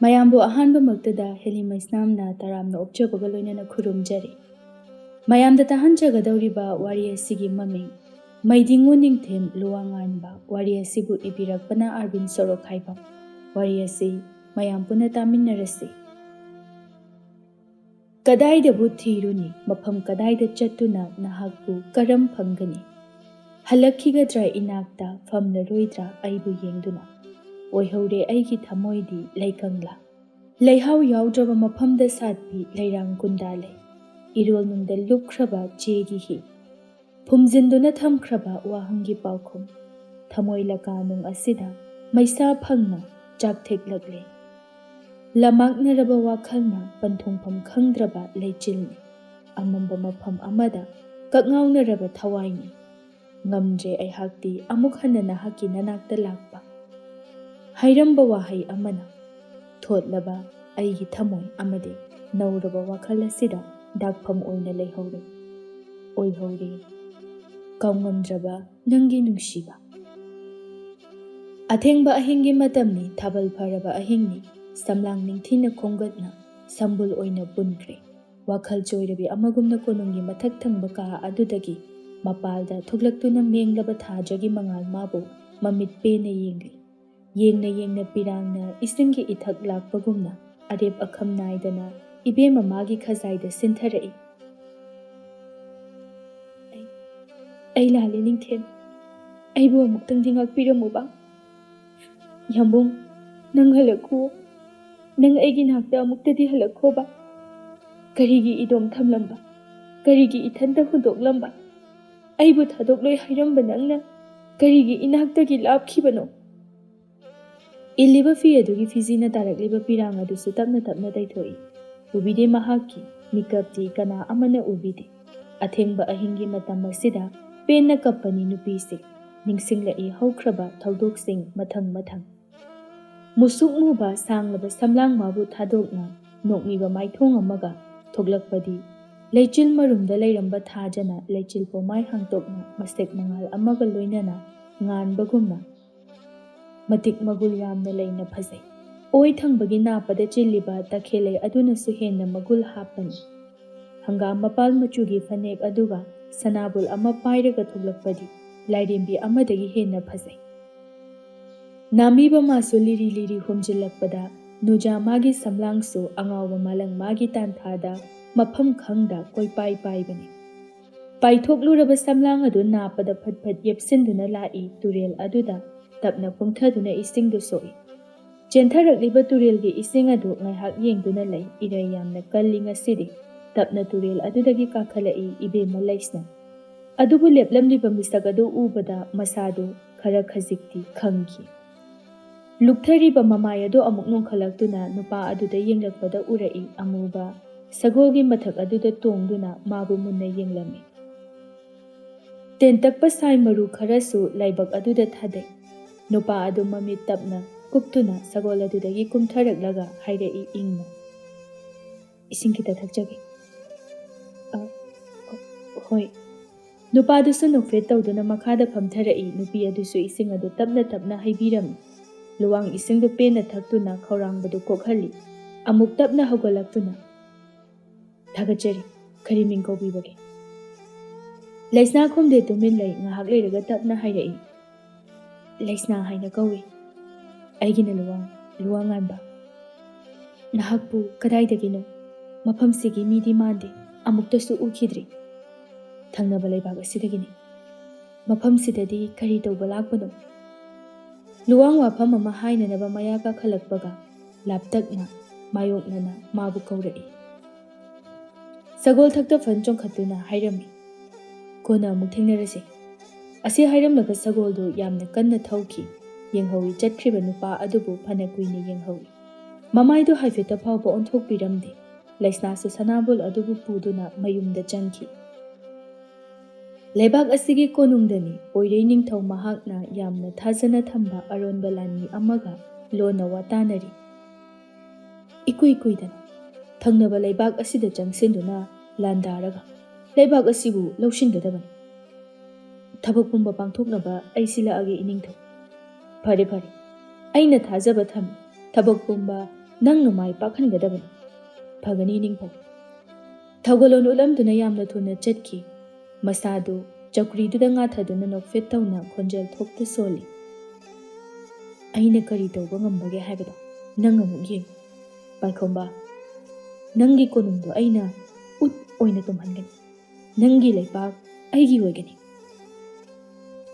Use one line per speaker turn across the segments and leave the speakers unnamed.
ꯃꯌꯥꯝꯕꯨ ꯑꯍꯥꯟꯕꯃꯛꯇꯗ ꯍꯦꯂꯤꯃꯩꯁꯅꯥꯝꯅ ꯇꯔꯥꯝꯅ ꯑꯣꯛꯆꯕꯒ ꯂꯣꯏꯅꯅ ꯈꯨꯔꯨꯝꯖꯔꯤ꯫ ꯃꯌꯥꯝꯗ ꯇꯥꯍꯟꯖꯒꯗꯧꯔꯤꯕ ꯋꯥꯔꯤ ꯑꯁꯤꯒꯤ ꯃꯃꯤꯡ ꯃꯩꯗꯤꯡꯉꯨ ꯅꯤꯡꯊꯦꯝ ꯂꯨꯋꯥꯡꯉꯥꯟꯕ꯫ ꯋꯥꯔꯤ ꯑꯁꯤꯕꯨ ꯏꯕꯤꯔꯛꯄꯅ ꯑꯥꯔꯕꯤꯟ ꯁꯣꯔꯣꯛꯈꯥꯏꯕꯝ꯫ ꯋꯥꯔꯤ ꯑꯁꯤ ꯃꯌꯥꯝ ꯄꯨꯟꯅ ꯇꯥꯃꯤꯟꯅꯔꯁꯤ꯫ ꯀꯗꯥꯏꯗꯕꯨ ꯊꯤꯔꯨꯅꯤ, ꯃꯐꯝ ꯀꯗꯥꯏꯗ ꯆꯠꯇꯨꯅ ꯅꯍꯥꯛꯄꯨ ꯀꯔꯝ ꯐꯪꯒꯅꯤ? ꯍꯜꯂꯛꯈꯤꯒꯗ꯭ꯔꯥ ꯏꯅꯥꯛꯇ, ꯐꯝꯂꯔꯣꯏꯗ꯭ꯔꯥ ꯑꯩꯕꯨ ꯌꯦꯡꯗꯨꯅ? ꯑꯣꯏꯍꯧꯔꯦ ꯑꯩꯒꯤ ꯊꯃꯣꯏꯗꯤ ꯂꯩꯀꯪꯂꯥ, ꯂꯩꯍꯥꯎ ꯌꯥꯎꯗ꯭ꯔꯕ ꯃꯐꯝꯗ ꯁꯥꯠꯄꯤ ꯂꯩꯔꯥꯡ ꯀꯨꯟꯗꯥꯂꯩ꯫ ꯏꯔꯣꯜꯅꯨꯡꯗ ꯂꯨꯞꯈ꯭ꯔꯕ ꯆꯦꯒꯤ ꯍꯤ, ꯐꯨꯝꯖꯤꯟꯗꯨꯅ ꯊꯝꯈ꯭ꯔꯕ ꯋꯥꯍꯪꯒꯤ ꯄꯥꯎꯈꯨꯝ꯫ ꯊꯃꯣꯏ ꯂꯀꯥꯅꯨꯡ ꯑꯁꯤꯗ ꯃꯩꯁꯥ ꯐꯪꯅ ꯆꯥꯛꯊꯦꯛꯂꯛꯂꯦ꯫ ꯂꯃꯥꯛꯅꯔꯕ ꯋꯥꯈꯜꯅ ꯄꯟꯊꯨꯡꯐꯝ ꯈꯪꯗ꯭ꯔꯕ ꯂꯩꯆꯤꯜꯅꯤ꯫ ꯑꯃꯝꯕ ꯃꯐꯝ ꯑꯃꯗ ꯀꯛꯉꯥꯎꯅꯔꯕ ꯊꯋꯥꯏꯅꯤ꯫ ꯉꯝꯗ꯭ꯔꯦ ꯑꯩꯍꯥꯛꯇꯤ ꯑꯃꯨꯛ ꯍꯟꯅ ꯅꯍꯥꯛꯀꯤ ꯅꯅꯥꯛꯇ ꯂꯥꯛꯄ꯫ ꯍꯥꯏꯔꯝꯕ ꯋꯥꯍꯩ ꯑꯃꯅ ꯊꯣꯠꯂꯕ ꯑꯩꯒꯤ ꯊꯃꯣꯏ ꯑꯃꯗꯤ ꯅꯧꯔꯕ ꯋꯥꯈꯜ ꯑꯁꯤꯗ ꯗꯥꯛꯐꯝ ꯑꯣꯏꯅ ꯂꯩꯍꯧꯔꯦ꯫ ꯑꯣꯏꯍꯧꯔꯦ ꯀꯥꯎꯉꯝꯗ꯭ꯔꯕ ꯅꯪꯒꯤ ꯅꯨꯡꯁꯤꯕ꯫ ꯑꯊꯦꯡꯕ ꯑꯍꯤꯡꯒꯤ ꯃꯇꯝꯅꯤ, ꯊꯥꯕꯜ ꯐꯔꯕ ꯑꯍꯤꯡꯅꯤ꯫ ꯁꯝꯂꯥꯡ ꯅꯤꯡꯊꯤꯅ ꯈꯣꯡꯒꯠꯅ ꯁꯝꯕꯨꯜ ꯑꯣꯏꯅ ꯄꯨꯟꯈ꯭ꯔꯦ꯫ ꯋꯥꯈꯜ ꯆꯣꯏꯔꯕꯤ ꯑꯃꯒꯨꯝꯅ ꯀꯣꯅꯨꯡꯒꯤ ꯃꯊꯛ ꯊꯪꯕ ꯀꯥ ꯑꯗꯨꯗꯒꯤ ꯃꯄꯥꯜꯗ ꯊꯣꯛꯂꯛꯇꯨꯅ ꯃꯦꯡꯂꯕ ꯊꯥꯖꯒꯤ ꯃꯉꯥꯜ ꯃꯥꯕꯨ ꯃꯃꯤꯠ ꯄꯦꯟꯅ ꯌꯦꯡꯂꯤ꯫ ꯌꯦꯡꯅ ꯌꯦꯡꯅ ꯄꯤꯔꯥꯡꯅ ꯏꯁꯤꯡꯒꯤ ꯏꯊꯛ ꯂꯥꯛꯄꯒꯨꯝꯅ ꯑꯔꯦꯞ ꯑꯈꯝ ꯅꯥꯏꯗꯅ ꯏꯕꯦꯝꯃ ꯃꯥꯒꯤ ꯈꯖꯥꯏꯗ ꯁꯤꯟꯊꯔꯛꯏ꯫ ꯑꯩ ꯂꯥꯜꯂꯦ ꯅꯤꯡꯊꯦꯝ, ꯑꯩꯕꯨ ꯑꯃꯨꯛꯇꯪꯗꯤ ꯉꯥꯛꯄꯤꯔꯝꯃꯨꯕ꯫ ꯌꯥꯝꯕꯨꯡ, ꯅꯪ ꯍꯜꯂꯛꯈꯣ, ꯅꯪ ꯑꯩꯒꯤ ꯅꯥꯛꯇ ꯑꯃꯨꯛꯇꯗꯤ ꯍꯜꯂꯛꯈꯣꯕ꯫ ꯀꯔꯤꯒꯤ ꯏꯗꯣꯝ ꯊꯝꯂꯝꯕ, ꯀꯔꯤꯒꯤ ꯏꯊꯟꯇ ꯍꯨꯟꯗꯣꯛꯂꯝꯕ? ꯑꯩꯕꯨ ꯊꯥꯗꯣꯛꯂꯣꯏ ꯍꯥꯏꯔꯝꯕ ꯅꯪꯅ ꯀꯔꯤꯒꯤ ꯏꯅꯥꯛꯇꯒꯤ ꯂꯥꯞꯈꯤꯕꯅꯣ? ꯏꯜꯂꯤꯕ ꯐꯤ ꯑꯗꯨꯒꯤ ꯐꯤꯖꯤꯅ ꯇꯥꯔꯛꯂꯤꯕ ꯄꯤꯔꯥꯡ ꯑꯗꯨꯁꯨ ꯇꯞꯅ ꯇꯞꯅ ꯇꯩꯊꯣꯛꯏ꯫ ꯎꯕꯤꯗꯦ ꯃꯍꯥꯛꯀꯤ ꯃꯤꯀꯞꯇꯤ ꯀꯅꯥ ꯑꯃꯅ ꯎꯕꯤꯗꯦ꯫ ꯑꯊꯦꯡꯕ ꯑꯍꯤꯡꯒꯤ ꯃꯇꯝ ꯑꯁꯤꯗ ꯄꯦꯟꯅ ꯀꯞꯄꯅꯤ ꯅꯨꯄꯤꯁꯦ꯫ ꯅꯤꯡꯁꯤꯡꯂꯛꯏ ꯍꯧꯈ꯭ꯔꯕ ꯊꯧꯗꯣꯛꯁꯤꯡ ꯃꯊꯪ ꯃꯊꯪ꯫ ꯃꯨꯁꯨꯛ ꯃꯨꯕ ꯁꯥꯡꯂꯕ ꯁꯝꯂꯥꯡ ꯃꯥꯕꯨ ꯊꯥꯗꯣꯛꯅ ꯅꯣꯛꯃꯤꯕ ꯃꯥꯏꯊꯣꯡ ꯑꯃꯒ ꯊꯣꯛꯂꯛꯄꯗꯤ ꯂꯩꯆꯤꯜ ꯃꯔꯨꯝꯗ ꯂꯩꯔꯝꯕ ꯊꯥꯖꯅ ꯂꯩꯆꯤꯜ ꯄꯣꯃꯥꯏ ꯍꯥꯡꯇꯣꯛꯅ ꯃꯁꯦꯛ ꯃꯉꯥꯜ ꯑꯃꯒ ꯂꯣꯏꯅꯅ ꯉꯥꯟꯕꯒꯨꯝꯅ ꯃꯇꯤꯛ ꯃꯒꯨꯜ ꯌꯥꯝꯅ ꯂꯩꯅ ꯐꯖꯩ꯫ ꯑꯣꯏ ꯊꯪꯕꯒꯤ ꯅꯥꯄꯗ ꯆꯤꯜꯂꯤꯕ ꯇꯈꯦꯜꯂꯩ ꯑꯗꯨꯅꯁꯨ ꯍꯦꯟꯅ ꯃꯒꯨꯜ ꯍꯥꯞꯄꯅꯤ꯫ ꯍꯪꯒꯥꯝ ꯃꯄꯥꯜ ꯃꯆꯨꯒꯤ ꯐꯅꯦꯛ ꯑꯗꯨꯒ ꯁꯅꯥꯕꯨꯜ ꯑꯃ ꯄꯥꯏꯔꯒ ꯊꯣꯛꯂꯛꯄꯗꯤ ꯂꯥꯏꯔꯦꯝꯕꯤ ꯑꯃꯗꯒꯤ ꯍꯦꯟꯅ ꯐꯖꯩ꯫ ꯅꯥꯃꯤꯕ ꯃꯥꯁꯨ ꯂꯤꯔꯤ ꯂꯤꯔꯤ ꯍꯨꯝꯖꯤꯜꯂꯛꯄꯗ ꯅꯨꯖꯥ ꯃꯥꯒꯤ ꯁꯝꯂꯥꯡꯁꯨ ꯑꯉꯥꯎꯕ ꯃꯥꯂꯪ ꯃꯥꯒꯤ ꯇꯥꯟꯊꯥꯗ ꯃꯐꯝ ꯈꯪꯗ ꯀꯣꯏꯄꯥꯏ ꯄꯥꯏꯕꯅꯤ꯫ ꯄꯥꯏꯊꯣꯛꯂꯨꯔꯕ ꯁꯝꯂꯥꯡ ꯑꯗꯨ ꯅꯥꯄꯗ ꯐꯠ ꯐꯠ ꯌꯦꯞꯁꯤꯟꯗꯨꯅ ꯂꯥꯛꯏ ꯇꯨꯔꯦꯜ ꯑꯗꯨꯗ ꯇꯞꯅ ꯀꯨꯝꯊꯗꯨꯅ ꯏꯁꯤꯡꯗꯨ ꯁꯣꯛꯏ꯫ ꯆꯦꯟꯊꯔꯛꯂꯤꯕ ꯇꯨꯔꯦꯜꯒꯤ ꯏꯁꯤꯡ ꯑꯗꯨ ꯉꯥꯏꯍꯥꯛ ꯌꯦꯡꯗꯨꯅ ꯂꯩ꯫ ꯏꯔꯩ ꯌꯥꯝꯅ ꯀꯜꯂꯤ ꯉꯁꯤꯗꯤ꯫ ꯇꯞꯅ ꯇꯨꯔꯦꯜ ꯑꯗꯨꯗꯒꯤ ꯀꯥꯈꯠꯂꯛꯏ ꯏꯕꯦꯝꯃ ꯂꯩꯁꯅ꯫ ꯑꯗꯨꯕꯨ ꯂꯦꯞꯂꯝꯂꯤꯕ ꯃꯤꯁꯛ ꯑꯗꯨ ꯎꯕꯗ ꯃꯁꯥꯗꯨ ꯈꯔ ꯈꯖꯤꯛꯇꯤ ꯈꯪꯈꯤ꯫ ꯂꯨꯞꯊꯔꯤꯕ ꯃꯃꯥꯏ ꯑꯗꯨ ꯑꯃꯨꯛ ꯅꯣꯡꯈꯠꯂꯛꯇꯨꯅ ꯅꯨꯄꯥ ꯑꯗꯨꯗ ꯌꯦꯡꯂꯛꯄꯗ ꯎꯔꯛꯏ ꯑꯃꯨꯕ ꯁꯒꯣꯜꯒꯤ ꯃꯊꯛ ꯑꯗꯨꯗ ꯇꯣꯡꯗꯨꯅ ꯃꯥꯕꯨ ꯃꯨꯟꯅ ꯌꯦꯡꯂꯝꯃꯤ꯫ ꯇꯦꯟꯇꯛꯄ ꯁꯥꯏ ꯃꯔꯨ ꯈꯔꯁꯨ ꯂꯥꯏꯕꯛ ꯑꯗꯨꯗ ꯊꯥꯗꯩ꯫ ꯅꯨꯄꯥ ꯑꯗꯨ ꯃꯃꯤꯠ ꯇꯞꯅ ꯀꯨꯞꯇꯨꯅ ꯁꯒꯣꯜ ꯑꯗꯨꯗꯒꯤ ꯀꯨꯝꯊꯔꯛꯂꯒ ꯍꯥꯏꯔꯛꯏ ꯏꯪꯅ, "ꯏꯁꯤꯡ ꯈꯤꯇ ꯊꯛꯆꯒꯦ"꯫ "ꯍꯣꯏ"꯫ ꯅꯨꯄꯥꯗꯨꯁꯨ ꯅꯣꯛꯐꯦꯠ ꯇꯧꯗꯨꯅ ꯃꯈꯥꯗ ꯐꯝꯊꯔꯛꯏ꯫ ꯅꯨꯄꯤ ꯑꯗꯨꯁꯨ ꯏꯁꯤꯡ ꯑꯗꯨ ꯇꯞꯅ ꯇꯞꯅ ꯍꯩꯕꯤꯔꯝꯃꯤ꯫ ꯂꯨꯋꯥꯡ ꯏꯁꯤꯡꯗꯨ ꯄꯦꯟꯅ ꯊꯛꯇꯨꯅ ꯈꯧꯔꯥꯡꯕꯗꯨ ꯀꯣꯛꯍꯜꯂꯤ꯫ ꯑꯃꯨꯛ ꯇꯞꯅ ꯍꯧꯒꯠꯂꯛꯇꯨꯅ, "ꯊꯥꯒꯠꯆꯔꯤ, ꯀꯔꯤ ꯃꯤꯡ ꯀꯧꯕꯤꯕꯒꯦ"꯫ ꯂꯩꯁꯅꯥ ꯈꯨꯝꯗꯦ ꯇꯨꯃꯤꯟ ꯂꯩ꯫ ꯉꯥꯏꯍꯥꯛ ꯂꯩꯔꯒ ꯇꯞꯅ ꯍꯥꯏꯔꯛꯏ, "ꯂꯩꯁꯅꯥ ꯍꯥꯏꯅ ꯀꯧꯏ, ꯑꯩꯒꯤꯅ ꯂꯨꯋꯥꯡꯉꯥꯟꯕ"꯫ "ꯅꯍꯥꯛꯄꯨ ꯀꯗꯥꯏꯗꯒꯤꯅꯣ? ꯃꯐꯝꯁꯤꯒꯤ ꯃꯤꯗꯤ ꯃꯥꯟꯗꯦ, ꯑꯃꯨꯛꯇꯁꯨ ꯎꯈꯤꯗ꯭ꯔꯤ"꯫ "ꯊꯪꯅꯕ ꯂꯩꯕꯥꯛ ꯑꯁꯤꯗꯒꯤꯅꯤ"꯫ "ꯃꯐꯝꯁꯤꯗꯗꯤ ꯀꯔꯤ ꯇꯧꯕ ꯂꯥꯛꯄꯅꯣ"꯫ ꯂꯨꯋꯥꯡ ꯋꯥꯐꯝ ꯑꯃ ꯍꯥꯏꯅꯅꯕ ꯃꯌꯥ ꯀꯥꯈꯠꯂꯛꯄꯒ ꯂꯥꯞꯇꯛꯅ ꯃꯥꯌꯣꯛꯅꯅ ꯃꯥꯕꯨ ꯀꯧꯔꯛꯏ꯫ ꯁꯒꯣꯜ ꯊꯛꯇ ꯐꯟ ꯆꯣꯡꯈꯠꯇꯨꯅ ꯍꯥꯏꯔꯝꯃꯤ, "ꯀꯣꯟꯅ ꯑꯃꯨꯛ ꯊꯦꯡꯅꯔꯁꯤ"꯫ ꯑꯁꯤ ꯍꯥꯏꯔꯝꯂꯒ ꯁꯒꯣꯜꯗꯨ ꯌꯥꯝꯅ ꯀꯟꯅ ꯊꯧꯈꯤ꯫ ꯌꯦꯡꯍꯧꯏ ꯆꯠꯈ꯭ꯔꯤꯕ ꯅꯨꯄꯥ ꯑꯗꯨꯕꯨ ꯐꯅ ꯀꯨꯏꯅ ꯌꯦꯡꯍꯧꯏ꯫ ꯃꯃꯥꯏꯗꯨ ꯍꯥꯏꯐꯦꯠꯇ ꯐꯥꯎꯕ ꯑꯣꯟꯊꯣꯛꯄꯤꯔꯝꯗꯦ꯫ ꯂꯩꯁꯅꯥꯁꯨ ꯁꯅꯥꯕꯨꯜ ꯑꯗꯨꯕꯨ ꯄꯨꯗꯨꯅ ꯃꯌꯨꯝꯗ ꯆꯪꯈꯤ꯫ ꯂꯩꯕꯥꯛ ꯑꯁꯤꯒꯤ ꯀꯣꯅꯨꯡꯗꯅꯤ ꯄꯣꯏꯔꯩ ꯅꯤꯡꯊꯧ ꯃꯍꯥꯛꯅ ꯌꯥꯝꯅ ꯊꯥꯖꯅ ꯊꯝꯕ ꯑꯔꯣꯟꯕ ꯂꯥꯟꯃꯤ ꯑꯃꯒ ꯂꯣꯟꯅ ꯋꯥꯇꯥꯅꯔꯤ꯫ ꯏꯀꯨꯏ ꯀꯨꯏꯗꯅ ꯊꯪꯅꯕ ꯂꯩꯕꯥꯛ ꯑꯁꯤꯗ ꯆꯪꯁꯤꯟꯗꯨꯅ ꯂꯥꯟꯗꯥꯔꯒ ꯂꯩꯕꯥꯛ ꯑꯁꯤꯕꯨ ꯂꯧꯁꯤꯟꯒꯗꯕꯅꯤ꯫ ꯊꯕꯛ ꯄꯨꯝꯕ ꯄꯥꯡꯊꯣꯛꯅꯕ ꯑꯩ ꯁꯤꯜꯂꯛꯑꯒꯦ ꯏꯅꯤꯡꯊꯧ"꯫ "ꯐꯔꯦ ꯐꯔꯦ, ꯑꯩꯅ ꯊꯥꯖꯕ ꯊꯝꯃꯤ꯫ ꯊꯕꯛ ꯄꯨꯝꯕ ꯅꯪꯅ ꯃꯥꯏ ꯄꯥꯛꯍꯟꯒꯗꯕꯅꯤ꯫ ꯐꯒꯅꯤ ꯅꯤꯡꯊꯧ꯫ ꯊꯧꯒꯜꯂꯣꯟ ꯎꯠꯂꯝꯗꯨꯅ ꯌꯥꯝꯅ ꯊꯨꯅ ꯆꯠꯈꯤ꯫ ꯃꯁꯥꯗꯨ ꯆꯧꯀ꯭ꯔꯤꯗꯨꯗ ꯉꯥꯊꯗꯨꯅ ꯅꯣꯛꯐꯦꯠ ꯇꯧꯅ ꯈꯣꯟꯖꯦꯜ ꯊꯣꯛꯇ ꯁꯣꯜꯂꯤ꯫ ꯑꯩꯅ ꯀꯔꯤ ꯇꯧꯕ ꯉꯝꯕꯒꯦ ꯍꯥꯏꯕꯗꯣ ꯅꯪ ꯑꯃꯨꯛ ꯌꯦꯡꯉꯨ꯫ ꯄꯥꯏꯈꯣꯝꯕ, ꯅꯪꯒꯤ ꯀꯣꯅꯨꯡꯗꯣ ꯑꯩꯅ ꯎꯠ ꯑꯣꯏꯅ ꯇꯨꯝꯍꯟꯒꯅꯤ꯫ ꯅꯪꯒꯤ ꯂꯩꯄꯥꯛ ꯑꯩꯒꯤ ꯑꯣꯏꯒꯅꯤ꯫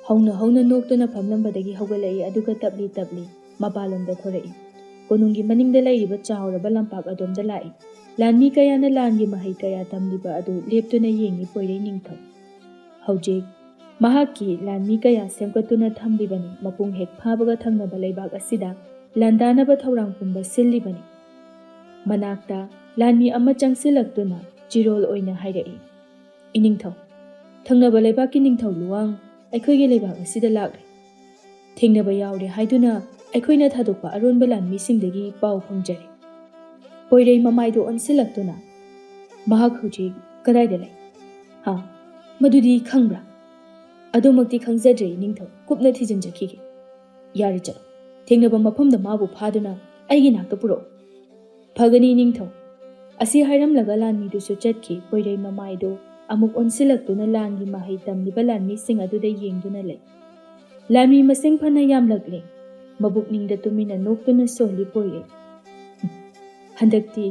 ꯍꯧꯅ ꯍꯧꯅ ꯅꯣꯛꯇꯨꯅ ꯐꯝꯂꯝꯕꯗꯒꯤ ꯍꯧꯒꯠꯂꯛꯏ ꯑꯗꯨꯒ ꯇꯞꯂꯤ ꯇꯞꯂꯤ ꯃꯄꯥꯟꯂꯣꯝꯗ ꯊꯣꯔꯛꯏ꯫ ꯀꯣꯅꯨꯡꯒꯤ ꯃꯅꯤꯡꯗ ꯂꯩꯔꯤꯕ ꯆꯥꯎꯔꯕ ꯂꯝꯄꯥꯛ ꯑꯗꯣꯝꯗ ꯂꯥꯛꯏ꯫ ꯂꯥꯟꯃꯤ ꯀꯌꯥꯅ ꯂꯥꯟꯒꯤ ꯃꯍꯩ ꯀꯌꯥ ꯇꯝꯂꯤꯕ ꯑꯗꯨ ꯂꯦꯞꯇꯨꯅ ꯌꯦꯡꯉꯤ ꯄꯣꯏꯔꯩ ꯅꯤꯡꯊꯧ꯫ ꯍꯧꯖꯤꯛ ꯃꯍꯥꯛꯀꯤ ꯂꯥꯟꯃꯤ ꯀꯌꯥ ꯁꯦꯝꯒꯠꯇꯨꯅ ꯊꯝꯂꯤꯕꯅꯤ꯫ ꯃꯄꯨꯡ ꯍꯦꯛ ꯐꯥꯕꯒ ꯊꯪꯅꯕ ꯂꯩꯕꯥꯛ ꯑꯁꯤꯗ ꯂꯥꯟꯗꯥꯅꯕ ꯊꯧꯔꯥꯡ ꯄꯨꯝꯕ ꯁꯤꯜꯂꯤꯕꯅꯤ꯫ ꯃꯅꯥꯛꯇ ꯂꯥꯟꯃꯤ ꯑꯃ ꯆꯪꯁꯤꯜꯂꯛꯇꯨꯅ ꯆꯤꯔꯣꯜ ꯑꯣꯏꯅ ꯍꯥꯏꯔꯛꯏ꯫ ꯏꯅꯤꯡꯊꯧ, ꯊꯪꯅꯕ ꯂꯩꯕꯥꯛꯀꯤ ꯅꯤꯡꯊꯧ ꯂꯨꯋꯥꯡ ꯑꯩꯈꯣꯏꯒꯤ ꯂꯩꯕꯥꯛ ꯑꯁꯤꯗ ꯂꯥꯛꯂꯦ꯫ ꯊꯦꯡꯅꯕ ꯌꯥꯎꯔꯦ ꯍꯥꯏꯗꯨꯅ ꯑꯩꯈꯣꯏꯅ ꯊꯥꯗꯣꯛꯄ ꯑꯔꯣꯟꯕ ꯂꯥꯟꯃꯤꯁꯤꯡꯗꯒꯤ ꯄꯥꯎ ꯐꯪꯖꯔꯦ꯫ ꯄꯣꯏꯔꯩ ꯃꯃꯥꯏꯗꯨ ꯑꯣꯟꯁꯤꯜꯂꯛꯇꯨꯅ ꯃꯍꯥꯛ ꯍꯧꯖꯤꯛ ꯀꯗꯥꯏꯗ ꯂꯩ? ꯍꯥ, ꯃꯗꯨꯗꯤ ꯈꯪꯕ꯭ꯔꯥ? ꯑꯗꯨꯃꯛꯇꯤ ꯈꯪꯖꯗ꯭ꯔꯦ ꯅꯤꯡꯊꯧ, ꯀꯨꯞꯅ ꯊꯤꯖꯤꯟꯖꯈꯤꯒꯦ꯫ ꯌꯥꯔꯦ ꯆꯠꯂꯣ, ꯊꯦꯡꯅꯕ ꯃꯐꯝꯗ ꯃꯥꯕꯨ ꯐꯥꯗꯨꯅ ꯑꯩꯒꯤ ꯅꯥꯛꯇ ꯄꯨꯔꯛꯎ꯫ ꯐꯒꯅꯤ ꯅꯤꯡꯊꯧ꯫ ꯑꯁꯤ ꯍꯥꯏꯔꯝꯂꯒ ꯂꯥꯟꯃꯤꯗꯨꯁꯨ ꯆꯠꯈꯤ꯫ ꯄꯣꯏꯔꯩ ꯃꯃꯥꯏꯗꯨ ꯑꯃꯨꯛ ꯑꯣꯟꯁꯤꯜꯂꯛꯇꯨꯅ ꯂꯥꯟꯒꯤ ꯃꯍꯩ ꯇꯝꯂꯤꯕ ꯂꯥꯟꯃꯤꯁꯤꯡ ꯑꯗꯨꯗ ꯌꯦꯡꯗꯨꯅ ꯂꯩ꯫ ꯂꯥꯟꯃꯤ ꯃꯁꯤꯡ ꯐꯅ ꯌꯥꯝꯂꯛꯂꯦ꯫ ꯃꯕꯨꯛꯅꯤꯡꯗ ꯇꯨꯃꯤꯟꯅ ꯅꯣꯛꯇꯨꯅ ꯁꯣꯜꯂꯤ ꯄꯣꯏꯔꯩ꯫ ꯍꯟꯗꯛꯇꯤ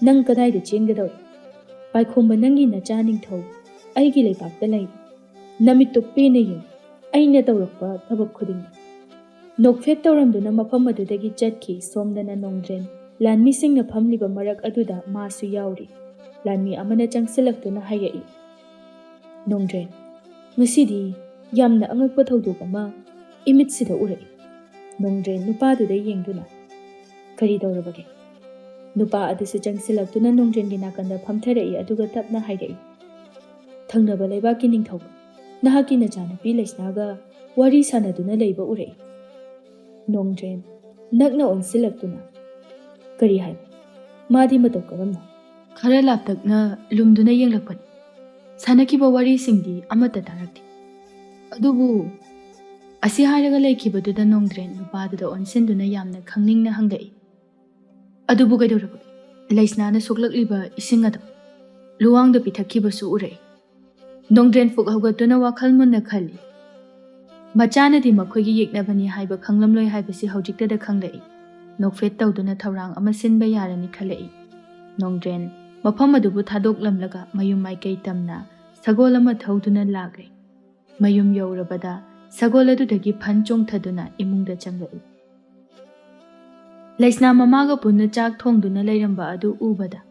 ꯅꯪ ꯀꯗꯥꯏꯗ ꯆꯦꯟꯒꯗꯧꯔꯤ? ꯄꯥꯏꯈꯣꯝꯕ ꯅꯪꯒꯤ ꯅꯆꯥ ꯅꯤꯡꯊꯧ ꯑꯩꯒꯤ ꯂꯩꯕꯥꯛꯇ ꯂꯩꯔꯤ꯫ ꯅꯃꯤꯠꯇꯨ ꯄꯦꯟꯅ ꯌꯦꯡꯉꯨ ꯑꯩꯅ ꯇꯧꯔꯛꯄ ꯊꯕꯛ ꯈꯨꯗꯤꯡꯃꯛ꯫ ꯅꯣꯛꯐꯦꯠ ꯇꯧꯔꯝꯗꯨꯅ ꯃꯐꯝ ꯑꯗꯨꯗꯒꯤ ꯆꯠꯈꯤ꯫ ꯁꯣꯝꯗꯅ ꯅꯣꯡꯗ꯭ꯔꯦꯟ ꯂꯥꯟꯃꯤꯁꯤꯡꯅ ꯐꯝꯂꯤꯕ ꯃꯔꯛ ꯑꯗꯨꯗ ꯃꯥꯁꯨ ꯌꯥꯎꯔꯤ꯫ ꯂꯥꯟꯃꯤ ꯑꯃꯅ ꯆꯪꯁꯤꯜꯂꯛꯇꯨꯅ ꯍꯥꯏꯔꯛꯏ꯫ ꯅꯣꯡꯗ꯭ꯔꯦꯟ, ꯉꯁꯤꯗꯤ ꯌꯥꯝꯅ ꯑꯉꯛꯄ ꯊꯧꯗꯣꯛ ꯑꯃ ꯏꯃꯤꯠꯁꯤꯗ ꯎꯔꯛꯏ꯫ ꯅꯣꯡꯗ꯭ꯔꯦꯟ ꯅꯨꯄꯥꯗꯨꯗ ꯌꯦꯡꯗꯨꯅ ꯀꯔꯤ ꯇꯧꯔꯕꯒꯦ? ꯅꯨꯄꯥ ꯑꯗꯨꯁꯨ ꯆꯪꯁꯤꯜꯂꯛꯇꯨꯅ ꯅꯣꯡꯗ꯭ꯔꯦꯟꯒꯤ ꯅꯥꯀꯟꯗ ꯐꯝꯊꯔꯛꯏ ꯑꯗꯨꯒ ꯇꯞꯅ ꯍꯥꯏꯔꯛꯏ꯫ ꯊꯪꯅꯕ ꯂꯩꯕꯥꯛꯀꯤ ꯅꯤꯡꯊꯧ, ꯅꯍꯥꯛꯀꯤ ꯅꯆꯥꯅꯨꯄꯤ ꯂꯩꯁꯅꯥꯒ ꯋꯥꯔꯤ ꯁꯥꯟꯅꯗꯨꯅ ꯂꯩꯕ ꯎꯔꯛꯏ꯫ ꯅꯣꯡꯗ꯭ꯔꯦꯟ ꯅꯛꯅ ꯑꯣꯟꯁꯤꯜꯂꯛꯇꯨꯅ ꯀꯔꯤ ꯍꯥꯏꯕ? ꯃꯥꯗꯤ ꯃꯇꯧ ꯀꯔꯝꯅ? ꯈꯔ ꯂꯥꯞꯇꯛꯅ ꯂꯨꯝꯗꯨꯅ ꯌꯦꯡꯂꯛꯄꯅꯤ꯫ ꯁꯥꯟꯅꯈꯤꯕ ꯋꯥꯔꯤꯁꯤꯡꯗꯤ ꯑꯃꯠꯇ ꯇꯥꯔꯛꯇꯦ꯫ ꯑꯗꯨꯕꯨ ꯑꯁꯤ ꯍꯥꯏꯔꯒ ꯂꯩꯈꯤꯕꯗꯨꯗ ꯅꯣꯡꯗ꯭ꯔꯦꯟ ꯅꯨꯄꯥꯗꯨꯗ ꯑꯣꯟꯁꯤꯟꯗꯨꯅ ꯌꯥꯝꯅ ꯈꯪꯅꯤꯡꯅ ꯍꯪꯂꯛꯏ꯫ ꯑꯗꯨꯕꯨ ꯀꯩꯗꯧꯔꯕꯒꯦ? ꯂꯩꯁꯅꯥꯅ ꯁꯣꯛꯂꯛꯂꯤꯕ ꯏꯁꯤꯡ ꯑꯗꯨ ꯂꯨꯋꯥꯡꯗ ꯄꯤꯊꯛꯈꯤꯕꯁꯨ ꯎꯔꯛꯏ꯫ ꯅꯣꯡꯗ꯭ꯔꯦꯟ ꯐꯨꯛ ꯍꯧꯒꯠꯇꯨꯅ ꯋꯥꯈꯜ ꯃꯨꯟꯅ ꯈꯜꯂꯤ꯫ ꯃꯆꯥꯅꯗꯤ ꯃꯈꯣꯏꯒꯤ ꯌꯦꯛꯅꯕꯅꯤ ꯍꯥꯏꯕ ꯈꯪꯂꯝꯂꯣꯏ ꯍꯥꯏꯕꯁꯤ ꯍꯧꯖꯤꯛꯇꯗ ꯈꯪꯂꯛꯏ꯫ ꯅꯣꯛꯐꯦꯠ ꯇꯧꯗꯨꯅ ꯊꯧꯔꯥꯡ ꯑꯃ ꯁꯤꯟꯕ ꯌꯥꯔꯅꯤ ꯈꯜꯂꯛꯏ꯫ ꯅꯣꯡꯗ꯭ꯔꯦꯟ ꯃꯐꯝ ꯑꯗꯨꯕꯨ ꯊꯥꯗꯣꯛꯂꯝꯂꯒ ꯃꯌꯨꯝ ꯃꯥꯏꯀꯩ ꯇꯝꯅ ꯁꯒꯣꯜ ꯑꯃ ꯊꯧꯗꯨꯅ ꯂꯥꯛꯂꯦ꯫ ꯃꯌꯨꯝ ꯌꯧꯔꯕꯗ ꯁꯒꯣꯜ ꯑꯗꯨꯗꯒꯤ ꯐꯟ ꯆꯣꯡꯊꯗꯨꯅ ꯏꯃꯨꯡꯗ ꯆꯪꯂꯛꯏ꯫ ꯂꯩꯁꯅꯥ ꯃꯃꯥꯒ ꯄꯨꯟꯅ ꯆꯥꯛ ꯊꯣꯡꯗꯨꯅ ꯂꯩꯔꯝꯕ ꯑꯗꯨ ꯎꯕꯗ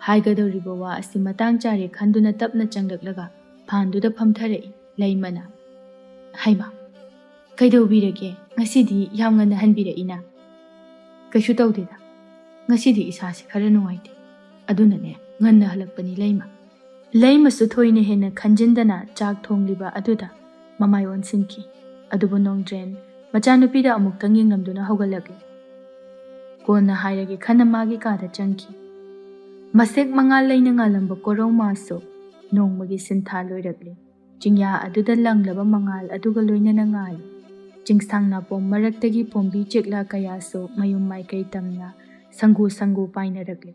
ꯍꯥꯏꯒꯗꯧꯔꯤꯕ ꯋꯥ ꯑꯁꯤ ꯃꯇꯥꯡ ꯆꯥꯔꯦ ꯈꯟꯗꯨꯅ ꯇꯞꯅ ꯆꯪꯂꯛꯂꯒ ꯐꯥꯟꯗꯨꯗ ꯐꯝꯊꯔꯛꯏ꯫ ꯂꯩꯃꯅ, ꯍꯩꯃꯥ, ꯀꯩꯗꯧꯕꯤꯔꯒꯦ? ꯉꯁꯤꯗꯤ ꯌꯥꯝ ꯉꯟꯅ ꯍꯟꯕꯤꯔꯛꯏꯅ꯫ ꯀꯩꯁꯨ ꯇꯧꯗꯦꯗ, ꯉꯁꯤꯗꯤ ꯏꯁꯥꯁꯦ ꯈꯔ ꯅꯨꯡꯉꯥꯏꯇꯦ, ꯑꯗꯨꯅꯅꯦ ꯉꯟꯅ ꯍꯜꯂꯛꯄꯅꯤ ꯂꯩꯃ꯫ ꯂꯩꯃꯁꯨ ꯊꯣꯏꯅ ꯍꯦꯟꯅ ꯈꯟꯖꯤꯟꯗꯅ ꯆꯥꯛ ꯊꯣꯡꯂꯤꯕ ꯑꯗꯨꯗ ꯃꯃꯥꯏ ꯑꯣꯟꯁꯤꯟꯈꯤ꯫ ꯑꯗꯨꯕꯨ ꯅꯣꯡꯗ꯭ꯔꯦꯟ ꯃꯆꯥꯅꯨꯄꯤꯗ ꯑꯃꯨꯛꯇꯪ ꯌꯦꯡꯂꯝꯗꯨꯅ ꯍꯧꯒꯠꯂꯛꯂꯦ꯫ ꯀꯣꯟꯅ ꯍꯥꯏꯔꯒꯦ ꯈꯟꯅ ꯃꯥꯒꯤ ꯀꯥꯗ ꯆꯪꯈꯤ꯫ ꯃꯁꯦꯛ ꯃꯉꯥꯜ ꯂꯩꯅ ꯉꯥꯜꯂꯝꯕ ꯀꯣꯔꯧ ꯃꯥꯁꯨ ꯅꯣꯡꯃꯒꯤ ꯁꯤꯟꯊꯥ ꯂꯣꯏꯔꯛꯂꯦ꯫ ꯆꯤꯡꯌꯥ ꯑꯗꯨꯗ ꯂꯪꯂꯕ ꯃꯉꯥꯜ ꯑꯗꯨꯒ ꯂꯣꯏꯅꯅ ꯉꯥꯜꯂꯤ꯫ ꯆꯤꯡꯁꯥꯡ ꯅꯥꯄꯣꯝ ꯃꯔꯛꯇꯒꯤ ꯄꯣꯝꯕꯤ ꯆꯦꯛꯂꯥ ꯀꯌꯥꯁꯨ ꯃꯌꯨꯝ ꯃꯥꯏꯀꯩ ꯇꯝꯅ ꯁꯪꯒꯨ ꯁꯪꯒꯨ ꯄꯥꯏꯅꯔꯛꯂꯦ꯫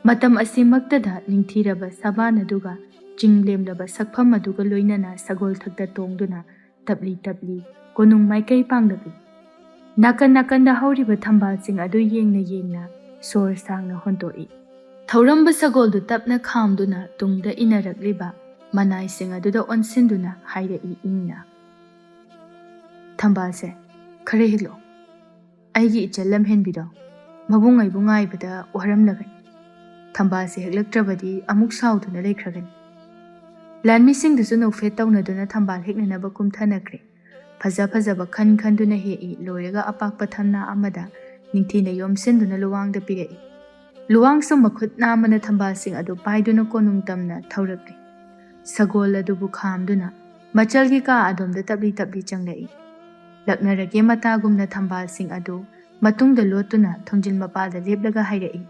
ꯃꯇꯝ ꯑꯁꯤꯃꯛꯇꯗ ꯅꯤꯡꯊꯤꯔꯕ ꯁꯕꯥꯟ ꯑꯗꯨꯒ ꯆꯤꯡ ꯂꯦꯝꯂꯕ ꯁꯛꯐꯝ ꯑꯗꯨꯒ ꯂꯣꯏꯅꯅ ꯁꯒꯣꯜꯊꯛꯇ ꯇꯣꯡꯗꯨꯅ ꯇꯞꯂꯤ ꯇꯞꯂꯤ ꯀꯣꯅꯨꯡ ꯃꯥꯏꯀꯩ ꯄꯥꯡꯂꯛꯂꯤ꯫ ꯅꯥꯀꯟ ꯅꯥꯀꯟꯗ ꯍꯧꯔꯤꯕ ꯊꯝꯕꯥꯜꯁꯤꯡ ꯑꯗꯨ ꯌꯦꯡꯅ ꯌꯦꯡꯅ ꯁꯣꯔ ꯁꯥꯡꯅ ꯍꯣꯟꯇꯣꯛꯏ꯫ ꯊꯧꯔꯝꯕ ꯁꯒꯣꯜꯗꯨ ꯇꯞꯅ ꯈꯥꯝꯗꯨꯅ ꯇꯨꯡꯗ ꯏꯟꯅꯔꯛꯂꯤꯕ ꯃꯅꯥꯏꯁꯤꯡ ꯑꯗꯨꯗ ꯑꯣꯟꯁꯤꯟꯗꯨꯅ ꯍꯥꯏꯔꯛꯏ ꯏꯪꯅ, ꯊꯝꯕꯥꯜꯁꯦ ꯈꯔ ꯍꯦꯛꯂꯛꯑꯣ꯫ ꯑꯩꯒꯤ ꯏꯆꯜ ꯂꯝꯍꯦꯟꯕꯤꯗꯣ ꯃꯕꯨꯡ ꯑꯩꯕꯨ ꯉꯥꯏꯕꯗ ꯋꯥꯔꯝꯂꯒꯅꯤ꯫ ꯊꯝꯕꯥꯜꯁꯦ ꯍꯦꯛꯂꯛꯇ꯭ꯔꯕꯗꯤ ꯑꯃꯨꯛ ꯁꯥꯎꯗꯨꯅ ꯂꯩꯈ꯭ꯔꯒꯅꯤ꯫ ꯂꯥꯟꯃꯤꯁꯤꯡꯗꯨꯁꯨ ꯅꯣꯛꯐꯦꯠ ꯇꯧꯅꯗꯨꯅ ꯊꯝꯕꯥꯜ ꯍꯦꯛꯅꯅꯕ ꯀꯨꯝꯊꯅꯈ꯭ꯔꯦ꯫ ꯐꯖ ꯐꯖꯕ ꯈꯟ ꯈꯟꯗꯨꯅ ꯍꯦꯛꯏ꯫ ꯂꯣꯏꯔꯒ ꯑꯄꯥꯛꯄ ꯊꯝꯅꯥ ꯑꯃꯗ ꯅꯤꯡꯊꯤꯅ ꯌꯣꯝꯁꯤꯟꯗꯨꯅ ꯂꯨꯋꯥꯡꯗ ꯄꯤꯔꯛꯏ꯫ ꯂꯨꯋꯥꯡꯁꯨ ꯃꯈꯨꯠ ꯅꯥꯝꯃꯅ ꯊꯝꯕꯥꯜꯁꯤꯡ ꯑꯗꯨ ꯄꯥꯏꯗꯨꯅ ꯀꯣꯅꯨꯡ ꯇꯝꯅ ꯊꯧꯔꯛꯂꯤ꯫ ꯁꯒꯣꯜ ꯑꯗꯨꯕꯨ ꯈꯥꯝꯗꯨꯅ ꯃꯆꯜꯒꯤ ꯀꯥ ꯑꯗꯣꯝꯗ ꯇꯞꯂꯤ ꯇꯞꯂꯤ ꯆꯪꯂꯛꯏ꯫ ꯂꯛꯅꯔꯒꯦ ꯃꯇꯥꯒꯨꯝꯅ ꯊꯝꯕꯥꯜꯁꯤꯡ ꯑꯗꯨ ꯃꯇꯨꯡꯗ ꯂꯣꯠꯇꯨꯅ ꯊꯣꯡꯖꯤꯟ ꯃꯄꯥꯗ ꯂꯦꯞꯂꯒ ꯍꯥꯏꯔꯛꯏ꯫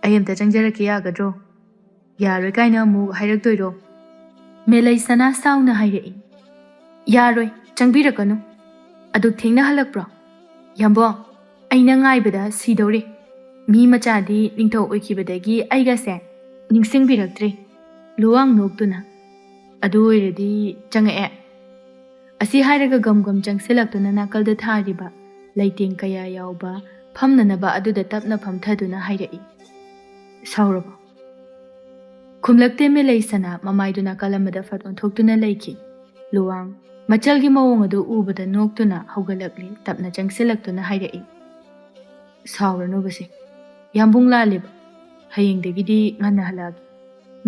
ꯑꯩ ꯑꯝꯇ ꯆꯪꯖꯔꯛꯀꯦ ꯌꯥꯒꯗ꯭ꯔꯣ? ꯌꯥꯔꯣꯏ ꯀꯥꯏꯅ ꯑꯃꯨꯛ ꯍꯥꯏꯔꯛꯇꯣꯏꯔꯣ? ꯃꯦꯂꯩ ꯁꯅꯥ ꯁꯥꯎꯅ ꯍꯥꯏꯔꯛꯏ꯫ ꯌꯥꯔꯣꯏ, ꯆꯪꯕꯤꯔꯛꯀꯅꯨ꯫ ꯑꯗꯨꯛ ꯊꯦꯡꯅ ꯍꯜꯂꯛꯄ꯭ꯔꯣ? ꯌꯥꯝꯕꯣ, ꯑꯩꯅ ꯉꯥꯏꯕꯗ ꯁꯤꯗꯧꯔꯦ꯫ ꯃꯤ ꯃꯆꯥꯗꯤ ꯅꯤꯡꯊꯧ ꯑꯣꯏꯈꯤꯕꯗꯒꯤ ꯑꯩꯒꯁꯦ ꯅꯤꯡꯁꯤꯡꯕꯤꯔꯛꯇ꯭ꯔꯤ꯫ ꯂꯨꯋꯥꯡ ꯅꯣꯛꯇꯨꯅ ꯑꯗꯨ ꯑꯣꯏꯔꯗꯤ ꯆꯪꯉꯛꯑꯦ꯫ ꯑꯁꯤ ꯍꯥꯏꯔꯒ ꯒꯝ ꯒꯝ ꯆꯪꯁꯤꯜꯂꯛꯇꯨꯅ ꯅꯥꯀꯜꯗ ꯊꯥꯔꯤꯕ ꯂꯩꯇꯦꯡ ꯀꯌꯥ ꯌꯥꯎꯕ ꯐꯝꯅꯅꯕ ꯑꯗꯨꯗ ꯇꯞꯅ ꯐꯝꯊꯗꯨꯅ ꯍꯥꯏꯔꯛꯏ, ꯁꯥꯎꯔꯕꯣ? ꯈꯨꯝꯂꯛꯇꯦ ꯃꯦꯂꯩ ꯁꯅꯥ ꯃꯃꯥꯏꯗꯨ ꯅꯥꯀꯜ ꯑꯃꯗ ꯐꯠ ꯑꯣꯟꯊꯣꯛꯇꯨꯅ ꯂꯩꯈꯤ꯫ ꯂꯨꯋꯥꯡ ꯃꯆꯜꯒꯤ ꯃꯑꯣꯡ ꯑꯗꯨ ꯎꯕꯗ ꯅꯣꯛꯇꯨꯅ ꯍꯧꯒꯠꯂꯛꯂꯤ ꯇꯞꯅ ꯆꯪꯁꯤꯜꯂꯛꯇꯨꯅ ꯍꯥꯏꯔꯛꯏ, ꯁꯥꯎꯔꯅꯨꯕꯁꯦ, ꯌꯥꯝꯕꯨꯡ ꯂꯥꯜꯂꯦꯕ, ꯍꯌꯦꯡꯗꯒꯤꯗꯤ ꯉꯟꯅ ꯍꯜꯂꯛꯑꯒꯦ꯫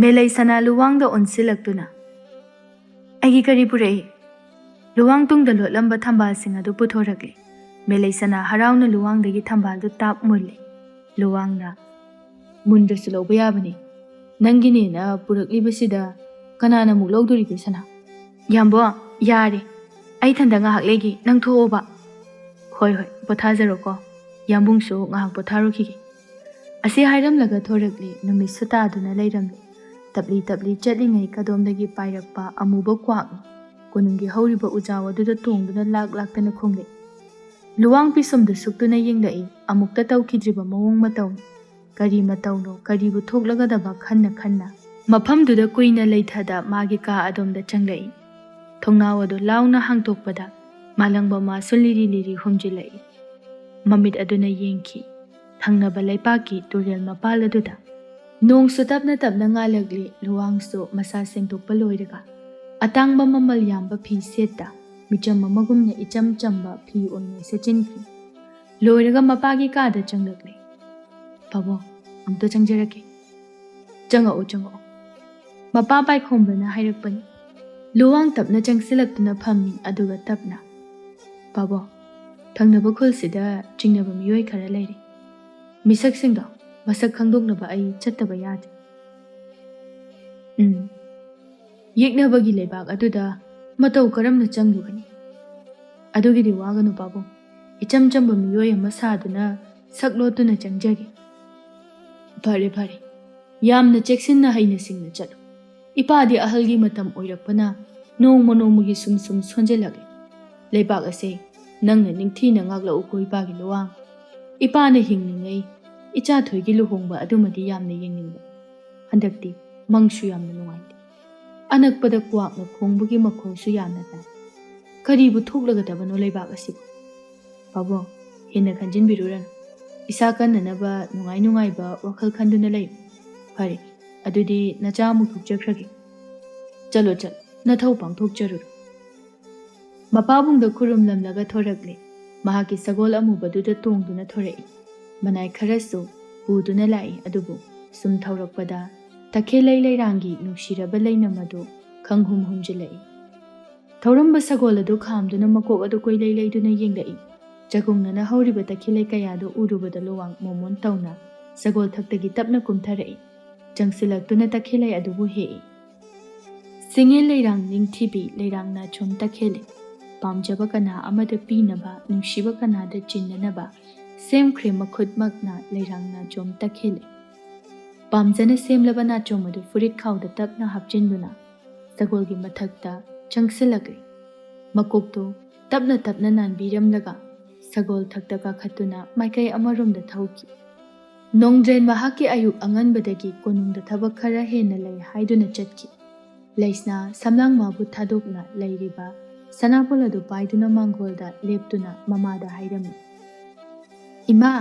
ꯃꯦꯂꯩ ꯁꯅꯥ ꯂꯨꯋꯥꯡꯗ ꯑꯣꯟꯁꯤꯜꯂꯛꯇꯨꯅ ꯑꯩꯒꯤ ꯀꯔꯤ ꯄꯨꯔꯛꯏ? ꯂꯨꯋꯥꯡ ꯇꯨꯡꯗ ꯂꯣꯠꯂꯝꯕ ꯊꯝꯕꯥꯜꯁꯤꯡ ꯑꯗꯨ ꯄꯨꯊꯣꯔꯛꯂꯤ꯫ ꯃꯦꯂꯩ ꯁꯅꯥ ꯍꯔꯥꯎꯅ ꯂꯨꯋꯥꯡꯗꯒꯤ ꯊꯝꯕꯥꯜꯗꯨ ꯇꯥꯞ ꯃꯨꯜꯂꯤ꯫ ꯂꯨꯋꯥꯡꯅ ꯃꯨꯟꯗ꯭ꯔꯁꯨ ꯂꯧꯕ ꯌꯥꯕꯅꯤ, ꯅꯪꯒꯤꯅꯦꯅ ꯄꯨꯔꯛꯂꯤꯕꯁꯤꯗ ꯀꯅꯥꯅ ꯑꯃꯨꯛ ꯂꯧꯗꯣꯔꯤꯒꯦ ꯁꯅꯥ? ꯌꯥꯝꯕꯣ ꯌꯥꯔꯦ, ꯑꯩ ꯊꯟꯗ ꯉꯥꯏꯍꯥꯛ ꯂꯩꯒꯦ, ꯅꯪ ꯊꯣꯛꯑꯣꯕ꯫ ꯍꯣꯏ ꯍꯣꯏ ꯄꯣꯊꯥꯖꯔꯣꯀꯣ, ꯌꯥꯝꯕꯨꯡꯁꯨ ꯉꯥꯏꯍꯥꯛ ꯄꯣꯊꯥꯔꯨꯈꯤꯒꯦ꯫ ꯑꯁꯤ ꯍꯥꯏꯔꯝꯂꯒ ꯊꯣꯔꯛꯂꯤ ꯅꯨꯃꯤꯠꯁꯨ ꯇꯥꯗꯨꯅ ꯂꯩꯔꯝꯂꯤ꯫ ꯇꯞꯂꯤ ꯇꯞꯂꯤ ꯆꯠꯂꯤꯉꯩ ꯀꯗꯣꯝꯗꯒꯤ ꯄꯥꯏꯔꯛꯄ ꯑꯃꯨꯕ ꯀ꯭ꯋꯥꯛꯅꯤ ꯀꯣꯅꯨꯡꯒꯤ ꯍꯧꯔꯤꯕ ꯎꯖꯥꯎ ꯑꯗꯨꯗ ꯇꯣꯡꯗꯨꯅ ꯂꯥꯛ ꯂꯥꯛꯇꯅ ꯈꯣꯡꯂꯛꯏ꯫ ꯂꯨꯋꯥꯡ ꯄꯤꯁꯨꯝꯗ ꯁꯨꯛꯇꯨꯅ ꯌꯦꯡꯂꯛꯏ, ꯑꯃꯨꯛꯇ ꯇꯧꯈꯤꯗ꯭ꯔꯤꯕ ꯃꯑꯣꯡ ꯃꯇꯧꯅꯤ꯫ ꯀꯔꯤ ꯃꯇꯧꯅꯣ, ꯀꯔꯤꯕꯨ ꯊꯣꯛꯂꯒꯗꯕ ꯈꯟꯅ ꯈꯟꯅ ꯃꯐꯝꯗꯨꯗ ꯀꯨꯏꯅ ꯂꯩꯊꯗ ꯃꯥꯒꯤ ꯀꯥ ꯑꯗꯣꯝꯗ ꯆꯪꯂꯛꯏ꯫ ꯊꯣꯡꯅꯥꯎ ꯑꯗꯨ ꯂꯥꯎꯅ ꯍꯥꯡꯇꯣꯛꯄꯗ ꯃꯥꯂꯪꯕ ꯃꯥꯁꯨ ꯂꯤꯔꯤ ꯂꯤꯔꯤ ꯍꯨꯝꯖꯤꯜꯂꯛꯏ꯫ ꯃꯃꯤꯠ ꯑꯗꯨꯅ ꯌꯦꯡꯈꯤ ꯊꯪꯅꯕ ꯂꯩꯄꯥꯛꯀꯤ ꯇꯨꯔꯦꯜ ꯃꯄꯥꯜ ꯑꯗꯨꯗ꯫ ꯅꯣꯡꯁꯨ ꯇꯞꯅ ꯇꯞꯅ ꯉꯥꯜꯂꯛꯂꯤ꯫ ꯂꯨꯋꯥꯡꯁꯨ ꯃꯁꯥ ꯁꯦꯡꯗꯣꯛꯄ ꯂꯣꯏꯔꯒ ꯑꯇꯥꯡꯕ ꯃꯃꯜ ꯌꯥꯝꯕ ꯐꯤ ꯁꯦꯠꯇ ꯃꯤꯆꯝ ꯑꯃꯒꯨꯝꯅ ꯏꯆꯝ ꯆꯝꯕ ꯐꯤ ꯑꯣꯏꯅ ꯁꯦꯠꯆꯤꯟꯈꯤ꯫ ꯂꯣꯏꯔꯒ ꯃꯄꯥꯒꯤ ꯀꯥꯗ ꯆꯪꯂꯛꯂꯤ꯫ ꯄꯥꯕꯨꯡ, ꯑꯝꯇ ꯆꯪꯖꯔꯛꯀꯦ꯫ ꯆꯪꯉꯛꯑꯣ ꯆꯪꯉꯛꯑꯣ, ꯃꯄꯥ ꯄꯥꯏꯈꯣꯝꯕꯅ ꯍꯥꯏꯔꯛꯄꯅꯤ꯫ ꯂꯨꯋꯥꯡ ꯇꯞꯅ ꯆꯪꯁꯤꯜꯂꯛꯇꯨꯅ ꯐꯝꯃꯤ, ꯑꯗꯨꯒ ꯇꯞꯅ, ꯄꯥꯕꯨꯡ, ꯊꯪꯅꯕ ꯈꯨꯜꯁꯤꯗ ꯆꯤꯡꯅꯕ ꯃꯤꯑꯣꯏ ꯈꯔ ꯂꯩꯔꯤ꯫ ꯃꯤꯁꯛꯁꯤꯡꯗꯣ ꯃꯁꯛ ꯈꯪꯗꯣꯛꯅꯕ ꯑꯩ ꯆꯠꯇꯕ ꯌꯥꯗꯦ꯫ ꯌꯦꯛꯅꯕꯒꯤ ꯂꯩꯕꯥꯛ ꯑꯗꯨꯗ ꯃꯇꯧ ꯀꯔꯝꯅ ꯆꯪꯂꯨꯒꯅꯤ? ꯑꯗꯨꯒꯤꯗꯤ ꯋꯥꯒꯅꯨ ꯄꯥꯕꯨꯡ, ꯏꯆꯝ ꯆꯝꯕ ꯃꯤꯑꯣꯏ ꯑꯃ ꯁꯥꯗꯨꯅ ꯁꯛ ꯂꯣꯠꯇꯨꯅ ꯆꯪꯖꯒꯦ꯫ ꯐꯔꯦ ꯐꯔꯦ, ꯌꯥꯝꯅ ꯆꯦꯛꯁꯤꯟꯅ ꯍꯩꯅ ꯁꯤꯡꯅ ꯆꯠꯂꯨ꯫ ꯏꯄꯥꯗꯤ ꯑꯍꯜꯒꯤ ꯃꯇꯝ ꯑꯣꯏꯔꯛꯄꯅ ꯅꯣꯡꯃ ꯅꯣꯡꯃꯒꯤ ꯁꯨꯝ ꯁꯨꯝ ꯁꯣꯟꯖꯜꯂꯛꯂꯤ꯫ ꯂꯩꯕꯥꯛ ꯑꯁꯦ ꯅꯪꯅ ꯅꯤꯡꯊꯤꯅ ꯉꯥꯛꯂꯛꯎꯀꯣ ꯏꯄꯥꯒꯤ ꯂꯨꯋꯥꯡ꯫ ꯏꯄꯥꯅ ꯍꯤꯡꯂꯤꯉꯩ ꯏꯆꯥꯊꯣꯏꯒꯤ ꯂꯨꯍꯣꯡꯕ ꯑꯗꯨꯃꯗꯤ ꯌꯥꯝꯅ ꯌꯦꯡꯅꯤꯡꯕ꯫ ꯍꯟꯗꯛꯇꯤ ꯃꯪꯁꯨ ꯌꯥꯝꯅ ꯅꯨꯡꯉꯥꯏꯇꯦ꯫ ꯑꯅꯛꯄꯗ ꯀ꯭ꯋꯥꯛꯅ ꯈꯣꯡꯕꯒꯤ ꯃꯈꯣꯜꯁꯨ ꯌꯥꯝꯅ ꯇꯥꯏ꯫ ꯀꯔꯤꯕꯨ ꯊꯣꯛꯂꯒꯗꯕꯅꯣ ꯂꯩꯕꯥꯛ ꯑꯁꯤꯕꯨ? ꯄꯥꯕꯨꯡ, ꯍꯦꯟꯅ ꯈꯟꯖꯤꯟꯕꯤꯔꯨꯔꯅꯨ꯫ ꯏꯁꯥ ꯀꯟꯅꯅꯕ ꯅꯨꯡꯉꯥꯏ ꯅꯨꯡꯉꯥꯏꯕ ꯋꯥꯈꯜ ꯈꯟꯗꯨꯅ ꯂꯩꯌꯨ꯫ ꯐꯔꯦ, ꯑꯗꯨꯗꯤ ꯅꯆꯥ ꯑꯃꯨꯛ ꯊꯣꯛꯆꯈ꯭ꯔꯒꯦ꯫ ꯆꯠꯂꯣ ꯆꯠꯂꯣ, ꯅꯊꯧ ꯄꯥꯡꯊꯣꯛꯆꯔꯨꯔꯣ꯫ ꯃꯄꯥꯕꯨꯡꯗ ꯈꯨꯔꯨꯝꯂꯝꯂꯒ ꯊꯣꯔꯛꯂꯤ꯫ ꯃꯍꯥꯛꯀꯤ ꯁꯒꯣꯜ ꯑꯃꯨꯕꯗꯨꯗ ꯇꯣꯡꯗꯨꯅ ꯊꯣꯔꯛꯏ꯫ ꯃꯅꯥꯏ ꯈꯔꯁꯨ ꯄꯨꯗꯨꯅ ꯂꯥꯛꯏ, ꯑꯗꯨꯕꯨ ꯁꯨꯝ ꯊꯧꯔꯛꯄꯗ ꯇꯈꯦꯜꯂꯩ ꯂꯩꯔꯥꯡꯒꯤ ꯅꯨꯡꯁꯤꯔꯕ ꯂꯩꯅꯝ ꯑꯗꯨ ꯈꯪꯍꯨꯝ ꯍꯨꯝꯖꯤꯜꯂꯛꯏ꯫ ꯊꯧꯔꯝꯕ ꯁꯒꯣꯜ ꯑꯗꯨ ꯈꯥꯝꯗꯨꯅ ꯃꯀꯣꯛ ꯑꯗꯨ ꯀꯣꯏꯂꯩ ꯂꯩꯗꯨꯅ ꯌꯦꯡꯂꯛꯏ꯫ ꯆꯒꯨꯡꯅꯅ ꯍꯧꯔꯤꯕ ꯇꯈꯦꯜꯂꯩ ꯀꯌꯥꯗꯨ ꯎꯔꯨꯕꯗ ꯂꯨꯋꯥꯡ ꯃꯣꯃꯣꯟ ꯇꯧꯅ ꯁꯒꯣꯜ ꯊꯛꯇꯒꯤ ꯇꯞꯅ ꯀꯨꯝꯊꯔꯛꯏ꯫ ꯆꯪꯁꯤꯜꯂꯛꯇꯨꯅ ꯇꯈꯦꯜꯂꯩ ꯑꯗꯨꯕꯨ ꯍꯦꯛꯏ꯫ ꯁꯤꯡꯉꯦꯜ ꯂꯩꯔꯥꯡ ꯅꯤꯡꯊꯤꯕꯤ ꯂꯩꯔꯥꯡ ꯅꯥꯆꯣꯝ ꯇꯈꯦꯜꯂꯩ, ꯄꯥꯝꯖꯕ ꯀꯅꯥ ꯑꯃꯗ ꯄꯤꯅꯕ, ꯅꯨꯡꯁꯤꯕ ꯀꯅꯥꯗ ꯆꯤꯟꯅꯅꯕ ꯁꯦꯝꯈ꯭ꯔꯦ ꯃꯈꯨꯠꯃꯛꯅ ꯂꯩꯔꯥꯡ ꯅꯥꯆꯣꯝ ꯇꯈꯦꯜꯂꯩ꯫ ꯄꯥꯝꯖꯅ ꯁꯦꯝꯂꯕ ꯅꯥꯆꯣꯝ ꯑꯗꯨ ꯐꯨꯔꯤꯠ ꯈꯥꯎꯗ ꯇꯞꯅ ꯍꯥꯞꯆꯤꯟꯗꯨꯅ ꯁꯒꯣꯜꯒꯤ ꯃꯊꯛꯇ ꯆꯪꯁꯤꯜꯂꯛꯂꯤ꯫ ꯃꯀꯣꯛꯇꯨ ꯇꯞꯅ ꯇꯞꯅ ꯅꯥꯟꯕꯤꯔꯝꯂꯒ ꯁꯒꯣꯜ ꯊꯛꯇ ꯀꯥꯈꯠꯇꯨꯅ ꯃꯥꯏꯀꯩ ꯑꯃꯔꯣꯝꯗ ꯊꯧꯈꯤ꯫ ꯅꯣꯡꯗ꯭ꯔꯦꯟ ꯃꯍꯥꯛꯀꯤ ꯑꯌꯨꯛ ꯑꯉꯟꯕꯗꯒꯤ ꯀꯣꯅꯨꯡꯗ ꯊꯕꯛ ꯈꯔ ꯍꯦꯟꯅ ꯂꯩ ꯍꯥꯏꯗꯨꯅ ꯆꯠꯈꯤ꯫ ꯂꯩꯁꯅꯥ ꯁꯝꯂꯥꯡ ꯃꯥꯕꯨ ꯊꯥꯗꯣꯛꯅ ꯂꯩꯔꯤꯕ ꯁꯅꯥꯄꯣꯜ ꯑꯗꯨ ꯄꯥꯏꯗꯨꯅ ꯃꯥꯡꯒꯣꯜꯗ ꯂꯦꯞꯇꯨꯅ ꯃꯃꯥꯗ ꯍꯥꯏꯔꯝꯃꯤ, ꯏꯃꯥ,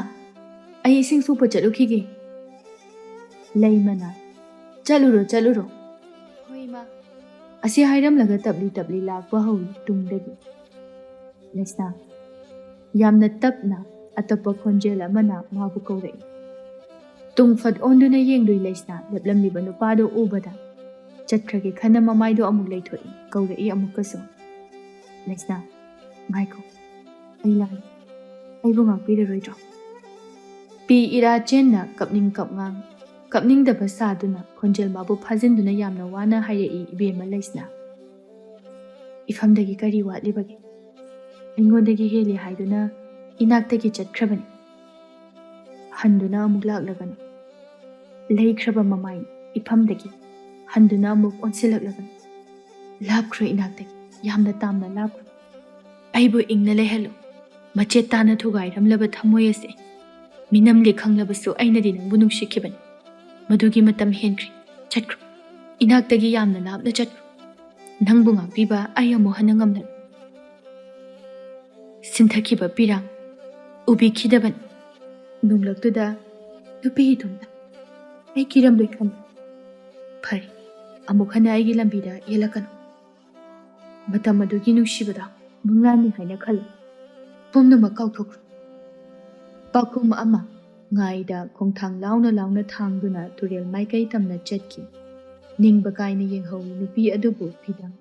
ꯑꯩ ꯏꯁꯤꯡ ꯁꯣꯛꯄ ꯆꯠꯂꯨꯈꯤꯒꯦ꯫ ꯂꯩꯃꯅ, ꯆꯠꯂꯨꯔꯣ ꯆꯠꯂꯨꯔꯣ꯫ ꯍꯣꯏ ꯏꯃꯥ꯫ ꯑꯁꯤ ꯍꯥꯏꯔꯝꯂꯒ ꯇꯞꯂꯤ ꯇꯞꯂꯤ ꯂꯥꯛꯄ ꯍꯧꯏ ꯇꯨꯡꯗꯒꯤ꯫ ꯂꯩꯁꯅꯥ ꯌꯥꯝꯅ ꯇꯞꯅ ꯑꯇꯞꯄ ꯈꯣꯟꯖꯦꯜ ꯑꯃꯅ ꯃꯥꯕꯨ ꯀꯧꯔꯛꯏ꯫ ꯇꯨꯡꯐꯠ ꯑꯣꯟꯗꯨꯅ ꯌꯦꯡꯂꯨꯏ ꯂꯩꯁꯅꯥ ꯂꯦꯞꯂꯝꯂꯤꯕ ꯅꯨꯄꯥꯗꯨ ꯎꯕꯗ꯫ ꯆꯠꯈ꯭ꯔꯒꯦ ꯈꯟꯅ ꯃꯃꯥꯏꯗꯨ ꯑꯃꯨꯛ ꯂꯩꯊꯣꯛꯏ, ꯀꯧꯔꯛꯏ ꯑꯃꯨꯛꯀꯁꯨ, ꯂꯩꯁꯅꯥ, ꯉꯥꯏꯈꯣ, ꯑꯩ ꯂꯥꯛꯏ, ꯑꯩꯕꯨ ꯉꯥꯛꯄꯤꯔꯔꯣꯏꯗ꯭ꯔꯣ? ꯄꯤ ꯏꯔꯥ ꯆꯦꯟꯅ ꯀꯞꯅꯤꯡ ꯀꯞꯉꯥꯡ ꯀꯞꯅꯤꯡꯗꯕ ꯁꯥꯗꯨꯅ ꯈꯣꯟꯖꯦꯜ ꯃꯥꯕꯨ ꯐꯥꯖꯤꯟꯗꯨꯅ ꯌꯥꯝꯅ ꯋꯥꯅ ꯍꯥꯏꯔꯛꯏ ꯏꯕꯦꯝꯃ ꯂꯩꯁꯅꯥ꯫ ꯏꯐꯝꯗꯒꯤ ꯀꯔꯤ ꯋꯥꯠꯂꯤꯕꯒꯦ? ꯑꯩꯉꯣꯟꯗꯒꯤ ꯍꯦꯜꯂꯤ ꯍꯥꯏꯗꯨꯅ ꯏꯅꯥꯛꯇꯒꯤ ꯆꯠꯈ꯭ꯔꯕꯅꯤ꯫ ꯍꯟꯗꯨꯅ ꯑꯃꯨꯛ ꯂꯥꯛꯂꯒꯅꯨ꯫ ꯂꯩꯈ꯭ꯔꯕ ꯃꯃꯥꯏ ꯏꯐꯝꯗꯒꯤ ꯍꯟꯗꯨꯅ ꯑꯃꯨꯛ ꯑꯣꯟꯁꯤꯜꯂꯛꯂꯒꯅꯨ꯫ ꯂꯥꯞꯈ꯭ꯔꯣ ꯏꯅꯥꯛꯇꯒꯤ, ꯌꯥꯝꯅ ꯇꯥꯝꯅ ꯂꯥꯞꯈ꯭ꯔꯣ꯫ ꯑꯩꯕꯨ ꯏꯪꯅ ꯂꯩꯍꯜꯂꯨ, ꯃꯆꯦꯠ ꯇꯥꯅ ꯊꯨꯒꯥꯏꯔꯝꯂꯕ ꯊꯃꯣꯏ ꯑꯁꯦ Minamli khanglabasu ainadi nangbu nungsikibani. Madugi matam henkri. Chatkru. Inaktagi yamna lapna chatkru. Nangbu ngakpiba ay amu hana ngamlan. Sinthakiba pirang. Ubi khidaban. Nunglaktuda nupi idumna. Ay kiramloi khan. Phari. Amuk hana aygi lambida yelakanu. Matam madugi nungsibada munglani haina khala. Pumnuma kauthokru. Pakhum ama ngaida khongthang launa thangduna turel maikai tamna chetki. Ningba kaina yenghawi nupi adubu pidang.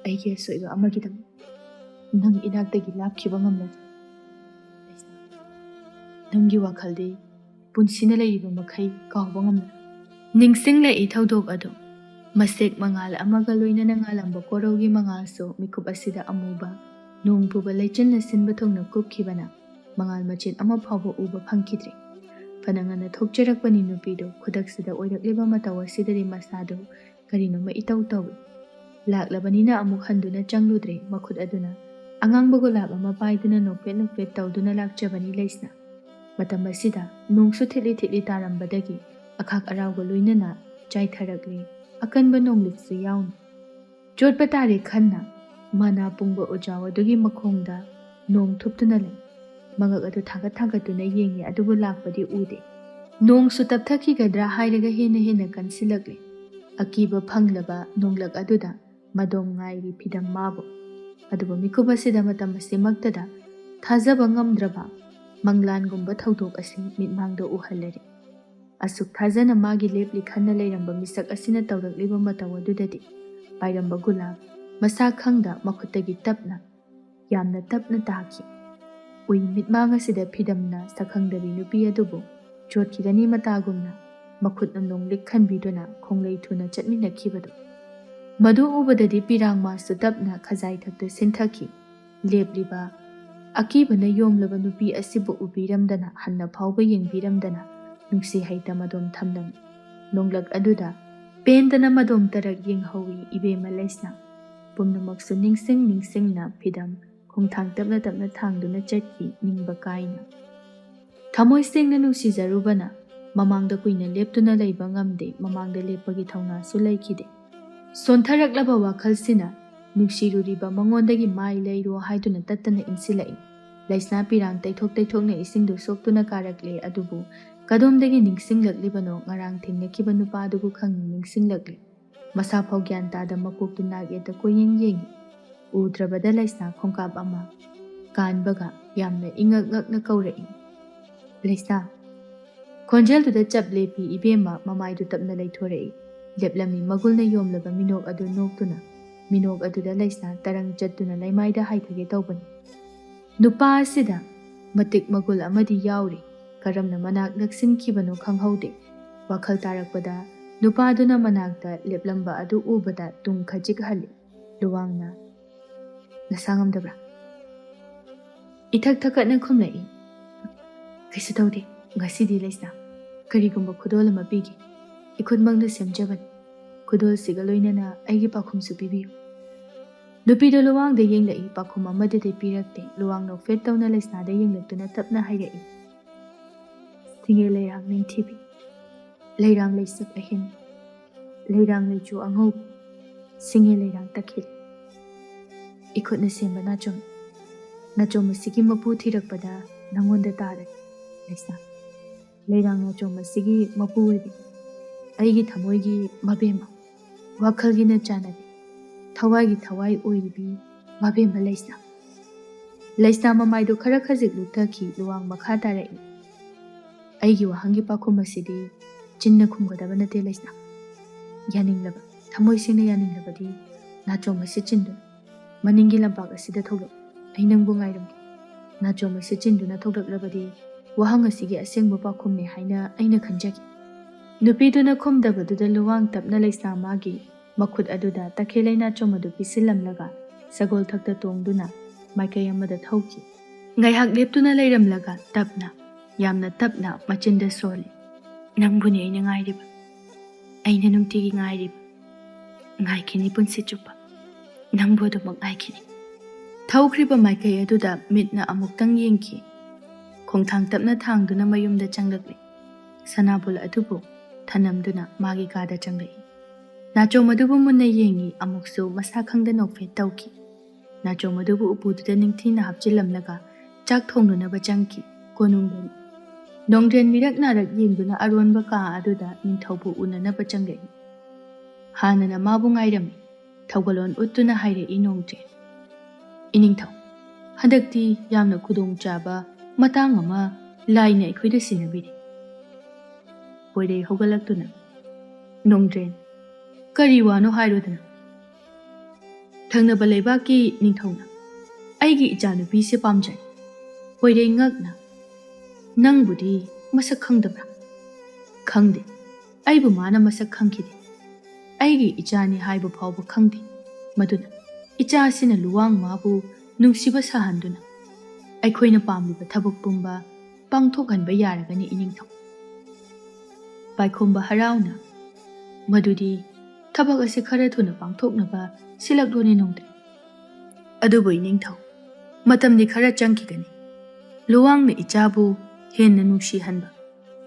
Aige soiba amagidam. Nang inaktagi lapkhiba ngamlad. Nanggi wakhaldi punsina laiba makhai kawba ngamlad. Ningsing lai thaudok adu. Masek mangal amaga loinana ngalamba korogi mangalso mikup asida amuba. Nungpuba leichenna sinba thongna kupkhibana. Mangal machin ama phawba uba phangkidre. Panangana thokcharakpani nupido khudaksida oirakleba matawa sidari masado karino ma itau tawi. Laklabanina amuk handuna changludre makhut aduna. Angang bagulab ama paiduna nokpet tawduna lakchabani leisna. Matam asida nungsu thili tarambadagi akhak arawga loinana chaitharakli akanba nonglitsu yawn. Jotpa tare khanna mana pungba ojawadugi makhongda nong thuptuna le. Mangak adu thagatuna yengi adubu lakpadi ude. Nong su tapthakigadra hairaga hena kansilakle. Akiba phanglaba nonglak aduda madom ngairi phidam mabo. Adubu mikuba sida matam asimaktada thazaba ngamdraba manglan gumba thaudok asi mitmangdo uhalleri. Asuk thazana magi lepli khanna leiramba misak asina tawrakliba matawadudadi pairamba gulab masa khangda makhutagi tapna yamna tapna taki. Ui mitmanga sida phidamna sakhangdabi nupi adubu chotkidani matagumna makhutna nonglik khanbiduna khonglei thuna chatminakhibadu. Madu ubadadi pirang masu tapna khazai thakta sinthaki lepliba akibana yomlaba nupi asibu ubiramdana hanna phawba yengbiramdana nungsi haita madom thamlam. Nonglak aduda pendana madom tarak yenghawi ibema leisna. Pumnamaksu ningsing na phidam khongthang tapna thangduna chatki ningba kaina. Thamoi sengna nungsizarubana mamangda kuina leptuna leiba ngamde mamangda lepagi thawna su leikhide. Sontharaklaba wakhalsina nungsiruriba mangondagi mai leiro haiduna tattana insilai. Laisna pirang taithokna isingdu soktuna karakle adubu kadomdagi ningsinglaklibanno ngarang thengnakiba nupa adubu khangni ningsinglakle. Masa phau gyan tada makoktu nageta koyeng yengi. Udrabada laisna khongkap ama kanbaga yamna ingak kaurai. Laisna khonjel tuda chap lepi ibema mamaidu tapna leithorei. Leplami magulna yomlaba minok adu noktuna. Minok aduda laisna tarang chattuna laimaida haithage tawbani. Nupa asida matik magul amadi yauri. Karamna manak naksinkhibano khanghaude. Wakhal tarakpada nupa aduna manakta leplamba adu ubada tung khajik hali. Luwangna nasangamdabra. Ithak thakatna khumlai. Kaisu tawde ngasidi laisna. Karigumba khudol ama pigi. Ikhudmangda semjaban. Khudol siga loinana aigi pakhumsu pibiyu. Nupido luwangda yenglai pakhum amadade pirakte luwang no fet tawna laisna da yenglaktuna tapna hairai. Singe leirang ningthibi. Leirang leisak ahin. Leirang leichu angau. Singe leirang takhil. Ikhutna semba nachom masigi mapu thirakpada nangonda tarak. Laisna. Leirang nachom masigi mapu webi. Aigi thamoigi mabema. Wakhalgi na chanabi. Thawai oiribi mabema laisna. Laisna mamaido khara khazik luthaki luwang makha tarai. Aigi wahangi pakhum asidi chinna khumgadaba nate laisna. Yaninglaba thamoi singna yaninglabadi nachom asi chindu. Maningi lampak asida tholok. Ai nangbu ngairamgi. Nachom asi chinduna tholaklabadi wahang asigi asengba pakhumne haina aina khanjagi. Nupiduna khumdabaduda luwang tapna laisna magi makhut aduda takhelai nachom adu pisilamlaga sagol thakta tongduna maikai amada thauki. Ngaihak leptuna leiramlaga tapna yamna tapna machinda soli. Nangbuni aina ngairiba. Aina nungtigi ngairiba. Ngaikini punsi chupa. Nangbu adumak ngaikini. Thawkriba maikai aduda mitna amuktang yengki. ꯈꯣꯡꯊꯥꯡ ꯇꯞꯅ ꯊꯥꯡꯗꯨꯅ ꯃꯌꯨꯝꯗ ꯆꯪꯂꯛꯂꯤ꯫ ꯁꯅꯥꯕꯨꯜ ꯑꯗꯨꯕꯨ ꯊꯅꯝꯗꯨꯅ ꯃꯥꯒꯤ ꯀꯥꯗ ꯆꯪꯂꯛꯏ꯫ ꯅꯥꯆꯣꯝ ꯑꯗꯨꯕꯨ ꯃꯨꯟꯅ ꯌꯦꯡꯉꯤ, ꯑꯃꯨꯛꯁꯨ ꯃꯁꯥ ꯈꯪꯗ ꯅꯣꯛꯐꯦꯠ ꯇꯧꯈꯤ꯫ ꯅꯥꯆꯣꯝ ꯑꯗꯨꯕꯨ ꯎꯄꯨꯗꯨꯗ ꯅꯤꯡꯊꯤꯅ ꯍꯥꯞꯆꯤꯜꯂꯝꯂꯒ ꯆꯥꯛ ꯊꯣꯡꯅꯅꯕ ꯆꯪꯈꯤ꯫ ꯀꯣꯅꯨꯡꯗ ꯅꯣꯡꯗ꯭ꯔꯦꯟ ꯃꯤꯔꯛ ꯅꯥꯔꯛ ꯌꯦꯡꯗꯨꯅ ꯑꯔꯣꯟꯕ ꯀꯥ ꯑꯗꯨꯗ ꯅꯤꯡꯊꯧꯕꯨ ꯎꯅꯅꯕ ꯆꯪꯂꯛꯏ꯫ ꯍꯥꯟꯅꯅ ꯃꯥꯕꯨ ꯉꯥꯏꯔꯝꯃꯤ꯫ ꯊꯧꯒꯜꯂꯣꯟ ꯎꯠꯇꯨꯅ ꯍꯥꯏꯔꯛꯏ ꯅꯣꯡꯗ꯭ꯔꯦꯟ, "ꯏꯅꯤꯡꯊꯧ, ꯍꯟꯗꯛꯇꯤ ꯌꯥꯝꯅ ꯈꯨꯗꯣꯡꯆꯥꯕ ꯃꯇꯥꯡ ꯑꯃ ꯂꯥꯏꯅ ꯑꯩꯈꯣꯏꯗ ꯁꯤꯟꯅꯕꯤꯔꯤ." ꯄꯣꯏꯔꯩ ꯍꯧꯒꯠꯂꯛꯇꯨꯅ, "ꯅꯣꯡꯗ꯭ꯔꯦꯟ, ꯀꯔꯤ ꯋꯥꯅꯣ ꯍꯥꯏꯔꯣꯗꯅ?" "ꯊꯪꯅꯕ ꯂꯩꯕꯥꯛꯀꯤ ꯅꯤꯡꯊꯧꯅ ꯑꯩꯒꯤ ꯏꯆꯥꯅꯨꯄꯤꯁꯦ ꯄꯥꯝꯖꯩ." ꯄꯣꯏꯔꯩ ꯉꯛꯅ, "ꯅꯪꯕꯨꯗꯤ ꯃꯁꯛ ꯈꯪꯗꯕ꯭ꯔꯥ?" "ꯈꯪꯗꯦ, ꯑꯩꯕꯨ ꯃꯥꯅ ꯃꯁꯛ ꯈꯪꯈꯤꯗꯦ. ꯑꯩꯒꯤ ꯏꯆꯥꯅꯤ ꯍꯥꯏꯕ ꯐꯥꯎꯕ ꯈꯪꯗꯦ. ꯃꯗꯨꯅ ꯏꯆꯥꯁꯤꯅ ꯂꯨꯋꯥꯡ ꯃꯥꯕꯨ ꯅꯨꯡꯁꯤꯕ ꯁꯥꯍꯟꯗꯨꯅ ꯑꯩꯈꯣꯏꯅ ꯄꯥꯝꯂꯤꯕ ꯊꯕꯛ ꯄꯨꯝꯕ ꯄꯥꯡꯊꯣꯛꯍꯟꯕ ꯌꯥꯔꯒꯅꯤ ꯏꯅꯤꯡꯊꯧ." ꯄꯥꯏꯈꯣꯝꯕ ꯍꯔꯥꯎꯅ, "ꯃꯗꯨꯗꯤ ꯊꯕꯛ ꯑꯁꯤ ꯈꯔ ꯊꯨꯅ ꯄꯥꯡꯊꯣꯛꯅꯕ ꯁꯤꯜꯂꯛꯂꯣꯅꯦ ꯅꯣꯡꯗ꯭ꯔꯦꯟ." "ꯑꯗꯨꯕꯨ ꯏꯅꯤꯡꯊꯧ, ꯃꯇꯝꯗꯤ ꯈꯔ ꯆꯪꯈꯤꯒꯅꯤ. ꯂꯨꯋꯥꯡꯅ ꯏꯆꯥꯕꯨ ꯍꯦꯟꯅ ꯅꯨꯡꯁꯤꯍꯟꯕ,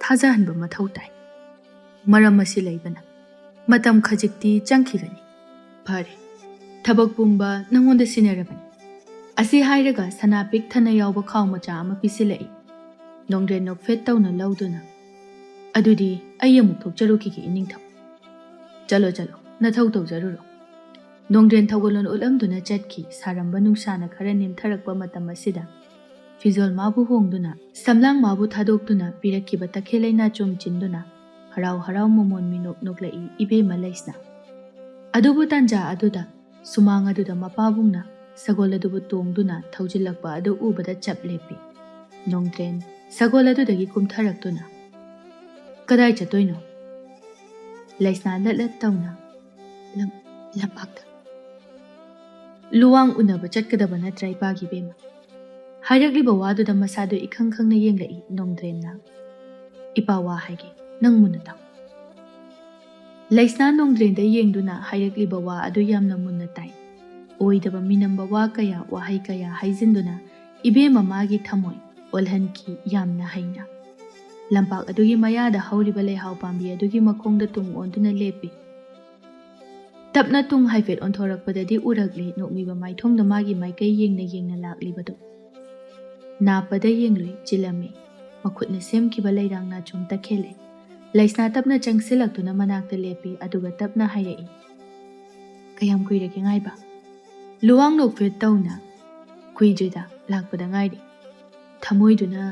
ꯊꯥꯖꯍꯟꯕ ꯃꯊꯧ ꯇꯥꯏ. ꯃꯔꯝ ꯑꯁꯤ ꯂꯩꯕꯅ ꯃꯇꯝ ꯈꯖꯤꯛꯇꯤ ꯆꯪꯈꯤꯒꯅꯤ." "ꯐꯔꯦ, ꯊꯕꯛ ꯄꯨꯝꯕ ꯅꯪꯉꯣꯟꯗ ꯁꯤꯟꯅꯔꯕꯅꯤ." ꯑꯁꯤ ꯍꯥꯏꯔꯒ ꯁꯅꯥ ꯄꯤꯛ ꯊꯟꯅ ꯌꯥꯎꯕ ꯈꯥꯎ ꯃꯆꯥ ꯑꯃ ꯄꯤꯁꯤꯜꯂꯛꯏ꯫ ꯅꯣꯡꯗ꯭ꯔꯦꯟ ꯅꯣꯛꯐꯦꯠ ꯇꯧꯅ ꯂꯧꯗꯨꯅ, "ꯑꯗꯨꯗꯤ ꯑꯩ ꯑꯃꯨꯛ ꯊꯣꯛꯆꯔꯨꯈꯤꯒꯦ ꯏꯅꯤꯡꯊꯧ." "ꯆꯠꯂꯣ ꯆꯠꯂꯣ, ꯅꯊꯧ ꯇꯧꯖꯔꯨꯔꯣ." ꯅꯣꯡꯗ꯭ꯔꯦꯟ ꯊꯧꯒꯜꯂꯣꯟ ꯎꯠꯂꯝꯗꯨꯅ ꯆꯠꯈꯤ꯫ ꯁꯥꯔꯝꯕ ꯅꯨꯡꯁꯥꯅ ꯈꯔ ꯅꯦꯝꯊꯔꯛꯄ ꯃꯇꯝ ꯑꯁꯤꯗ ꯐꯤꯖꯣꯜ ꯃꯥꯕꯨ ꯍꯣꯡꯗꯨꯅ, ꯁꯝꯂꯥꯡ ꯃꯥꯕꯨ ꯊꯥꯗꯣꯛꯇꯨꯅ ꯄꯤꯔꯛꯈꯤꯕ ꯇꯈꯦꯜꯂꯩ ꯅꯥꯆꯣꯝ ꯆꯤꯟꯗꯨꯅ ꯍꯔꯥꯎ ꯍꯔꯥꯎ ꯃꯣꯃꯣꯟ ꯃꯤꯅꯣꯛ ꯅꯣꯛꯂꯛꯏ ꯏꯕꯦꯝꯃ ꯂꯩꯁꯅꯥ꯫ ꯑꯗꯨꯕꯨ ꯇꯥꯟꯖꯥ ꯑꯗꯨꯗ ꯁꯨꯃꯥꯡ ꯑꯗꯨꯗ ꯃꯄꯥꯕꯨꯡꯅ ꯁꯒꯣꯜ ꯑꯗꯨꯕꯨ ꯇꯣꯡꯗꯨꯅ ꯊꯧꯖꯤꯜꯂꯛꯄ ꯑꯗꯨ ꯎꯕꯗ ꯆꯞ ꯂꯦꯞꯄꯤ꯫ ꯅꯣꯡꯗ꯭ꯔꯦꯟ ꯁꯒꯣꯜ ꯑꯗꯨꯗꯒꯤ ꯀꯨꯝꯊꯔꯛꯇꯨꯅ, "ꯀꯗꯥꯏ ꯆꯠꯇꯣꯏꯅꯣ?" ꯂꯩꯁꯅꯥ ꯂꯠꯂꯠ ꯇꯧꯅ, "ꯂꯝꯄꯥꯛꯇ." "ꯂꯨꯋꯥꯡ ꯎꯅꯕ ꯆꯠꯀꯗꯕ ꯅꯠꯇ꯭ꯔꯥ ꯏꯄꯥꯒꯤ ꯏꯕꯦꯝꯃ?" ꯍꯥꯏꯔꯛꯂꯤꯕ ꯋꯥꯗꯨꯗ ꯃꯁꯥꯗꯨ ꯏꯈꯪ ꯈꯪꯅ ꯌꯦꯡꯂꯛꯏ ꯅꯣꯡꯗ꯭ꯔꯦꯟꯅ꯫ "ꯏꯄꯥ ꯋꯥ ꯍꯥꯏꯒꯦ, ꯅꯪ ꯃꯨꯟꯅ ꯇꯥꯎ." ꯂꯩꯁꯅꯥ ꯅꯣꯡꯗ꯭ꯔꯦꯟꯗ ꯌꯦꯡꯗꯨꯅ ꯍꯥꯏꯔꯛꯂꯤꯕ ꯋꯥ ꯑꯗꯨ ꯌꯥꯝꯅ ꯃꯨꯟꯅ ꯇꯥꯏ꯫ ꯑꯣꯏꯗꯕ ꯃꯤꯅꯝꯕ ꯋꯥ ꯀꯌꯥ, ꯋꯥꯍꯩ ꯀꯌꯥ ꯍꯥꯏꯖꯤꯟꯗꯨꯅ ꯏꯕꯦꯝꯃ ꯃꯥꯒꯤ ꯊꯃꯣꯏ ꯑꯣꯜꯍꯟꯈꯤ ꯌꯥꯝꯅ ꯍꯩꯅ꯫ ꯂꯝꯄꯥꯛ ꯑꯗꯨꯒꯤ ꯃꯌꯥꯗ ꯍꯧꯔꯤꯕ ꯂꯩꯍꯥꯎ ꯄꯥꯝꯕꯤ ꯑꯗꯨꯒꯤ ꯃꯈꯣꯡꯗ ꯇꯨꯡ ꯑꯣꯟꯗꯨꯅ ꯂꯦꯞꯄꯤ꯫ ꯇꯞꯅ ꯇꯨꯡ ꯍꯥꯏꯐꯦꯠ ꯑꯣꯟꯊꯣꯔꯛꯄꯗꯗꯤ ꯎꯔꯛꯂꯤ ꯅꯣꯛꯃꯤꯕ ꯃꯥꯏꯊꯣꯡꯗ ꯃꯥꯒꯤ ꯃꯥꯏꯀꯩ ꯌꯦꯡꯅ ꯌꯦꯡꯅ ꯂꯥꯛꯂꯤꯕꯗꯨ꯫ ꯅꯥꯞꯄꯗ ꯌꯦꯡꯂꯨꯏ, ꯆꯤꯜꯂꯝꯃꯤ꯫ ꯃꯈꯨꯠꯅ ꯁꯦꯝꯈꯤꯕ ꯂꯩꯔꯥꯡ ꯅꯥꯆꯣꯝ ꯇꯈꯦꯜꯂꯩ꯫ ꯂꯩꯁꯅꯥ ꯇꯞꯅ ꯆꯪꯁꯤꯜꯂꯛꯇꯨꯅ ꯃꯅꯥꯛꯇ ꯂꯦꯞꯄꯤ, ꯑꯗꯨꯒ ꯇꯞꯅ ꯍꯥꯏꯔꯛꯏ, "ꯀꯌꯥꯝ ꯀꯨꯏꯔꯒꯦ ꯉꯥꯏꯕ?" ꯂꯨꯋꯥꯡ ꯅꯣꯛꯐꯦꯠ ꯇꯧꯅ, "ꯀꯨꯏꯗ꯭ꯔꯤꯗ, ꯂꯥꯛꯄꯗ ꯉꯥꯏꯔꯤ." "ꯊꯃꯣꯏꯗꯨꯅ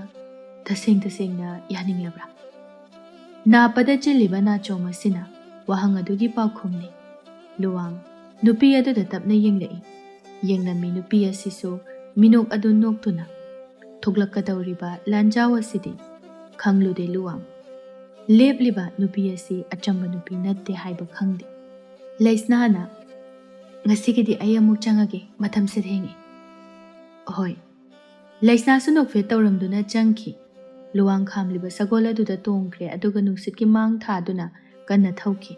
ꯇꯁꯦꯡꯅ ꯌꯥꯅꯤꯡꯂꯕ꯭ꯔꯥ?" ꯅꯥꯞꯄꯗ ꯆꯤꯜꯂꯤꯕ ꯅꯥꯆꯣꯝ ꯑꯁꯤꯅ ꯋꯥꯍꯪ ꯑꯗꯨꯒꯤ ꯄꯥꯎꯈꯨꯝꯅꯤ꯫ ꯂꯨꯋꯥꯡ ꯅꯨꯄꯤ ꯑꯗꯨꯗ ꯇꯞꯅ ꯌꯦꯡꯂꯛꯏ꯫ ꯌꯦꯡꯂꯝꯃꯤ ꯅꯨꯄꯤ ꯑꯁꯤꯁꯨ ꯃꯤꯅꯣꯛ ꯑꯗꯨ ꯅꯣꯛꯇꯨꯅ꯫ ꯊꯣꯛꯂꯛꯀꯗꯧꯔꯤꯕ ꯂꯥꯟꯖꯥꯎ ꯑꯁꯤꯗꯤ ꯈꯪꯂꯨꯗꯦ ꯂꯨꯋꯥꯡ꯫ ꯂꯦꯞꯂꯤꯕ ꯅꯨꯄꯤ ꯑꯁꯤ ꯑꯆꯝꯕ ꯅꯨꯄꯤ ꯅꯠꯇꯦ ꯍꯥꯏꯕ ꯈꯪꯗꯦ꯫ ꯂꯩꯁꯅꯥꯅ, "ꯉꯁꯤꯒꯤꯗꯤ ꯑꯩ ꯑꯃꯨꯛ ꯆꯪꯉꯒꯦ, ꯃꯇꯝꯁꯦ ꯊꯦꯡꯉꯦ." "ꯍꯣꯏ." ꯂꯩꯁꯅꯥꯁꯨ ꯅꯣꯛꯐꯦꯠ ꯇꯧꯔꯝꯗꯨꯅ ꯆꯪꯈꯤ꯫ ꯂꯨꯋꯥꯡ ꯈꯥꯝꯂꯤꯕ ꯁꯒꯣꯜ ꯑꯗꯨꯗ ꯇꯣꯡꯈ꯭ꯔꯦ, ꯑꯗꯨꯒ ꯅꯨꯡꯁꯤꯠꯀꯤ ꯃꯥꯡ ꯊꯥꯗꯨꯅ ꯀꯟꯅ ꯊꯧꯈꯤ꯫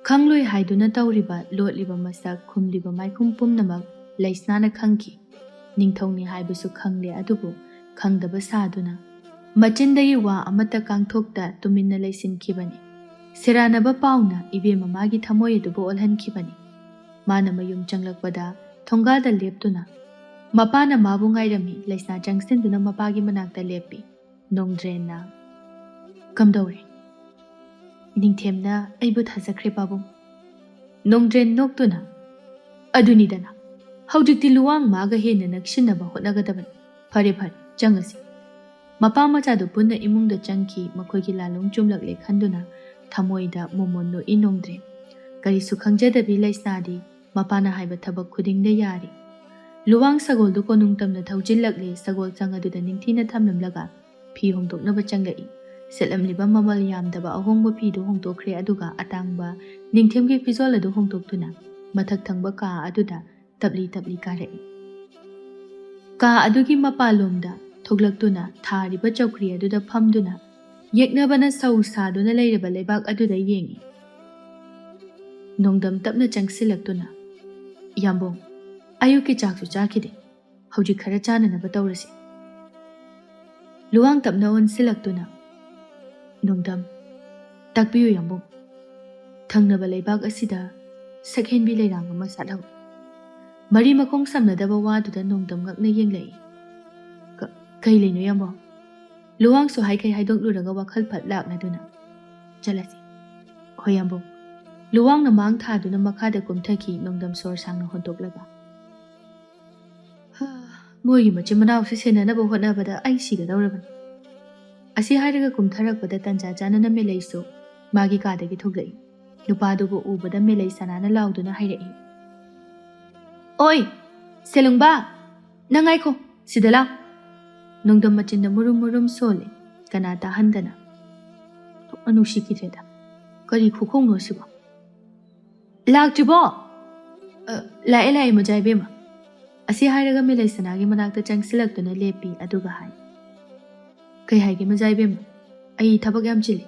ꯈꯪꯂꯣꯏ ꯍꯥꯏꯗꯨꯅ ꯇꯧꯔꯤꯕ, ꯂꯣꯠꯂꯤꯕ ꯃꯁꯛ, ꯈꯨꯝꯂꯤꯕ ꯃꯥꯏꯈꯨꯝ ꯄꯨꯝꯅꯃꯛ ꯂꯩꯁꯅꯥꯅ ꯈꯪꯈꯤ꯫ ꯅꯤꯡꯊꯧꯅꯤ ꯍꯥꯏꯕꯁꯨ ꯈꯪꯂꯦ, ꯑꯗꯨꯕꯨ ꯈꯪꯗꯕ ꯁꯥꯗꯨꯅ ꯃꯆꯤꯟꯗꯒꯤ ꯋꯥ ꯑꯃꯠꯇ ꯀꯥꯡꯊꯣꯛꯇ ꯇꯨꯃꯤꯟꯅ ꯂꯩꯁꯤꯟꯈꯤꯕꯅꯤ꯫ ꯁꯦꯔꯥꯟꯅꯕ ꯄꯥꯎꯅ ꯏꯕꯦꯝꯃ ꯃꯥꯒꯤ ꯊꯃꯣꯏ ꯑꯗꯨꯕꯨ ꯑꯣꯜꯍꯟꯈꯤꯕꯅꯤ꯫ ꯃꯥꯅ ꯃꯌꯨꯝ ꯆꯪꯂꯛꯄꯗ ꯊꯣꯡꯒꯥꯜꯗ ꯂꯦꯞꯇꯨꯅ ꯃꯄꯥꯅ ꯃꯥꯕꯨ ꯉꯥꯏꯔꯝꯃꯤ꯫ ꯂꯩꯁꯅꯥ ꯆꯪꯁꯤꯟꯗꯨꯅ ꯃꯄꯥꯒꯤ ꯃꯅꯥꯛꯇ ꯂꯦꯞꯄꯤ꯫ ꯅꯣꯡꯗ꯭ꯔꯦꯟꯅ, "ꯀꯝꯗꯧꯔꯦ?" "ꯅꯤꯡꯊꯦꯝꯅ ꯑꯩꯕꯨ ꯊꯥꯖꯈ꯭ꯔꯦ ꯄꯥꯕꯨꯡ." ꯅꯣꯡꯗ꯭ꯔꯦꯟ ꯅꯣꯛꯇꯨꯅ, "ꯑꯗꯨꯅꯤꯗꯅ, ꯍꯧꯖꯤꯛꯇꯤ ꯂꯨꯋꯥꯡ ꯃꯥꯒ ꯍꯦꯟꯅ ꯅꯛꯁꯤꯟꯅꯕ ꯍꯣꯠꯅꯒꯗꯕꯅꯤ꯫ ꯐꯔꯦ ꯐꯔꯦ, ꯆꯪꯉꯁꯤ." ꯃꯄꯥ ꯃꯆꯥꯗꯨ ꯄꯨꯟꯅ ꯏꯃꯨꯡꯗ ꯆꯪꯈꯤ꯫ ꯃꯈꯣꯏꯒꯤ ꯂꯥꯂꯣꯡ ꯆꯨꯝꯂꯛꯂꯦ ꯈꯟꯗꯨꯅ ꯊꯃꯣꯏꯗ ꯃꯣꯃꯣꯟ ꯅꯣꯛꯏ ꯅꯣꯡꯗ꯭ꯔꯦꯟ꯫ ꯀꯔꯤꯁꯨ ꯈꯪꯖꯗꯕꯤ ꯂꯩꯁꯅꯥꯗꯤ ꯃꯄꯥꯅ ꯍꯥꯏꯕ ꯊꯕꯛ ꯈꯨꯗꯤꯡꯗ ꯌꯥꯔꯤ꯫ ꯂꯨꯋꯥꯡ ꯁꯒꯣꯜꯗꯨ ꯀꯣꯅꯨꯡ ꯇꯝꯅ ꯊꯧꯖꯤꯜꯂꯛꯂꯦ꯫ ꯁꯒꯣꯜ ꯆꯪ ꯑꯗꯨꯗ ꯅꯤꯡꯊꯤꯅ ꯊꯝꯂꯝꯂꯒ ꯐꯤ ꯍꯣꯡꯗꯣꯛꯅꯕ ꯆꯪꯂꯛꯏ꯫ ꯁꯦꯠꯂꯝꯂꯤꯕ ꯃꯃꯜ ꯌꯥꯝꯗꯕ ꯑꯍꯣꯡꯕ ꯐꯤꯗꯨ ꯍꯣꯡꯗꯣꯛꯈ꯭ꯔꯦ, ꯑꯗꯨꯒ ꯑꯇꯥꯡꯕ ꯅꯤꯡꯊꯦꯝꯒꯤ ꯐꯤꯖꯣꯜ ꯑꯗꯨ ꯍꯣꯡꯗꯣꯛꯇꯨꯅ ꯃꯊꯛ ꯊꯪꯕ ꯀꯥ ꯑꯗꯨꯗ ꯇꯞꯂꯤ ꯇꯞꯂꯤ ꯀꯥꯔꯛꯏ꯫ ꯀꯥ ꯑꯗꯨꯒꯤ ꯃꯄꯥꯟꯂꯣꯝꯗ ꯊꯣꯛꯂꯛꯇꯨꯅ ꯊꯥꯔꯤꯕ ꯆꯧꯀ꯭ꯔꯤ ꯑꯗꯨꯗ ꯐꯝꯗꯨꯅ ꯌꯦꯛꯅꯕꯅ ꯁꯧ ꯁꯥꯗꯨꯅ ꯂꯩꯔꯕ ꯂꯩꯕꯥꯛ ꯑꯗꯨꯗ ꯌꯦꯡꯏ꯫ ꯅꯣꯡꯗꯝ ꯇꯞꯅ ꯆꯪꯁꯤꯜꯂꯛꯇꯨꯅ, "ꯌꯥꯝꯕꯨꯡ, ꯑꯌꯨꯛꯀꯤ ꯆꯥꯛꯁꯨ ꯆꯥꯈꯤꯗꯦ, ꯍꯧꯖꯤꯛ ꯈꯔ ꯆꯥꯅꯅꯕ ꯇꯧꯔꯁꯤ." Luwang tapna onsilagtuna. Nongdam, takpiyu yambung. Thangnaba leibak asida sakhenbi leirang ama sathau. Mari makong samnadaba waduda nongdam ngakna yenglei. Kai leino yambong. Luwang so hai kai haidok luraga wakhal phat lakna duna. Jalasi. Hoi yambung. Luwang na mang thaduna makhada kumthaki nongdam sor sangna hontoklaga. Mogi machin manaw se senanaba hotnabada ai sigadawraban. Asi hairaga kumtharakpada tanja janana melei so magi kadagi thoglai. Nupadubu ubada melei sanana lauduna hairai. Oi, Selungba, nangai ko, sidala. Nongdam machinda murum sole, kanata handana. Anushiki reda, kari khukong no siba. Lak jibo, lae majai bema. Asi hairaga melei sanagi manakta changsilakduna lepi aduga hai. Kai haigi majai bema, ai thabak yam chili,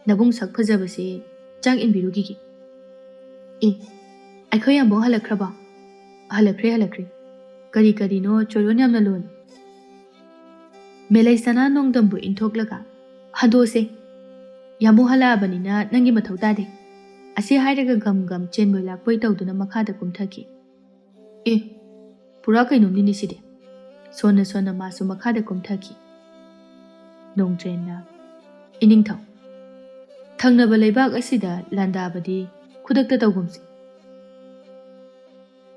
nabung sak phajabase chang inbirugigi. Ai khoi yam bo halakraba. Halakre. Kari no choron yamna lon. Melei sana nongdambu inthoklaga. Hado se. Yamu halabanina nangi mathau tade. Asi hairaga gam chenboi lakpoi tawduna makhada kumthaki. Pura kaino nini side. Sona masu makhada kumthaki. Nongtrenna. Ining thau. Thangnaba leibak asida landabadi khudakta tawgumsi.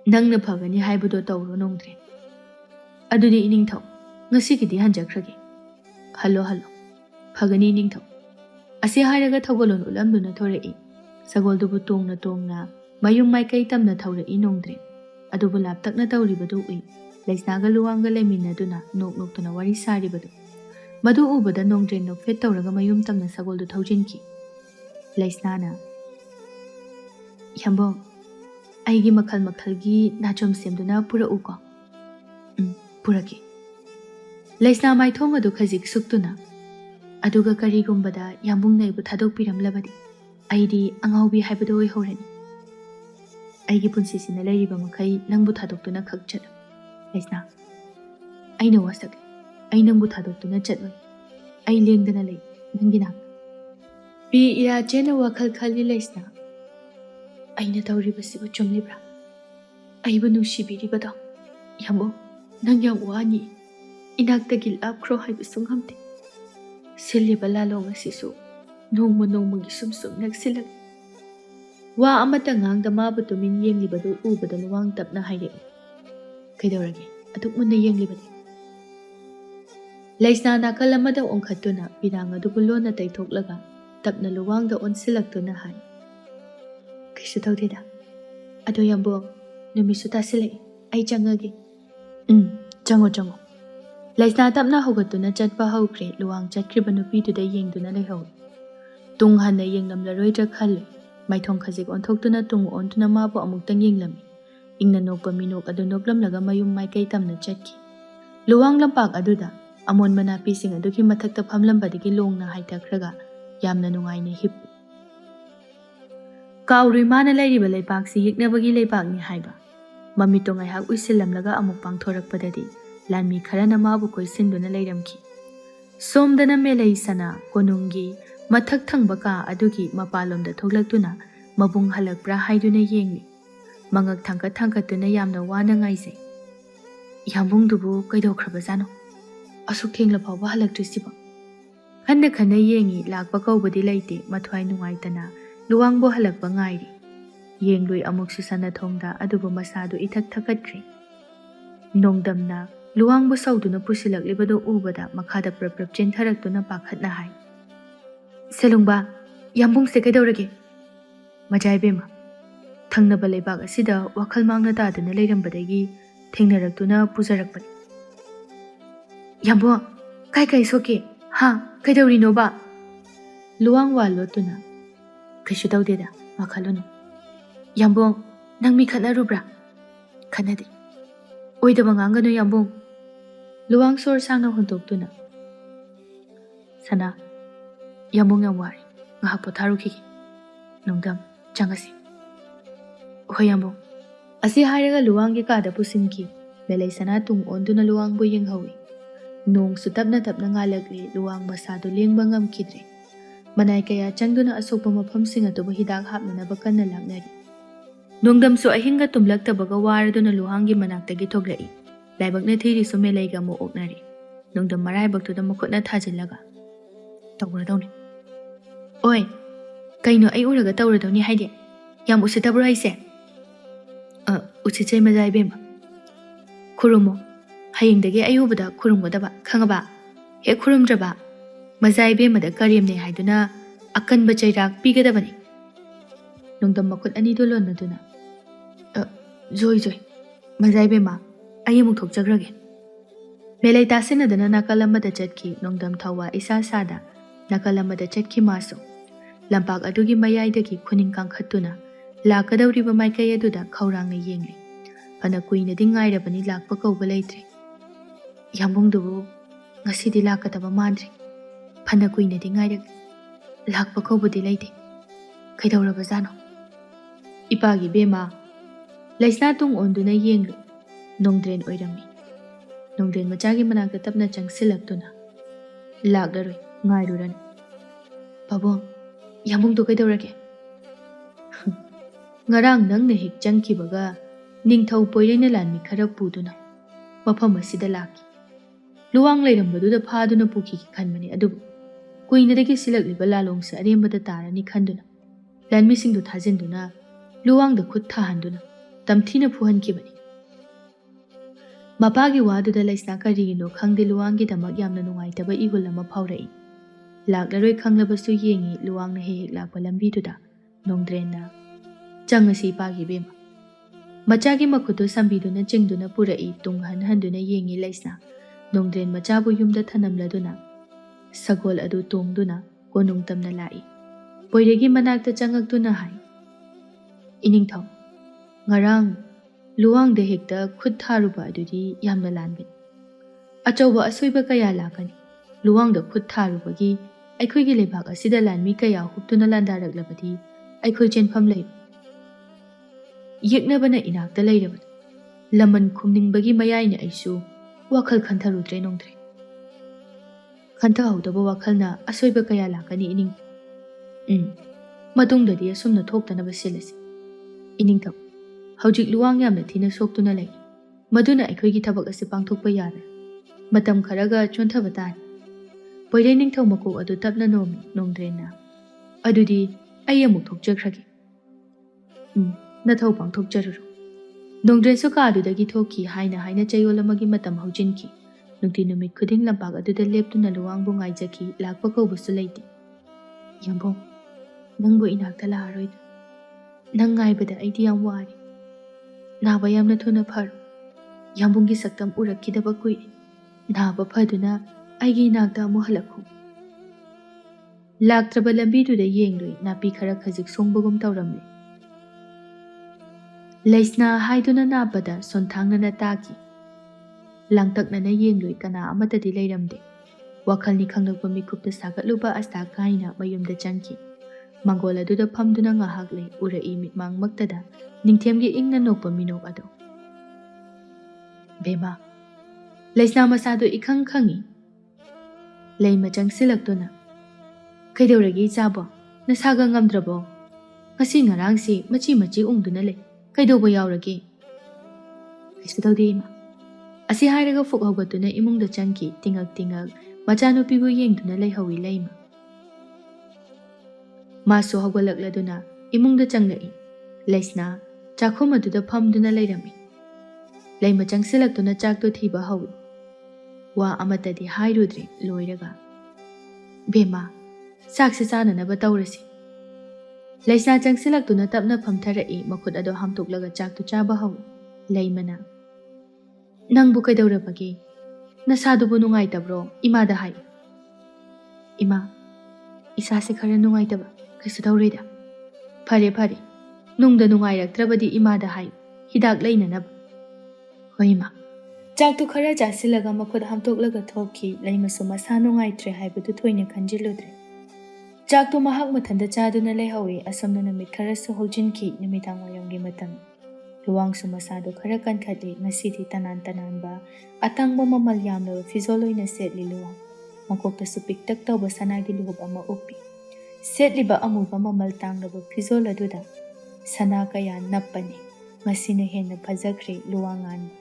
Nangna phagani haibado tawro nongdre. Aduni ining thau. Ngasigidi hanjakrage. Hallo. Phagani ining thau. Asi hairaga thawgolon ulamduna thorei. Sagoldubu tongna mayum maikai tamna thawrei nongdre. Adubu laptakna tawribadu ui. Leisnaga luwanga leminaduna noktuna wari saribadu. Madu ubada nongdre nokfet tawraga mayum tamna sagoldu thawjinki. Leisnana. Yambong. Aigi makhalgi nachom semduna pura uko. Puraki. Leisna mai thong adu khazik suktuna. Aduga karigumbada yambung naibu thadok piram labadi. Aidi angaubi haibadu oi horani. Aigi punsisina leiriba makai nangbu thadokuna khakchat. Leisna. Aina wasak. Ai nangbu thadokuna chatwai. Ai lengdana lei nangina. Bi ira jena wakhal khali leisna. Aina tawribasibu chumlibra. Aibu nushibiribado. Yambo, nang yang wani. Inagtagi labkro haibu sunghamte. Siliba lalong asisu. Nongmagi sumsum nagsilag. Wa amata ngang damabu tumin yenglibado ubada luwang tapna haire. Kaidawragi, atuk muna yenglibadi. Leisna nakalamada ongkhatuna biranga dubulona taithoklaga tapna luwangda onsilagtuna hai. Kaisu tawdeda. Ado yambong, numisu tasilai, ai changagi. Chango. Leisna tapna hogatuna chatpa haukre luwang chatkriba nupiduda yengduna lehaw. Tung hanna yenglamlaroidra khalle, maithong khajik onthoktuna tung ontuna mabu amuktang yenglami. Ingna nokpa minok adu noklamlaga mayum maikai tamna chatki. Luwang lampak aduda, amon manapi sing aduki mathakta phamlambadagi longna haitakraga, yamna nungaina hip. Kauri mana lairiba leipaksi yiknabagi leipakni haiba. Mamito ngaihak uisilamlaga amuk pangthorakpadadi lanmi kharana mabu koisinduna leiramki. Somdana melei sana konungi mathak thangbaka adugi mapalomda thoglaktuna mabung halakpra haiduna yengi. Mangak thangkatuna yamna wana ngaise. Yambung dubu kaidokhrabajano. Asuk thengla phawba halaktrisiba. Khana yengi lakpa kaubadi leite mathwai nungaitana. Luwangbo halakpa ngairi. Yenglui amuk susana thongda adubu masadu ithak thakatri. Nongdamna luwangbo sauduna pusilaklibado ubada makhada prap chentharakduna pakhatna hai. Selungba, yambung se kaidawrage. Majai bema. Thangnaba leibak asida wakhal mangna taduna leirambadagi thengnarakduna pujarakpani. Yambong, kai soke. Ha, kaidawrino ba? Luwang walotuna. Kaisu tawdeda, makhalunu. Yambong, nang mi khanarubra? Khanadi. Oidaba nganganu yambong. Luwang sor sangna hontoktuna. Sana, yambong yang wari, ngahak potharukiki. Nongdam, changasi. Hoi yambong. Asi hairaga luwang ki kada pusinki. Melei sana tung onduna luwang bo yenghawi. Nongsu tapna tapna ngalagli luwang masado lengba ngamkidre. Manay kaya changduna asokpa mafamsing atubu hidak hapnanaba kanna laknari. Nongdamsu ahinga tumlaktabaga waraduna luhangi manaktagi thoglai. Laibakna thiri sumelaiga mo oknari. Nongdam maraibaktuda makutna thajillaga. Tawradawni. Oi, kaino ay uraga tawradawni haide. Yam usitabro haise. Usichay mazay bema. Kurumo. Hayingdagi ayubada kurumgadaba khangaba. He kurumdraba. Mazay bemada karimne haiduna akanba chairak pigadabani. Nongdam makut ani dolonaduna. Joy. Mazay bema. Ayamuk thokjagrage. Melay tasinadana nakalamada chatki nongdam thawa isa sada nakalamada chatki maso. Lampak adugi mayaidagi kuning kangkhatuna lakadawriba maikay aduda khawrangna yengli. Pana kuina dingairabani lakpa kauba leitre. Yambungdubu ngasidi lakataba mandri. Pana kuina dingairag lakpa kauba di leite. Kaidawraba zano. Ipagi bema laisna tung onduna yengli. Nongdren oirami. Nongdren machagi manakta tapna changsilaktuna. Laglaroi ngairurani. Pabong, yambungdu kaidawrage. Ngarang nangna hik changkibaga ningthau poirena lanmi kharak puduna. Mafam asida laki. Luwang leirambaduda phaduna puki khanmani adubu. Kuinadagi silagliba lalongsa arembada tarani khanduna. Lanmi singdu thajinduna luwangda khut thahanduna. Tamthina phuhankibani. Mapagi waduda laisna karigino khangde luwangi damak yamna nungaitaba ihul ama phaurai. Laklaroi khanglabasu yengi luwangna hek lakpa lambiduda nongdrenna changasi ipagi bema. Machagi makutu sambiduna chingduna purai tunghan handuna yengi laisna nongdren machabu yumda thanamladuna sagol adu tongduna konungtamna lai. Poiregi manakta changakduna hai. Iningthau ngarang luwangda hekta khut tharuba adudi yamna lanbin. Achauba asoiba kaya lakani. Luwangda khut tharubagi aikhoigi leibak asida lanmi kaya huptuna landaraglabadi aikhoi chenpham lei. Yeknabana inakta leirabad. Laman khumningbagi mayayna aisu wakhal khantharudre nongdre. Khantahawdaba wakhalna asoiba kaya lakani ining. Matungdadi asumna thoktanaba silasi. Iningthau Hawjik luwang yamna thina soktuna lei. Maduna aikhoigi thabak asi pangthokpa yara. Matam kharaga chonthaba tani. Poirei ningthau makok adu tapna nomi nongdrenna. Adudi ay amuk thokjagrage. Nathau pangthokjaruru. Nongdren suka adudagi thoki haina chayolamagi matam hawjinki. Nungti numit khuding lampak aduda leptuna luwang bu ngaijaki lakpa kaubasu leiti. Yambong, nangbu inakta laaroida. Nang ngaibada aidi yam wari. Naba yamna thuna pharu. Yambunggi saktam urakkidaba kuiri. Naba phaduna aigi inakta amu halakhu. Laktraba lambiduda yengloi napi khara khajik songbagum tawramle. Laisna haiduna nabada sonthangnana taki. Langtaknana yengloi kana amatadi leiramde. Wakhalni khanglakpa mikupta sagatluba asta kaina mayumda changki. Mangola duda pamduna ngahaklei urai mitmang maktada ningthiamgi ingna nokpa minok ado. Bema, laisna masado ikhang khangi. Leima changsilaktuna. Kaidawragi chabo, nasaga ngamdrabo. Ngasi ngarangsi machi ungduna le. Kaidawba yauragi. Kaisudawdi ima. Asi hairaga fuk hawgatuna imungda changki tingak machanupibu yengduna leihawi leima. Maso hawgalakladuna imungda changnai. Laisna chakhum aduda phamduna leirami. Leima changsilaktuna chakto thiba hawi. Wa amatadi hairudre loiraga. Bema, sakse chananaba tawrasi. Laisna changsilaktuna tapna phamtharai makut ado hamtuklaga chakto chaba hawi. Leimana. Nangbu kaidawrabagi. Nasadubu nungaitabro imada hai. Ima, isase khara nungaitabra. Kaisudawreda. Phare. Nungda nungairaktrabadi imada hai. Hidak leinanab. Hoima. Chaktu khara chasilaga makhud hamtoklaga thoki leimasu masa nungaitre haibadu thoina khanjiludre. Chaktu mahak mathanda chaduna leihawi asamna namit khara su hojinki nimitang wayamgi matam. ꯂꯨꯋꯥꯡꯁꯨ ꯃꯁꯥꯗꯣ ꯈꯔ ꯀꯟꯈꯠꯂꯤ, ꯉꯁꯤꯗꯤ ꯇꯅꯥꯟ ꯇꯅꯥꯟꯕ ꯑꯇꯥꯡꯕ ꯃꯃꯜ ꯌꯥꯝꯂꯕ ꯐꯤꯖꯣꯜ ꯑꯣꯏꯅ ꯁꯦꯠꯂꯤ ꯂꯨꯋꯥꯡ꯫ ꯃꯀꯣꯛꯇꯁꯨ ꯄꯤꯛꯇꯛ ꯇꯧꯕ ꯁꯅꯥꯒꯤ ꯂꯨꯍꯨꯞ ꯑꯃ ꯎꯞꯄꯤ꯫ ꯁꯦꯠꯂꯤꯕ ꯑꯃꯨꯕ ꯃꯃꯜ ꯇꯥꯡꯂꯕ ꯐꯤꯖꯣꯜ ꯑꯗꯨꯗ ꯁꯅꯥ ꯀꯌꯥ ꯅꯞꯄꯅꯤ꯫ ꯃꯁꯤꯅ ꯍꯦꯟꯅ ꯐꯖꯈ꯭ꯔꯦ ꯂꯨꯋꯥꯡ ꯉꯥꯟꯕ꯫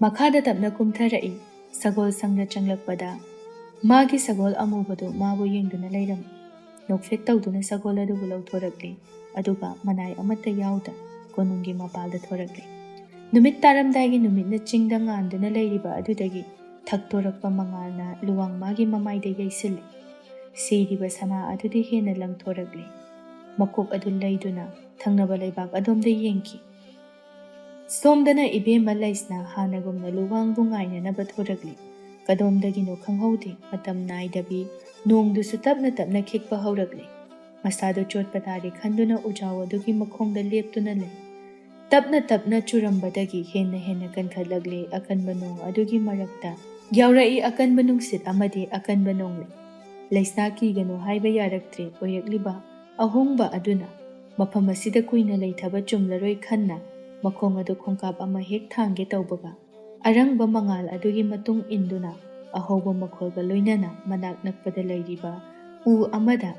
ꯃꯈꯥꯗ ꯇꯞꯅ ꯀꯨꯝꯊꯔꯛꯏ꯫ ꯁꯒꯣꯜ ꯁꯪꯗ ꯆꯪꯂꯛꯄꯗ ꯃꯥꯒꯤ ꯁꯒꯣꯜ ꯑꯃꯨꯕꯗꯨ ꯃꯥꯕꯨ ꯌꯦꯡꯗꯨꯅ ꯂꯩꯔꯝꯃꯤ꯫ ꯅꯣꯛꯐꯦꯠ ꯇꯧꯗꯨꯅ ꯁꯒꯣꯜ ꯑꯗꯨꯕꯨ ꯂꯧꯊꯣꯔꯛꯂꯤ, ꯑꯗꯨꯒ ꯃꯅꯥꯏ ꯑꯃꯠꯇ ꯌꯥꯎꯗ ꯀꯣꯅꯨꯡꯒꯤ ꯃꯄꯥꯜꯗ ꯊꯣꯔꯛꯂꯤ꯫ ꯅꯨꯃꯤꯠ ꯇꯥꯔꯝꯗꯥꯏꯒꯤ ꯅꯨꯃꯤꯠꯅ ꯆꯤꯡꯗ ꯉꯥꯟꯗꯨꯅ ꯂꯩꯔꯤꯕ ꯑꯗꯨꯗꯒꯤ ꯊꯛꯇꯣꯔꯛꯄ ꯃꯉꯥꯜꯅ ꯂꯨꯋꯥꯡ ꯃꯥꯒꯤ ꯃꯃꯥꯏꯗ ꯌꯩꯁꯤꯜꯂꯤ꯫ ꯁꯤꯔꯤꯕ ꯁꯅꯥ ꯑꯗꯨꯗꯤ ꯍꯦꯟꯅ ꯂꯪꯊꯣꯔꯛꯂꯤ꯫ ꯃꯀꯣꯛ ꯑꯗꯨ ꯂꯩꯗꯨꯅ ꯊꯪꯅꯕ ꯂꯩꯕꯥꯛ ꯑꯗꯣꯝꯗ ꯌꯦꯡꯈꯤ꯫ ꯁꯣꯝꯗꯅ ꯏꯕꯦꯝꯃ ꯂꯩꯁꯅ ꯍꯥꯟꯅꯒꯨꯝꯅ ꯂꯨꯋꯥꯡꯕꯨ ꯉꯥꯏꯅꯅꯕ ꯊꯣꯔꯛꯂꯤ꯫ ꯀꯗꯣꯝꯗꯒꯤꯅꯣ ꯈꯪꯍꯧꯗꯦ, ꯃꯇꯝ ꯅꯥꯏꯗꯕꯤ ꯅꯣꯡꯗꯨꯁꯨ ꯇꯞꯅ ꯇꯞꯅ ꯈꯤꯛꯄ ꯍꯧꯔꯛꯂꯤ꯫ ꯃꯁꯥꯗꯨ ꯆꯣꯠꯄ ꯇꯥꯔꯦ ꯈꯟꯗꯨꯅ ꯎꯖꯥꯎ ꯑꯗꯨꯒꯤ ꯃꯈꯣꯡꯗ ꯂꯦꯞꯇꯨꯅ ꯂꯩ꯫ ꯇꯞꯅ ꯇꯞꯅ ꯆꯨꯔꯝꯕꯗꯒꯤ ꯍꯦꯟꯅ ꯍꯦꯟꯅ ꯀꯟꯈꯠꯂꯛꯂꯤ꯫ ꯑꯀꯟꯕ ꯅꯣꯡ ꯑꯗꯨꯒꯤ ꯃꯔꯛꯇ ꯌꯥꯎꯔꯛꯏ ꯑꯀꯟꯕ ꯅꯨꯡꯁꯤꯠ ꯑꯃꯗꯤ ꯑꯀꯟꯕ ꯅꯣꯡꯂꯩ꯫ ꯂꯩꯁꯅꯥ ꯀꯤꯒꯅꯨ ꯍꯥꯏꯕ ꯌꯥꯔꯛꯇ꯭ꯔꯦ꯫ ꯑꯣꯏꯔꯛꯂꯤꯕ ꯑꯍꯣꯡꯕ ꯑꯗꯨꯅ ꯃꯐꯝ ꯑꯁꯤꯗ ꯀꯨꯏꯅ ꯂꯩꯊꯕ ꯆꯨꯝꯂꯔꯣꯏ ꯈꯟꯅ ꯃꯈꯣꯡ ꯑꯗꯨ ꯈꯣꯡꯀꯥꯞ ꯑꯃ ꯍꯦꯛ ꯊꯥꯡꯒꯦ ꯇꯧꯕꯒ ꯑꯔꯪꯕ ꯃꯉꯥꯜ ꯑꯗꯨꯒꯤ ꯃꯇꯨꯡ ꯏꯟꯗꯨꯅ ꯑꯍꯧꯕ ꯃꯈꯣꯜꯒ ꯂꯣꯏꯅꯅ ꯃꯅꯥꯛ ꯅꯛꯄꯗ ꯂꯩꯔꯤꯕ ꯎ ꯑꯃꯗ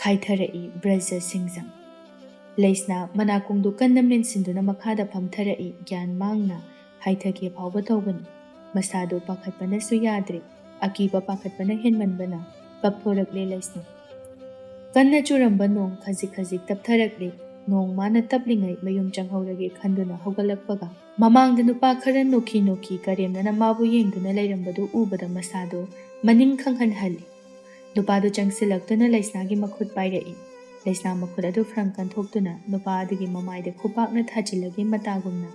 ꯈꯥꯏꯊꯔꯛꯏ ꯕ꯭ꯔꯖ ꯁꯤꯡꯖꯪ꯫ ꯂꯩꯁꯅꯥ ꯃꯅꯥꯀꯣꯡꯗꯨ ꯀꯟꯅ ꯃꯦꯟꯁꯤꯟꯗꯨꯅ ꯃꯈꯥꯗ ꯐꯝꯊꯔꯛꯏ꯫ ꯒ꯭ꯌꯥꯟ ꯃꯥꯡꯅ ꯍꯥꯏꯊꯒꯦ ꯐꯥꯎꯕ ꯇꯧꯕꯅꯤ꯫ ꯃꯁꯥꯗꯨ ꯄꯥꯈꯠꯄꯅꯁꯨ ꯌꯥꯗ꯭ꯔꯦ꯫ ꯑꯀꯤꯕ ꯄꯥꯈꯠꯄꯅ ꯍꯦꯟꯃꯟꯕꯅ ꯀꯞꯊꯣꯔꯛꯂꯦ ꯂꯩꯁꯅꯥ꯫ ꯀꯟꯅ ꯆꯨꯔꯝꯕ ꯅꯣꯡ ꯈꯖꯤꯛ ꯈꯖꯤꯛ ꯇꯞꯊꯔꯛꯂꯤ꯫ ꯅꯣꯡ ꯃꯥꯅ ꯇꯞꯂꯤꯉꯩ ꯃꯌꯨꯝ ꯆꯪꯍꯧꯔꯒꯦ ꯈꯟꯗꯨꯅ ꯍꯧꯒꯠꯂꯛꯄꯒ ꯃꯃꯥꯡꯗ ꯅꯨꯄꯥ ꯈꯔ ꯅꯣꯛꯈꯤ ꯅꯣꯛꯈꯤ ꯀꯔꯦꯝꯅꯅ ꯃꯥꯕꯨ ꯌꯦꯡꯗꯨꯅ ꯂꯩꯔꯝꯕꯗꯨ ꯎꯕꯗ ꯃꯁꯥꯗꯨ ꯃꯅꯤꯡ ꯈꯪꯍꯟꯍꯜꯂꯤ꯫ ꯅꯨꯄꯥꯗꯨ ꯆꯪꯁꯤꯜꯂꯛꯇꯨꯅ ꯂꯩꯁꯅꯥꯒꯤ ꯃꯈꯨꯠ ꯄꯥꯏꯔꯛꯏ꯫ ꯂꯩꯁꯅꯥ ꯃꯈꯨꯠ ꯑꯗꯨ ꯐ꯭ꯔꯪ ꯀꯟꯊꯣꯛꯇꯨꯅ ꯅꯨꯄꯥ ꯑꯗꯨꯒꯤ ꯃꯃꯥꯏꯗ ꯈꯨꯄꯥꯛꯅ ꯊꯥꯖꯤꯜꯂꯒꯦ ꯃꯇꯥꯒꯨꯝꯅ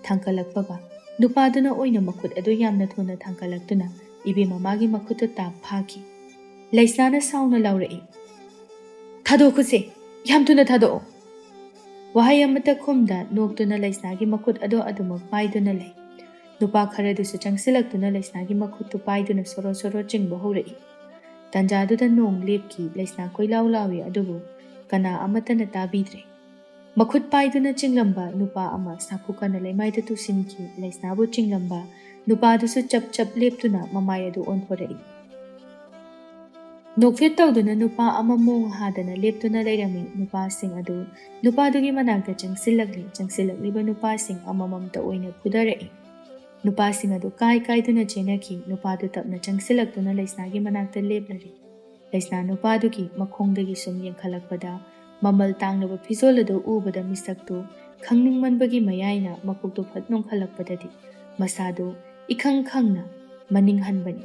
ꯊꯥꯡꯀꯠꯂꯛꯄꯒ ꯅꯨꯄꯥꯗꯨꯅ ꯑꯣꯏꯅ ꯃꯈꯨꯠ ꯑꯗꯨ ꯌꯥꯝꯅ ꯊꯨꯅ ꯊꯥꯡꯀꯠꯂꯛꯇꯨꯅ ꯏꯕꯦꯝꯃ ꯃꯥꯒꯤ ꯃꯈꯨꯠꯇꯨ ꯇꯥꯞ ꯐꯥꯈꯤ꯫ ꯂꯩꯁꯅꯥꯅ ꯁꯥꯎꯅ ꯂꯥꯎꯔꯛꯏ, "ꯊꯥꯗꯣꯛꯈꯨꯁꯦ, ꯌꯥꯝ ꯊꯨꯅ ꯊꯥꯗꯣꯛꯑꯣ!" ꯋꯥꯍꯩ ꯑꯃꯠꯇ ꯈꯨꯝꯗ ꯅꯣꯛꯇꯨꯅ ꯂꯩꯁꯅꯥꯒꯤ ꯃꯈꯨꯠ ꯑꯗꯨ ꯑꯗꯨꯃꯛ ꯄꯥꯏꯗꯨꯅ ꯂꯩ꯫ ꯅꯨꯄꯥ ꯈꯔꯗꯨꯁꯨ ꯆꯪꯁꯤꯜꯂꯛꯇꯨꯅ ꯂꯩꯁꯅꯥꯒꯤ ꯃꯈꯨꯠꯇꯨ パイꯗꯨꯅ ꯁꯣꯔꯣ ꯁꯣꯔꯣ ꯆꯤꯡꯕ ꯍꯧꯔꯛꯏ꯫ ꯇꯟꯖꯥꯗꯨꯗ ꯅꯣꯡ ꯂꯦꯞꯈꯤ꯫ ꯂꯩꯁꯅꯥ ꯀꯣꯏꯂꯥꯎ ꯂꯥꯎꯏ, ꯑꯗꯨꯕꯨ ꯀꯅꯥ ꯑꯃꯠꯇꯅ ꯇꯥꯕꯤꯗ꯭ꯔꯦ꯫ ꯃꯈꯨꯠ ꯄꯥꯏꯗꯨꯅ ꯆꯤꯡꯂꯝꯕ ꯅꯨꯄꯥ ꯑꯃ ꯁꯥꯐꯨ ꯀꯟꯅ ꯂꯩꯃꯥꯏꯗ ꯇꯨꯁꯤꯟꯈꯤ꯫ ꯂꯩꯁꯅꯥꯕꯨ ꯆꯤꯡꯂꯝꯕ ꯅꯨꯄꯥꯗꯨꯁꯨ ꯆꯞ ꯆꯞ ꯂꯦꯞꯇꯨꯅ ꯃꯃꯥꯏ ꯑꯗꯨ ꯑꯣꯟꯊꯣꯔꯛꯏ꯫ ꯅꯣꯛꯐꯦꯠ ꯇꯧꯗꯨꯅ ꯅꯨꯄꯥ ꯑꯃ ꯃꯣꯡ ꯍꯥꯗꯅ ꯂꯦꯞꯇꯨꯅ ꯂꯩꯔꯝꯃꯤ꯫ ꯅꯨꯄꯥꯁꯤꯡ ꯑꯗꯨ ꯅꯨꯄꯥꯗꯨꯒꯤ ꯃꯅꯥꯛꯇ ꯆꯪꯁꯤꯜꯂꯛꯂꯤ꯫ ꯆꯪꯁꯤꯜꯂꯛꯂꯤꯕ ꯅꯨꯄꯥꯁꯤꯡ ꯑꯃꯃꯝꯇ ꯑꯣꯏꯅ ꯐꯨꯗꯔꯛꯏ꯫ ꯅꯨꯄꯥꯁꯤꯡ ꯑꯗꯨ ꯀꯥꯏ ꯀꯥꯏꯗꯨꯅ ꯆꯦꯟꯅꯈꯤ꯫ ꯅꯨꯄꯥꯗꯨ ꯇꯞꯅ ꯆꯪꯁꯤꯜꯂꯛꯇꯨꯅ ꯂꯩꯁꯅꯥꯒꯤ ꯃꯅꯥꯛꯇ ꯂꯦꯞꯂꯔꯤ꯫ ꯂꯩꯁꯅꯥ ꯅꯨꯄꯥꯗꯨꯒꯤ ꯃꯈꯣꯡꯗꯒꯤ ꯁꯨꯝ ꯌꯦꯡꯈꯠꯂꯛꯄꯗ ꯃꯃꯜ ꯇꯥꯡꯂꯕ ꯐꯤꯖꯣꯜ ꯑꯗꯨ ꯎꯕꯗ ꯃꯤꯁꯛꯇꯨ ꯈꯪꯅꯤꯡꯃꯟꯕꯒꯤ ꯃꯌꯥꯏꯅ ꯃꯀꯣꯛꯇꯨ ꯐꯠ ꯅꯣꯡꯈꯠꯂꯛꯄꯗꯗꯤ ꯃꯁꯥꯗꯨ ꯏꯈꯪ ꯈꯪꯅ ꯃꯅꯤꯡ ꯍꯟꯕꯅꯤ꯫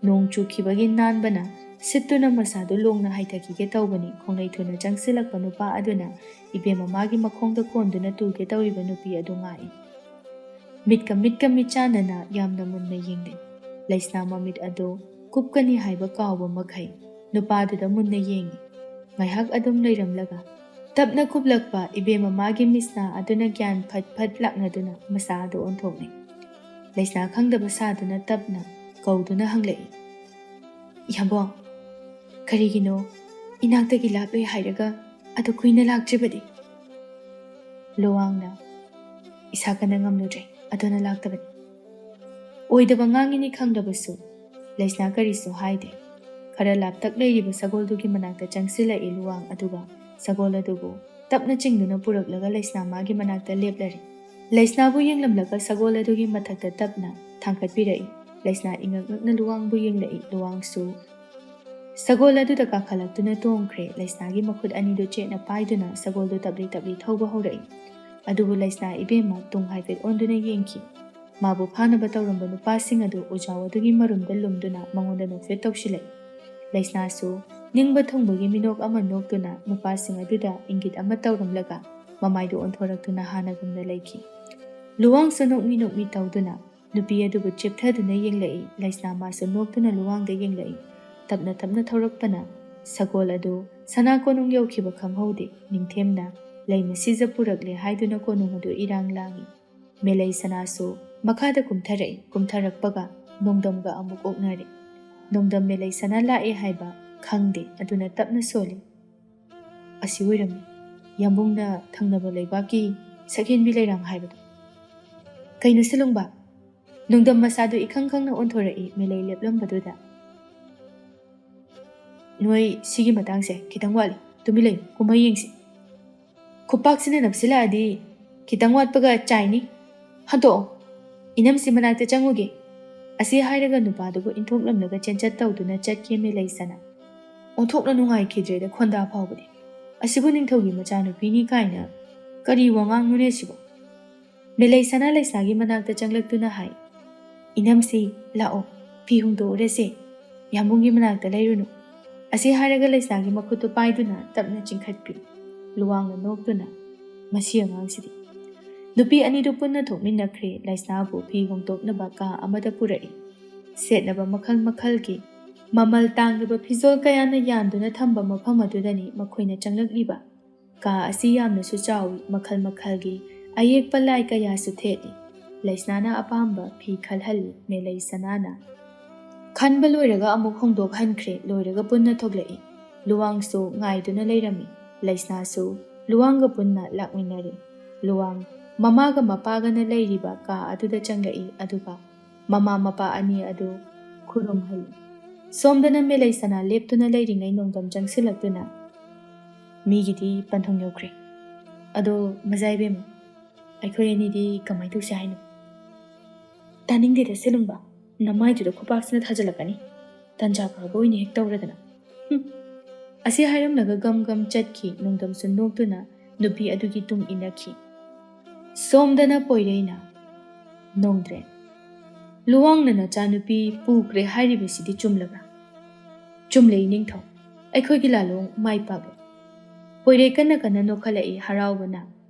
ꯅꯣꯡ ꯆꯨꯈꯤꯕꯒꯤ ꯅꯥꯟꯕꯅ ꯁꯤꯠꯇꯨꯅ ꯃꯁꯥꯗꯨ ꯂꯣꯡꯅ ꯍꯥꯏꯊꯈꯤꯒꯦ ꯇꯧꯕꯅꯤ꯫ ꯈꯣꯡꯂꯩ ꯊꯨꯅ ꯆꯪꯁꯤꯜꯂꯛꯄ ꯅꯨꯄꯥ ꯑꯗꯨꯅ ꯏꯕꯦꯝꯃ ꯃꯥꯒꯤ ꯃꯈꯣꯡꯗ ꯀꯣꯟꯗꯨꯅ ꯇꯨꯒꯦ ꯇꯧꯔꯤꯕ ꯅꯨꯄꯤ ꯑꯗꯨ ꯉꯥꯛꯏ꯫ ꯃꯤꯠꯀ ꯃꯤꯠ ꯆꯥꯟꯅꯅ ꯌꯥꯝꯅ ꯃꯨꯟꯅ ꯌꯦꯡꯅꯩ꯫ ꯂꯩꯁꯅꯥ ꯃꯃꯤꯠ ꯑꯗꯨ ꯀꯨꯞꯀꯅꯤ ꯍꯥꯏꯕ ꯀꯥꯎꯕ ꯃꯈꯩ ꯅꯨꯄꯥꯗꯨꯗ ꯃꯨꯟꯅ ꯌꯦꯡꯉꯤ꯫ ꯉꯥꯏꯍꯥꯛ ꯑꯗꯨꯝ ꯂꯩꯔꯝꯂꯒ ꯇꯞꯅ ꯀꯨꯞꯂꯛꯄ ꯏꯕꯦꯝꯃ ꯃꯥꯒꯤ ꯃꯤꯠꯁꯅ ꯑꯗꯨꯅ ꯒ꯭ꯌꯥꯟ ꯐꯠ ꯐꯠ ꯂꯥꯛꯅꯗꯨꯅ ꯃꯁꯥ ꯑꯗꯨ ꯑꯣꯟꯊꯣꯛꯅꯩ꯫ ꯂꯩꯁꯅꯥ ꯈꯪꯗꯕ ꯁꯥꯗꯨꯅ ꯇꯞꯅ ꯀꯧꯗꯨꯅ ꯍꯪꯂꯛꯏ, "ꯌꯥꯝꯕꯣꯡ, ꯀꯔꯤꯒꯤꯅꯣ ꯏꯅꯥꯛꯇꯒꯤ ꯂꯥꯞꯂꯣꯏ ꯍꯥꯏꯔꯒ ꯑꯗꯨ ꯀꯨꯏꯅ ꯂꯥꯛꯇ꯭ꯔꯤꯕꯗꯤ?" ꯂꯨꯋꯥꯡꯅ, "ꯏꯁꯥ ꯀꯟꯅ ꯉꯝꯂꯨꯗ꯭ꯔꯦ, ꯑꯗꯨꯅ ꯂꯥꯛꯇꯕꯅꯤ." ꯑꯣꯏꯗꯕ ꯉꯥꯡꯉꯤꯅꯤ ꯈꯪꯂꯕꯁꯨ ꯂꯩꯁꯅꯥ ꯀꯔꯤꯁꯨ ꯍꯥꯏꯗꯦ꯫ ꯈꯔ ꯂꯥꯞꯇꯛ ꯂꯩꯔꯤꯕ ꯁꯒꯣꯜꯗꯨꯒꯤ ꯃꯅꯥꯛꯇ ꯆꯪꯁꯤꯜꯂꯛꯏ ꯂꯨꯋꯥꯡ, ꯑꯗꯨꯒ ꯁꯒꯣꯜ ꯑꯗꯨꯕꯨ ꯇꯞꯅ ꯆꯤꯡꯗꯨꯅ ꯄꯨꯔꯛꯂꯒ ꯂꯩꯁꯅꯥ ꯃꯥꯒꯤ ꯃꯅꯥꯛꯇ ꯂꯦꯞꯂꯔꯤ꯫ ꯂꯩꯁꯅꯥꯕꯨ ꯌꯦꯡꯂꯝꯂꯒ ꯁꯒꯣꯜ ꯑꯗꯨꯒꯤ ꯃꯊꯛꯇ ꯇꯞꯅ ꯊꯥꯡꯀꯠꯄꯤꯔꯛꯏ꯫ ꯂꯩꯁꯅꯥ ꯏꯉꯛ ꯉꯛꯅ ꯂꯨꯋꯥꯡꯕꯨ ꯌꯦꯡꯂꯛꯏ꯫ ꯂꯨꯋꯥꯡꯁꯨ ꯁꯒꯣꯜ ꯑꯗꯨꯗ ꯀꯥꯈꯠꯂꯛꯇꯨꯅ ꯇꯣꯡꯈ꯭ꯔꯦ꯫ ꯂꯩꯁꯅꯥꯒꯤ ꯃꯈꯨꯠ ꯑꯅꯤꯗꯨ ꯆꯦꯠꯅ ꯄꯥꯏꯗꯨꯅ ꯁꯒꯣꯜꯗꯨ ꯇꯞꯂꯤ ꯇꯞꯂꯤ ꯊꯧꯕ ꯍꯧꯔꯛꯏ꯫ ꯑꯗꯨꯕꯨ ꯂꯩꯁꯅꯥ ꯏꯕꯦꯝꯃ ꯇꯨꯡ ꯍꯥꯏꯐꯦꯠ ꯑꯣꯟꯗꯨꯅ ꯌꯦꯡꯈꯤ꯫ ꯃꯥꯕꯨ ꯐꯥꯅꯕ ꯇꯧꯔꯝꯕ ꯅꯨꯄꯥꯁꯤꯡ ꯑꯗꯨ ꯎꯖꯥꯎ ꯑꯗꯨꯒꯤ ꯃꯔꯨꯝꯗ ꯂꯨꯝꯗꯨꯅ ꯃꯉꯣꯟꯗ ꯅꯣꯛꯐꯦꯠ ꯇꯧꯁꯤꯜꯂꯛꯏ꯫ ꯂꯩꯁꯅꯥꯁꯨ ꯅꯤꯡꯕ ꯊꯨꯡꯕꯒꯤ ꯃꯤꯅꯣꯛ ꯑꯃ ꯅꯣꯛꯇꯨꯅ ꯅꯨꯄꯥꯁꯤꯡ ꯑꯗꯨꯗ ꯏꯪꯒꯤꯠ ꯑꯃ ꯇꯧꯔꯝꯂꯒ ꯃꯃꯥꯏꯗꯨ ꯑꯣꯟꯊꯣꯔꯛꯇꯨꯅ ꯍꯥꯟꯅꯒꯨꯝꯅ ꯂꯩꯈꯤ꯫ ꯂꯨꯋꯥꯡꯁꯨ ꯅꯣꯛꯃꯤ ꯅꯣꯛꯃꯤ ꯇꯧꯗꯨꯅ ꯅꯨꯄꯤ ꯑꯗꯨꯕꯨ ꯆꯦꯞꯊꯗꯨꯅ ꯌꯦꯡꯂꯛꯏ꯫ ꯂꯩꯁꯅꯥ ꯃꯥꯁꯨ ꯅꯣꯛꯇꯨꯅ ꯂꯨꯋꯥꯡꯗ ꯌꯦꯡꯂꯛꯏ꯫ ꯇꯞꯅ ꯇꯞꯅ ꯊꯧꯔꯛꯄꯅ ꯁꯒꯣꯜ ꯑꯗꯨ ꯁꯅꯥ ꯀꯣꯅꯨꯡ ꯌꯧꯈꯤꯕ ꯈꯪꯍꯧꯗꯦ꯫ ꯅꯤꯡꯊꯦꯝꯅ ꯂꯩꯃ ꯁꯤꯖ ꯄꯨꯔꯛꯂꯦ ꯍꯥꯏꯗꯨꯅ ꯀꯣꯅꯨꯡ ꯑꯗꯨ ꯏꯔꯥꯡ ꯂꯥꯡꯏ꯫ ꯃꯦꯂꯩ ꯁꯅꯥꯁꯨ ꯃꯈꯥꯗ ꯀꯨꯝꯊꯔꯛꯏ꯫ ꯀꯨꯝꯊꯔꯛꯄꯒ ꯅꯣꯡꯗꯝꯒ ꯑꯃꯨꯛ ꯑꯣꯛꯅꯔꯦ꯫ ꯅꯣꯡꯗꯝ ꯃꯦꯂꯩ ꯁꯅꯥ ꯂꯥꯛꯑꯦ ꯍꯥꯏꯕ ꯈꯪꯗꯦ, ꯑꯗꯨꯅ ꯇꯞꯅ ꯁꯣꯜꯂꯤ, "ꯑꯁꯤ ꯑꯣꯏꯔꯝꯃꯤ, ꯌꯥꯝꯕꯨꯡꯅ ꯊꯪꯅꯕ ꯂꯩꯕꯥꯛꯀꯤ ꯁꯛꯍꯦꯟꯕꯤ ꯂꯩꯔꯥꯡ ꯍꯥꯏꯕꯗꯣ꯫ ꯀꯩꯅꯣ ꯁꯤꯂꯨꯡꯕ? ꯅꯨꯡꯗꯝ ꯃꯁꯥꯗꯨ ꯏꯈꯪ ꯈꯪꯅ ꯑꯣꯟꯊꯣꯔꯛꯏ ꯃꯦꯂꯩ ꯂꯦꯞꯂꯝꯕꯗꯨꯗ꯫ ꯅꯣꯏ ꯁꯤꯒꯤ ꯃꯇꯥꯡꯁꯦ ꯈꯤꯇꯪ ꯋꯥꯠꯂꯤ, ꯇꯨꯃꯤꯟ ꯂꯩꯌꯨ, ꯀꯨꯝꯍꯩ ꯌꯦꯡꯁꯤ꯫ ꯈꯨꯄꯥꯛꯁꯤꯅ ꯅꯞꯁꯤꯜꯂꯛꯑꯗꯤ ꯈꯤꯇꯪ ꯋꯥꯠꯄꯒ ꯆꯥꯏꯅꯤ, ꯍꯟꯇꯣꯛꯑꯣ, ꯏꯅꯝꯁꯤ ꯃꯅꯥꯛꯇ ꯆꯪꯉꯨꯒꯦ꯫ ꯑꯁꯤ ꯍꯥꯏꯔꯒ ꯅꯨꯄꯥꯗꯨꯕꯨ ꯏꯟꯊꯣꯛꯂꯝꯂꯒ ꯆꯦꯟꯆꯠ ꯇꯧꯗꯨꯅ ꯆꯠꯈꯤ ꯃꯦꯂꯩꯁꯅꯥ꯫ ꯑꯣꯟꯊꯣꯛꯅ ꯅꯨꯡꯉꯥꯏꯈꯤꯗ꯭ꯔꯦꯗ ꯈꯣꯟꯗꯥ ꯐꯥꯎꯕꯗꯤ꯫ ꯑꯁꯤꯕꯨ ꯅꯤꯡꯊꯧꯒꯤ ꯃꯆꯥꯅꯨꯄꯤꯅꯤ ꯀꯥꯏꯅ ꯀꯔꯤ ꯋꯥꯉꯥꯡꯅꯣꯅꯦ ꯁꯤꯕꯨ? ꯃꯦꯂꯩꯁꯅꯥ ꯂꯩꯁꯥꯒꯤ ꯃꯅꯥꯛꯇ ꯆꯪꯂꯛꯇꯨꯅ ꯍꯥꯏ, ꯏꯅꯝꯁꯤ ꯂꯥꯛꯑꯣ, ꯐꯤ ꯍꯣꯡꯗꯣꯛꯎꯔꯁꯦ, ꯌꯥꯝꯕꯨꯡꯒꯤ ꯃꯅꯥꯛꯇ ꯂꯩꯔꯨꯅꯨ꯫ ꯑꯁꯤ ꯍꯥꯏꯔꯒ ꯂꯩꯁꯥꯒꯤ ꯃꯈꯨꯠꯇꯨ ꯄꯥꯏꯗꯨꯅ ꯇꯞꯅ ꯆꯤꯡꯈꯠꯄꯤ꯫ ꯂꯨꯋꯥꯡꯅ ꯅꯣꯛꯇꯨꯅ, ꯃꯁꯤ ꯑꯉꯥꯡꯁꯤꯗꯤ꯫ ꯅꯨꯄꯤ ꯑꯅꯤꯗꯨ ꯄꯨꯟꯅ ꯊꯣꯛꯃꯤꯟꯅꯈ꯭ꯔꯦ ꯂꯩꯁꯅꯥꯕꯨ ꯐꯤ ꯍꯣꯡꯗꯣꯛꯅꯕ ꯀꯥ ꯑꯃꯗ ꯄꯨꯔꯛꯏ꯫ ꯁꯦꯠꯅꯕ ꯃꯈꯜ ꯃꯈꯜꯒꯤ ꯃꯃꯜ ꯇꯥꯡꯂꯕ ꯐꯤꯖꯣꯜ ꯀꯌꯥꯅ ꯌꯥꯟꯗꯨꯅ ꯊꯝꯕ ꯃꯐꯝ ꯑꯗꯨꯗꯅꯤ ꯃꯈꯣꯏꯅ ꯆꯪꯂꯛꯂꯤꯕ꯫ ꯀꯥ ꯑꯁꯤ ꯌꯥꯝꯅꯁꯨ ꯆꯥꯎꯏ, ꯃꯈꯜ ꯃꯈꯜꯒꯤ ꯑꯌꯦꯛꯄ ꯂꯥꯏ ꯀꯌꯥꯁꯨ ꯊꯦꯠꯂꯤ꯫ ꯂꯩꯁꯅꯥꯅ ꯑꯄꯥꯝꯕ ꯐꯤ ꯈꯜꯍꯜꯂꯤ, ꯃꯦꯂꯩꯁꯅꯥꯅ ꯈꯟꯕ ꯂꯣꯏꯔꯒ ꯑꯃꯨꯛ ꯍꯣꯡꯗꯣꯛꯍꯟꯈ꯭ꯔꯦ꯫ ꯂꯣꯏꯔꯒ ꯄꯨꯟꯅ ꯊꯣꯛꯂꯛꯏ꯫ ꯂꯨꯋꯥꯡꯁꯨ ꯉꯥꯏꯗꯨꯅ ꯂꯩꯔꯝꯃꯤ꯫ ꯂꯩꯁꯅꯥꯁꯨ ꯂꯨꯋꯥꯡꯒ ꯄꯨꯟꯅ ꯂꯥꯛꯃꯤꯟꯅꯔꯦ꯫ ꯂꯨꯋꯥꯡ ꯃꯃꯥꯒ ꯃꯄꯥꯒꯅ ꯂꯩꯔꯤꯕ ꯀꯥ ꯑꯗꯨꯗ ꯆꯪꯂꯛꯏ, ꯑꯗꯨꯒ ꯃꯃꯥ ꯃꯄꯥ ꯑꯅꯤ ꯑꯗꯨ ꯈꯨꯔꯨꯝꯍꯜꯂꯤ꯫ ꯁꯣꯝꯗꯅ ꯃꯦꯂꯩꯁꯅꯥ ꯂꯦꯞꯇꯨꯅ ꯂꯩꯔꯤꯉꯩ ꯅꯣꯡꯗꯝ ꯆꯪꯁꯤꯜꯂꯛꯇꯨꯅ, ꯃꯤꯒꯤꯗꯤ ꯄꯟꯊꯨꯡ ꯌꯧꯈ꯭ꯔꯦ, ꯑꯗꯣ ꯃꯖꯥ ꯏꯕꯦꯝꯃ, ꯑꯩꯈꯣꯏ ꯑꯅꯤꯗꯤ ꯀꯃꯥꯏ ꯇꯧꯁꯤ ꯍꯥꯏꯅꯣ? ꯇꯥꯅꯤꯡꯗꯦꯗ ꯁꯤꯂꯨꯡꯕ, ꯅꯃꯥꯏꯗꯨꯗ ꯈꯨꯄꯥꯛꯁꯤꯅ ꯊꯥꯖꯤꯜꯂꯛꯀꯅꯤ, ꯇꯟꯖꯥ ꯐꯥꯕ ꯑꯣꯏꯅ ꯍꯦꯛ ꯇꯧꯔꯗꯅ꯫ ꯑꯁꯤ ꯍꯥꯏꯔꯝꯂꯒ ꯒꯝ ꯒꯝ ꯆꯠꯈꯤ꯫ ꯅꯣꯡꯗꯝꯁꯨ ꯅꯣꯛꯇꯨꯅ ꯅꯨꯄꯤ ꯑꯗꯨꯒꯤ ꯇꯨꯡ ꯏꯟꯅꯈꯤ꯫ ꯁꯣꯝꯗꯅ ꯄꯣꯏꯔꯩꯅ, ꯅꯣꯡꯗ꯭ꯔꯦꯟ, ꯂꯨꯋꯥꯡꯅ ꯅꯆꯥꯅꯨꯄꯤ ꯄꯨꯈ꯭ꯔꯦ ꯍꯥꯏꯔꯤꯕꯁꯤꯗꯤ ꯆꯨꯝꯂꯕ꯭ꯔꯥ? ꯆꯨꯝꯂꯦ ꯏꯅꯤꯡꯊꯧ, ꯑꯩꯈꯣꯏꯒꯤ ꯂꯥꯂꯣꯡ ꯃꯥꯏ ꯄꯥꯛꯂꯦ꯫ ꯄꯣꯏꯔꯩ ꯀꯟꯅ ꯀꯟꯅ ꯅꯣꯛꯈꯠꯂꯛꯏ ꯍꯔꯥꯎꯕꯅ꯫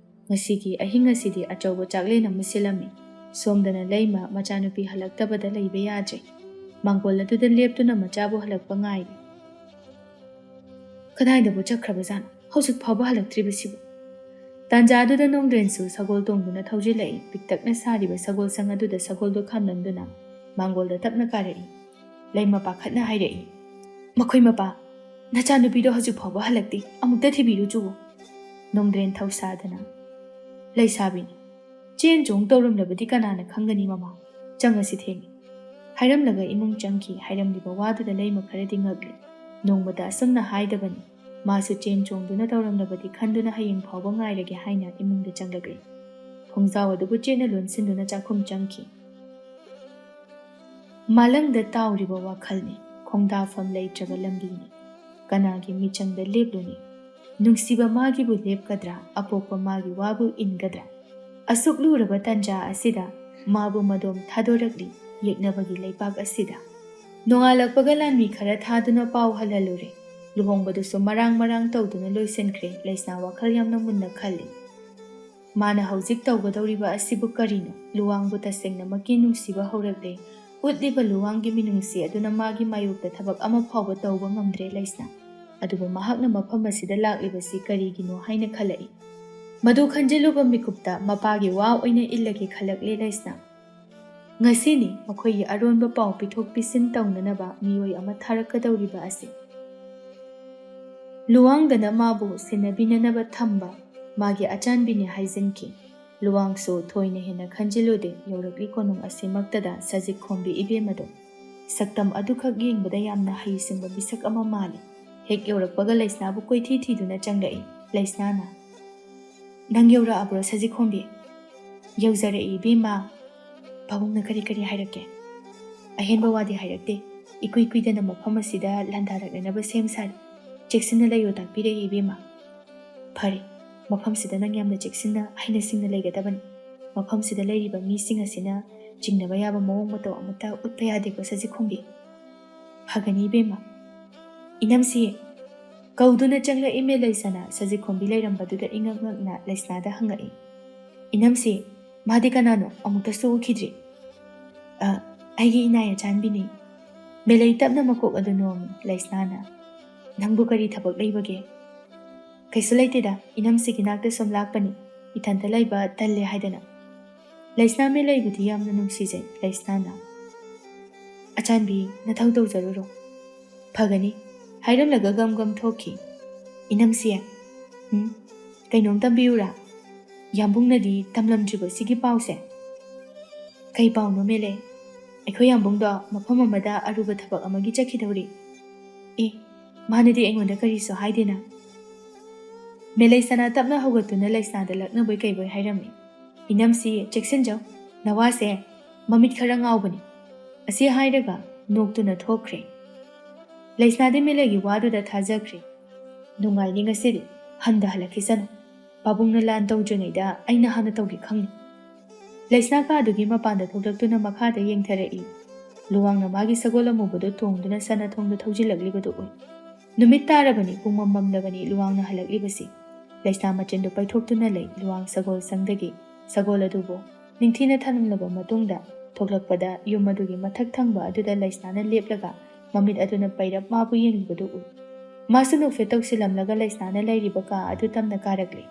ꯉꯁꯤꯒꯤ ꯑꯍꯤꯡ ꯑꯁꯤꯗꯤ ꯑꯆꯧꯕ ꯆꯥꯛꯂꯦꯟ ꯑꯃ ꯁꯤꯜꯂꯝꯃꯤ꯫ ꯁꯣꯝꯗꯅ ꯂꯩꯃ ꯃꯆꯥꯅꯨꯄꯤ ꯍꯜꯂꯛꯇꯕꯗ ꯂꯩꯕ ꯌꯥꯗ꯭ꯔꯦ꯫ ꯃꯥꯡꯒꯣꯜ ꯑꯗꯨꯗ ꯂꯦꯞꯇꯨꯅ ꯃꯆꯥꯕꯨ ꯍꯜꯂꯛꯄ ꯉꯥꯏꯔꯤ꯫ ꯀꯗꯥꯏꯗꯕꯨ ꯆꯠꯈ꯭ꯔꯕꯖꯥꯠꯅꯣ, ꯍꯧꯖꯤꯛ ꯐꯥꯎꯕ ꯍꯜꯂꯛꯇ꯭ꯔꯤꯕꯁꯤꯕꯨ? ꯇꯥꯟꯖꯥꯗꯨꯗ ꯅꯣꯡꯗ꯭ꯔꯦꯟꯁꯨ ꯁꯒꯣꯜ ꯇꯣꯡꯗꯨꯅ ꯊꯧꯖꯤꯜꯂꯛꯏ꯫ ꯄꯤꯛꯇꯛꯅ ꯁꯥꯔꯤꯕ ꯁꯒꯣꯜꯁꯪ ꯑꯗꯨꯗ ꯁꯒꯣꯜꯗꯨ ꯈꯥꯝꯂꯝꯗꯨꯅ ꯃꯥꯡꯒꯣꯜꯗ ꯇꯞꯅ ꯀꯥꯔꯛꯏ꯫ ꯂꯩꯃ ꯄꯥꯈꯠꯅ ꯍꯥꯏꯔꯛꯏ, ꯃꯈꯣꯏ ꯃꯄꯥ, ꯅꯆꯥꯅꯨꯄꯤꯗꯣ ꯍꯧꯖꯤꯛ ꯐꯥꯎꯕ ꯍꯜꯂꯛꯇꯦ, ꯑꯃꯨꯛꯇ ꯊꯤꯕꯤꯔꯨ ꯆꯨꯕꯨ꯫ ꯅꯣꯡꯗ꯭ꯔꯦꯟ ꯊꯧꯁꯥꯗꯅ, ꯂꯩꯁꯥꯕꯤꯅꯤ, ꯆꯦꯟ ꯆꯣꯡ ꯇꯧꯔꯝꯂꯕꯗꯤ ꯀꯅꯥꯅ ꯈꯪꯒꯅꯤ ꯃꯃꯥ, ꯆꯪꯉꯁꯤ ꯊꯦꯡꯉꯤ ꯍꯥꯏꯔꯝꯂꯒ ꯏꯃꯨꯡ ꯆꯪꯈꯤ꯫ ꯍꯥꯏꯔꯝꯂꯤꯕ ꯋꯥꯗꯨꯗ ꯂꯩꯃ ꯈꯔꯗꯤ ꯉꯛꯂꯤ꯫ ꯅꯣꯡꯃꯇ ꯑꯁꯨꯝꯅ ꯍꯥꯏꯗꯕꯅꯤ꯫ ꯃꯥꯁꯨ ꯆꯦꯟ ꯆꯣꯡꯗꯨꯅ ꯇꯧꯔꯝꯂꯕꯗꯤ ꯈꯟꯗꯨꯅ ꯍꯌꯦꯡ ꯐꯥꯎꯕ ꯉꯥꯏꯔꯒꯦ ꯍꯥꯏꯅ ꯏꯃꯨꯡꯗ ꯆꯪꯂꯛꯂꯤ꯫ ꯈꯣꯡꯖꯥꯎ ꯑꯗꯨꯕꯨ ꯆꯦꯠꯅ ꯂꯣꯟꯁꯤꯟꯗꯨꯅ ꯆꯥꯛꯈꯨꯝ ꯆꯪꯈꯤ꯫ ꯃꯥꯂꯪꯗ ꯇꯥꯎꯔꯤꯕ ꯋꯥꯈꯜꯅꯤ, ꯈꯣꯡꯗꯥꯐꯝ ꯂꯩꯇ꯭ꯔꯕ ꯂꯝꯕꯤꯅꯤ, ꯀꯅꯥꯒꯤ ꯃꯤꯆꯪꯗ ꯂꯦꯞꯂꯨꯅꯤ? ꯅꯨꯡꯁꯤꯕ ꯃꯥꯒꯤꯕꯨ ꯂꯦꯞꯀꯗ꯭ꯔꯥ, ꯑꯄꯣꯛꯄ ꯃꯥꯒꯤ ꯋꯥꯕꯨ ꯏꯟꯒꯗ꯭ꯔꯥ? ꯑꯁꯨꯛ ꯂꯨꯔꯕ ꯇꯟꯖꯥ ꯑꯁꯤꯗ ꯃꯥꯕꯨ ꯃꯗꯣꯝ ꯊꯥꯗꯣꯔꯛꯂꯤ ꯌꯦꯛꯅꯕꯒꯤ ꯂꯩꯄꯥꯛ ꯑꯁꯤꯗ꯫ ꯅꯣꯡꯉꯥꯜꯂꯛꯄꯒ ꯂꯥꯟꯃꯤ ꯈꯔ ꯊꯥꯗꯨꯅ ꯄꯥꯎ ꯍꯜꯍꯜꯂꯨꯔꯦ꯫ ꯂꯨꯍꯣꯡꯕꯗꯨꯁꯨ ꯃꯔꯥꯡ ꯃꯔꯥꯡ ꯇꯧꯗꯨꯅ ꯂꯣꯏꯁꯤꯟꯈ꯭ꯔꯦ꯫ ꯂꯩꯁꯅꯥ ꯋꯥꯈꯜ ꯌꯥꯝꯅ ꯃꯨꯟꯅ ꯈꯜꯂꯤ꯫ ꯃꯥꯅ ꯍꯧꯖꯤꯛ ꯇꯧꯒꯗꯧꯔꯤꯕ ꯑꯁꯤꯕꯨ ꯀꯔꯤꯅꯣ? ꯂꯨꯋꯥꯡꯕꯨ ꯇꯁꯦꯡꯅꯃꯛꯀꯤ ꯅꯨꯡꯁꯤꯕ ꯍꯧꯔꯛꯂꯦ꯫ ꯎꯠꯂꯤꯕ ꯂꯨꯋꯥꯡꯒꯤ ꯃꯤꯅꯨꯡꯁꯤ ꯑꯗꯨꯅ ꯃꯥꯒꯤ ꯃꯥꯌꯣꯛꯇ ꯊꯕꯛ ꯑꯃ ꯐꯥꯎꯕ ꯇꯧꯕ ꯉꯝꯗ꯭ꯔꯦ ꯂꯩꯁꯅꯥ꯫ ꯑꯗꯨꯕꯨ ꯃꯍꯥꯛꯅ ꯃꯐꯝ ꯑꯁꯤꯗ ꯂꯥꯛꯂꯤꯕꯁꯤ ꯀꯔꯤꯒꯤꯅꯣ ꯍꯥꯏꯅ ꯈꯜꯂꯛꯏ꯫ ꯃꯗꯨ ꯈꯟꯖꯤꯜꯂꯨꯕ ꯃꯤꯀꯨꯞꯇ ꯃꯄꯥꯒꯤ ꯋꯥ ꯑꯣꯏꯅ ꯏꯜꯂꯒꯦ ꯈꯜꯂꯛꯂꯦ ꯂꯩꯁꯅꯥ꯫ ꯉꯁꯤꯅꯤ ꯃꯈꯣꯏꯒꯤ ꯑꯔꯣꯟꯕ ꯄꯥꯎ ꯄꯤꯊꯣꯛ ꯄꯤꯁꯤꯟ ꯇꯧꯅꯅꯕ ꯃꯤꯑꯣꯏ ꯑꯃ ꯊꯥꯔꯛꯀꯗꯧꯔꯤꯕ ꯑꯁꯤ꯫ ꯂꯨꯋꯥꯡꯗꯅ ꯃꯥꯕꯨ ꯁꯦꯟꯅꯕꯤꯅꯅꯕ ꯊꯝꯕ ꯃꯥꯒꯤ ꯑꯆꯥꯟꯕꯤꯅꯤ ꯍꯥꯏꯖꯤꯟꯈꯤ꯫ ꯂꯨꯋꯥꯡꯁꯨ ꯊꯣꯏꯅ ꯍꯦꯟꯅ ꯈꯟꯖꯤꯜꯂꯨꯗꯦ꯫ ꯌꯧꯔꯛꯂꯤ ꯀꯣꯅꯨꯡ ꯑꯁꯤꯃꯛꯇꯗ ꯁꯖꯤꯛ ꯈꯣꯝꯕꯤ ꯏꯕꯦꯝꯃꯗꯣ ꯁꯛꯇꯝ ꯑꯗꯨꯈꯛ ꯌꯦꯡꯕꯗ ꯌꯥꯝꯅ ꯍꯩꯁꯤꯡꯕ ꯃꯤꯁꯛ ꯑꯃ ꯃꯥꯜꯂꯤ꯫ ꯍꯦꯛ ꯌꯧꯔꯛꯄꯒ ꯂꯩꯁꯅꯥꯕꯨ ꯀꯣꯏꯊꯤ ꯊꯤꯗꯨꯅ ꯆꯪꯂꯛꯏ꯫ ꯂꯩꯁꯅꯥꯅ, ꯅꯪ ꯌꯧꯔꯛꯑꯕ꯭ꯔꯣ ꯁꯖꯤꯛ ꯈꯣꯝꯕꯤ? ꯌꯧꯖꯔꯛꯏ ꯏꯕꯦꯝꯃ꯫ ꯄꯥꯕꯨꯡꯅ ꯀꯔꯤ ꯀꯔꯤ ꯍꯥꯏꯔꯛꯀꯦ? ꯑꯍꯦꯟꯕ ꯋꯥꯗꯤ ꯍꯥꯏꯔꯛꯇꯦ꯫ ꯏꯀꯨꯏ ꯀꯨꯏꯗꯅ ꯃꯐꯝ ꯑꯁꯤꯗ ꯂꯥꯟꯗꯥꯔꯛꯅꯅꯕ ꯁꯦꯝ ꯁꯥꯔꯤ꯫ ꯆꯦꯛꯁꯤꯟꯅ ꯂꯩꯌꯣ ꯇꯥꯛꯄꯤꯔꯛꯏ ꯏꯕꯦꯝꯃ꯫ ꯐꯔꯦ, ꯃꯐꯝꯁꯤꯗ ꯅꯪ ꯌꯥꯝꯅ ꯆꯦꯛꯁꯤꯟꯅ ꯍꯩꯅ ꯁꯤꯡꯅ ꯂꯩꯒꯗꯕꯅꯤ꯫ ꯃꯐꯝꯁꯤꯗ ꯂꯩꯔꯤꯕ ꯃꯤꯁꯤꯡ ꯑꯁꯤꯅ ꯆꯤꯡꯅꯕ ꯌꯥꯕ ꯃꯑꯣꯡ ꯃꯇꯧ ꯑꯃꯠꯇ ꯎꯠꯄ ꯌꯥꯗꯦꯀꯣ ꯁꯖꯤꯛ ꯈꯣꯝꯕꯤ꯫ ꯐꯒꯅꯤ ꯏꯕꯦꯝꯃ꯫ ꯏꯅꯝꯁꯤ ꯀꯧꯗꯨꯅ ꯆꯪꯂꯛꯏ ꯃꯦꯂꯩꯁꯅꯥ ꯁꯖꯤꯛ ꯈꯣꯝꯕꯤ ꯂꯩꯔꯝꯕꯗꯨꯗ ꯏꯉꯛ ꯉꯛꯅ ꯂꯩꯁꯅꯥꯗ ꯍꯪꯉꯛꯏ, ꯏꯅꯝꯁꯤ ꯃꯥꯗꯤ ꯀꯅꯥꯅꯣ? ꯑꯃꯨꯛꯇꯁꯨ ꯎꯈꯤꯗ꯭ꯔꯤ꯫ ꯑꯩꯒꯤ ꯏꯅꯥꯏ ꯑꯆꯥꯟꯕꯤꯅꯤ꯫ ꯃꯦꯂꯩ ꯇꯞꯅ ꯃꯀꯣꯛ ꯑꯗꯨ ꯅꯣꯝꯃꯤ꯫ ꯂꯩꯁꯅꯥꯅ, ꯅꯪꯕꯨ ꯀꯔꯤ ꯊꯕꯛ ꯂꯩꯕꯒꯦ? ꯀꯩꯁꯨ ꯂꯩꯇꯦꯗ, ꯏꯅꯝꯁꯤꯒꯤ ꯅꯥꯛꯇ ꯁꯨꯝ ꯂꯥꯛꯄꯅꯤ, ꯏꯊꯟꯇ ꯂꯩꯕ ꯇꯜꯂꯦ ꯍꯥꯏꯗꯅ꯫ ꯂꯩꯁꯅꯥ ꯃꯦꯂꯩꯕꯨꯗꯤ ꯌꯥꯝꯅ ꯅꯨꯡꯁꯤꯖꯩ꯫ ꯂꯩꯁꯅꯥꯅ, ꯑꯆꯥꯟꯕꯤ ꯅꯊꯧ ꯇꯧꯖꯔꯨꯔꯣ, ꯐꯒꯅꯤ ꯍꯥꯏꯔꯝꯂꯒ ꯒꯝ ꯒꯝ ꯊꯣꯛꯈꯤ꯫ ꯏꯅꯝꯁꯤ, ꯀꯩꯅꯣꯝ ꯇꯝꯕꯤꯌꯨꯔꯥ? ꯌꯥꯝꯕꯨꯡꯅꯗꯤ ꯇꯝꯂꯝꯗ꯭ꯔꯤꯕ ꯁꯤꯒꯤ ꯄꯥꯎꯁꯦ? ꯀꯩ ꯄꯥꯎꯅꯣ ꯃꯦꯂꯦ? ꯑꯩꯈꯣꯏ ꯌꯥꯝꯕꯨꯡꯗꯣ ꯃꯐꯝ ꯑꯃꯗ ꯑꯔꯨꯕ ꯊꯕꯛ ꯑꯃꯒꯤ ꯆꯠꯈꯤꯗꯧꯔꯤ꯫ ꯃꯥꯅꯗꯤ ꯑꯩꯉꯣꯟꯗ ꯀꯔꯤꯁꯨ ꯍꯥꯏꯗꯦꯅ? ꯃꯦꯂꯩꯁꯅꯥ ꯇꯞꯅ ꯍꯧꯒꯠꯇꯨꯅ ꯂꯩꯁꯅꯥꯗ ꯂꯛꯅꯕꯣꯏ ꯀꯩꯕꯣꯏ ꯍꯥꯏꯔꯝꯃꯤ꯫ ꯏꯅꯝꯁꯤ ꯆꯦꯛꯁꯤꯟꯖꯧ, ꯅꯋꯥꯁꯦ ꯃꯃꯤꯠ ꯈꯔ ꯉꯥꯎꯕꯅꯤ꯫ ꯑꯁꯤ ꯍꯥꯏꯔꯒ ꯅꯣꯛꯇꯨꯅ ꯊꯣꯛꯈ꯭ꯔꯦ꯫ ꯂꯩꯁꯅꯥꯗꯤ ꯃꯦꯂꯩꯒꯤ ꯋꯥꯗꯨꯗ ꯊꯥꯖꯈ꯭ꯔꯦ꯫ ꯅꯨꯡꯉꯥꯏꯅꯤ ꯉꯁꯤꯗꯤ, ꯍꯟꯗ ꯍꯜꯂꯛꯈꯤꯁꯅꯨ꯫ ꯄꯥꯕꯨꯡꯅ ꯂꯥꯟ ꯇꯧꯗ꯭ꯔꯤꯉꯩꯗ ꯑꯩꯅ ꯍꯥꯟꯅ ꯇꯧꯒꯦ ꯈꯪꯅꯤ꯫ ꯂꯩꯁꯅꯥ ꯀꯥꯗꯨꯒꯤ ꯃꯄꯥꯟꯗ ꯊꯣꯛꯂꯛꯇꯨꯅ ꯃꯈꯥꯗ ꯌꯦꯡꯊꯔꯛꯏ꯫ ꯂꯨꯋꯥꯡꯅ ꯃꯥꯒꯤ ꯁꯒꯣꯜ ꯑꯃꯨꯕꯗꯨ ꯇꯣꯡꯗꯨꯅ ꯁꯅꯥ ꯊꯣꯡꯗ ꯊꯧꯖꯤꯜꯂꯛꯂꯤꯕꯗꯨ ꯎꯏ꯫ ꯅꯨꯃꯤꯠ ꯇꯥꯔꯕꯅꯤ, ꯄꯨꯡ ꯃꯝꯂꯕꯅꯤ ꯂꯨꯋꯥꯡꯅ ꯍꯜꯂꯛꯂꯤꯕꯁꯤ꯫ ꯂꯩꯁꯅꯥ ꯃꯆꯤꯟꯗꯨ ꯄꯩꯊꯣꯛꯇꯨꯅ ꯂꯩ ꯂꯨꯋꯥꯡ ꯁꯒꯣꯜ ꯁꯪꯗꯒꯤ꯫ ꯁꯒꯣꯜ ꯑꯗꯨꯕꯨ ꯅꯤꯡꯊꯤꯅ ꯊꯅꯝꯂꯕ ꯃꯇꯨꯡꯗ ꯊꯣꯛꯂꯛꯄꯗ ꯌꯨꯝ ꯑꯗꯨꯒꯤ ꯃꯊꯛ ꯊꯪꯕ ꯑꯗꯨꯗ ꯂꯩꯁꯅꯥꯅ ꯂꯦꯞꯂꯒ ꯃꯃꯤꯠ ꯑꯗꯨꯅ ꯄꯩꯔꯞ ꯃꯥꯕꯨ ꯌꯦꯡꯂꯤꯕꯗꯨ ꯎꯏ꯫ ꯃꯥꯁꯨ ꯅꯣꯛꯐꯦꯠ ꯇꯧꯁꯤꯜꯂꯝꯂꯒ ꯂꯩꯁꯅꯥꯅ ꯂꯩꯔꯤꯕ ꯀꯥ ꯑꯗꯨ ꯇꯝꯅ ꯀꯥꯔꯛꯂꯤ꯫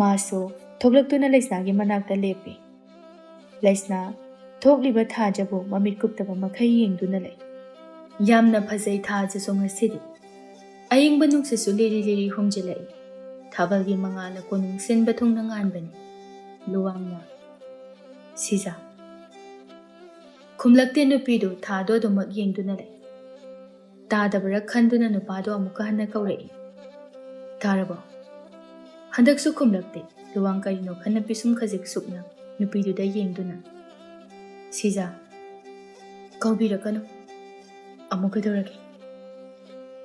ꯃꯥꯁꯨ ꯊꯣꯛꯂꯛꯇꯨꯅ ꯂꯩꯁꯅꯥꯒꯤ ꯃꯅꯥꯛꯇ ꯂꯦꯞꯄꯤ꯫ ꯂꯩꯁꯅꯥ ꯊꯣꯛꯂꯤꯕ ꯊꯥꯖꯕꯨ ꯃꯃꯤꯠ ꯀꯨꯞꯇꯕ ꯃꯈꯩ ꯌꯦꯡꯗꯨꯅ ꯂꯩ꯫ ꯌꯥꯝꯅ ꯐꯖꯩ ꯊꯥꯖꯁꯨ ꯉꯁꯤꯗꯤ꯫ ꯑꯌꯤꯡꯕ ꯅꯨꯡꯁꯤꯠꯁꯨ ꯂꯤꯔꯤ ꯂꯤꯔꯤ ꯍꯨꯝꯖꯤꯜꯂꯛꯏ꯫ ꯊꯥꯕꯜꯒꯤ ꯃꯉꯥꯜꯅ ꯀꯣꯅꯨꯡ ꯁꯤꯟꯕ ꯊꯨꯡꯅ ꯉꯥꯟꯕꯅꯤ꯫ ꯂꯨꯋꯥꯡꯅ "ꯁꯤꯖꯥ" ꯈꯨꯝꯂꯛꯇꯦ ꯅꯨꯄꯤꯗꯨ ꯊꯥꯗꯣ ꯑꯗꯨꯃꯛ ꯌꯦꯡꯗꯨꯅ ꯂꯩ꯫ ꯇꯥꯗꯕꯔ ꯈꯟꯗꯨꯅ ꯅꯨꯄꯥꯗꯣ ꯑꯃꯨꯛꯀ ꯍꯟꯅ ꯀꯧꯔꯛꯏ꯫ "ꯇꯥꯔꯕꯣ?" ꯍꯟꯗꯛꯁꯨ ꯈꯨꯝꯂꯛꯇꯦ꯫ ꯂꯨꯋꯥꯡ ꯀꯔꯤꯅꯣ ꯈꯟꯅ ꯄꯤꯁꯨꯝ ꯈꯖꯤꯛ ꯁꯨꯞꯅ ꯅꯨꯄꯤꯗꯨꯗ ꯌꯦꯡꯗꯨꯅ "ꯁꯤꯖꯥ, ꯀꯧꯕꯤꯔꯛꯀꯅꯨ꯫ ꯑꯃꯨꯛ ꯀꯩꯗꯧꯔꯒꯦ?"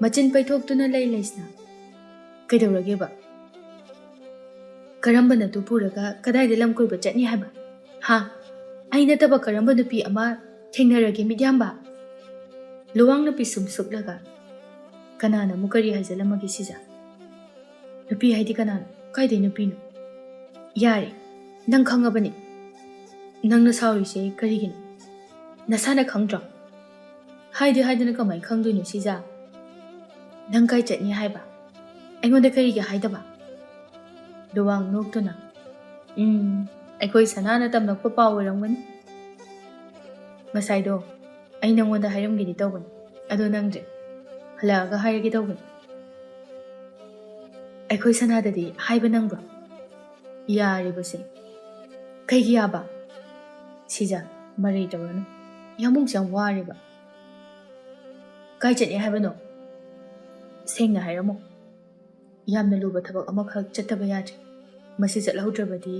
ꯃꯆꯤꯟ ꯄꯩꯊꯣꯛꯇꯨꯅ ꯂꯩ ꯂꯩꯁꯅꯥ꯫ "ꯀꯩꯗꯧꯔꯒꯦꯕ? ꯀꯔꯝꯕ ꯅꯇꯨ ꯄꯨꯔꯒ ꯀꯗꯥꯏꯗ ꯂꯝ ꯀꯣꯏꯕ ꯆꯠꯅꯤ ꯍꯥꯏꯕ? ꯍꯥ? ꯑꯩ ꯅꯠꯇꯕ ꯀꯔꯝꯕ ꯅꯨꯄꯤ ꯑꯃ ꯊꯦꯡꯅꯔꯒꯦ ꯃꯤꯠꯌꯥꯝꯕ?" ꯂꯨꯋꯥꯡꯅ ꯄꯤꯁꯨꯝ ꯁꯨꯞꯂꯒ "ꯀꯅꯥꯅ ꯑꯃꯨꯛ ꯀꯔꯤ ꯍꯥꯏꯖꯜꯂꯝꯃꯒꯦ ꯁꯤꯖꯥ? ꯅꯨꯄꯤ ꯍꯥꯏꯗꯤ ꯀꯅꯥꯅꯣ? ꯀꯥꯏꯗꯩ ꯅꯨꯄꯤꯅꯣ? ꯌꯥꯔꯦ, ꯅꯪ ꯈꯪꯉꯕꯅꯤ꯫ ꯅꯪꯅ ꯁꯥꯎꯔꯤꯁꯦ ꯀꯔꯤꯒꯤꯅꯣ? ꯅꯁꯥꯅ ꯈꯪꯗ꯭ꯔꯣ?" "ꯍꯥꯏꯗꯤ ꯍꯥꯏꯗꯅ ꯀꯃꯥꯏ ꯈꯪꯗꯣꯏꯅꯣ ꯁꯤꯖꯥ? ꯅꯪ ꯀꯥꯏ ꯆꯠꯅꯤ ꯍꯥꯏꯕ? ꯑꯩꯉꯣꯟꯗ ꯀꯔꯤꯒꯤ ꯍꯥꯏꯗꯕ?" ꯂꯨꯋꯥꯡ ꯅꯣꯛꯇꯨꯅ "ꯑꯩꯈꯣꯏ ꯁꯅꯥꯅ ꯇꯝꯂꯛꯄ ꯄꯥꯎ ꯑꯣꯏꯔꯝꯒꯅꯤ꯫ ꯉꯁꯥꯏꯗꯣ ꯑꯩ ꯅꯪꯉꯣꯟꯗ ꯍꯥꯏꯔꯝꯒꯦꯗꯤ ꯇꯧꯕꯅꯤ, ꯑꯗꯣ ꯅꯪꯗ꯭ꯔꯦ꯫ ꯍꯜꯂꯛꯑꯒ ꯍꯥꯏꯔꯒꯦ ꯇꯧꯕꯅꯤ." "ꯑꯩꯈꯣꯏ ꯁꯅꯥꯗꯗꯤ ꯍꯥꯏꯕ ꯅꯪꯕ꯭ꯔꯣ?" "ꯌꯥꯔꯤꯕꯁꯦ." "ꯀꯩꯒꯤ ꯌꯥꯕ?" "ꯁꯤꯖꯥ, ꯃꯔꯩ ꯇꯧꯔꯅꯨ꯫ ꯌꯥꯝꯕꯨꯡꯁꯦ ꯌꯥꯝ ꯋꯥꯔꯦꯕ." "ꯀꯥꯏ ꯆꯠꯅꯤ ꯍꯥꯏꯕꯅꯣ? ꯁꯦꯡꯅ ꯍꯥꯏꯔꯝꯃꯣ꯫ ꯌꯥꯝꯅ ꯂꯨꯕ ꯊꯕꯛ ꯑꯃꯈꯛ ꯆꯠꯇꯕ ꯌꯥꯗ꯭ꯔꯦ꯫ ꯃꯁꯤ ꯆꯠꯍꯧꯗ꯭ꯔꯕꯗꯤ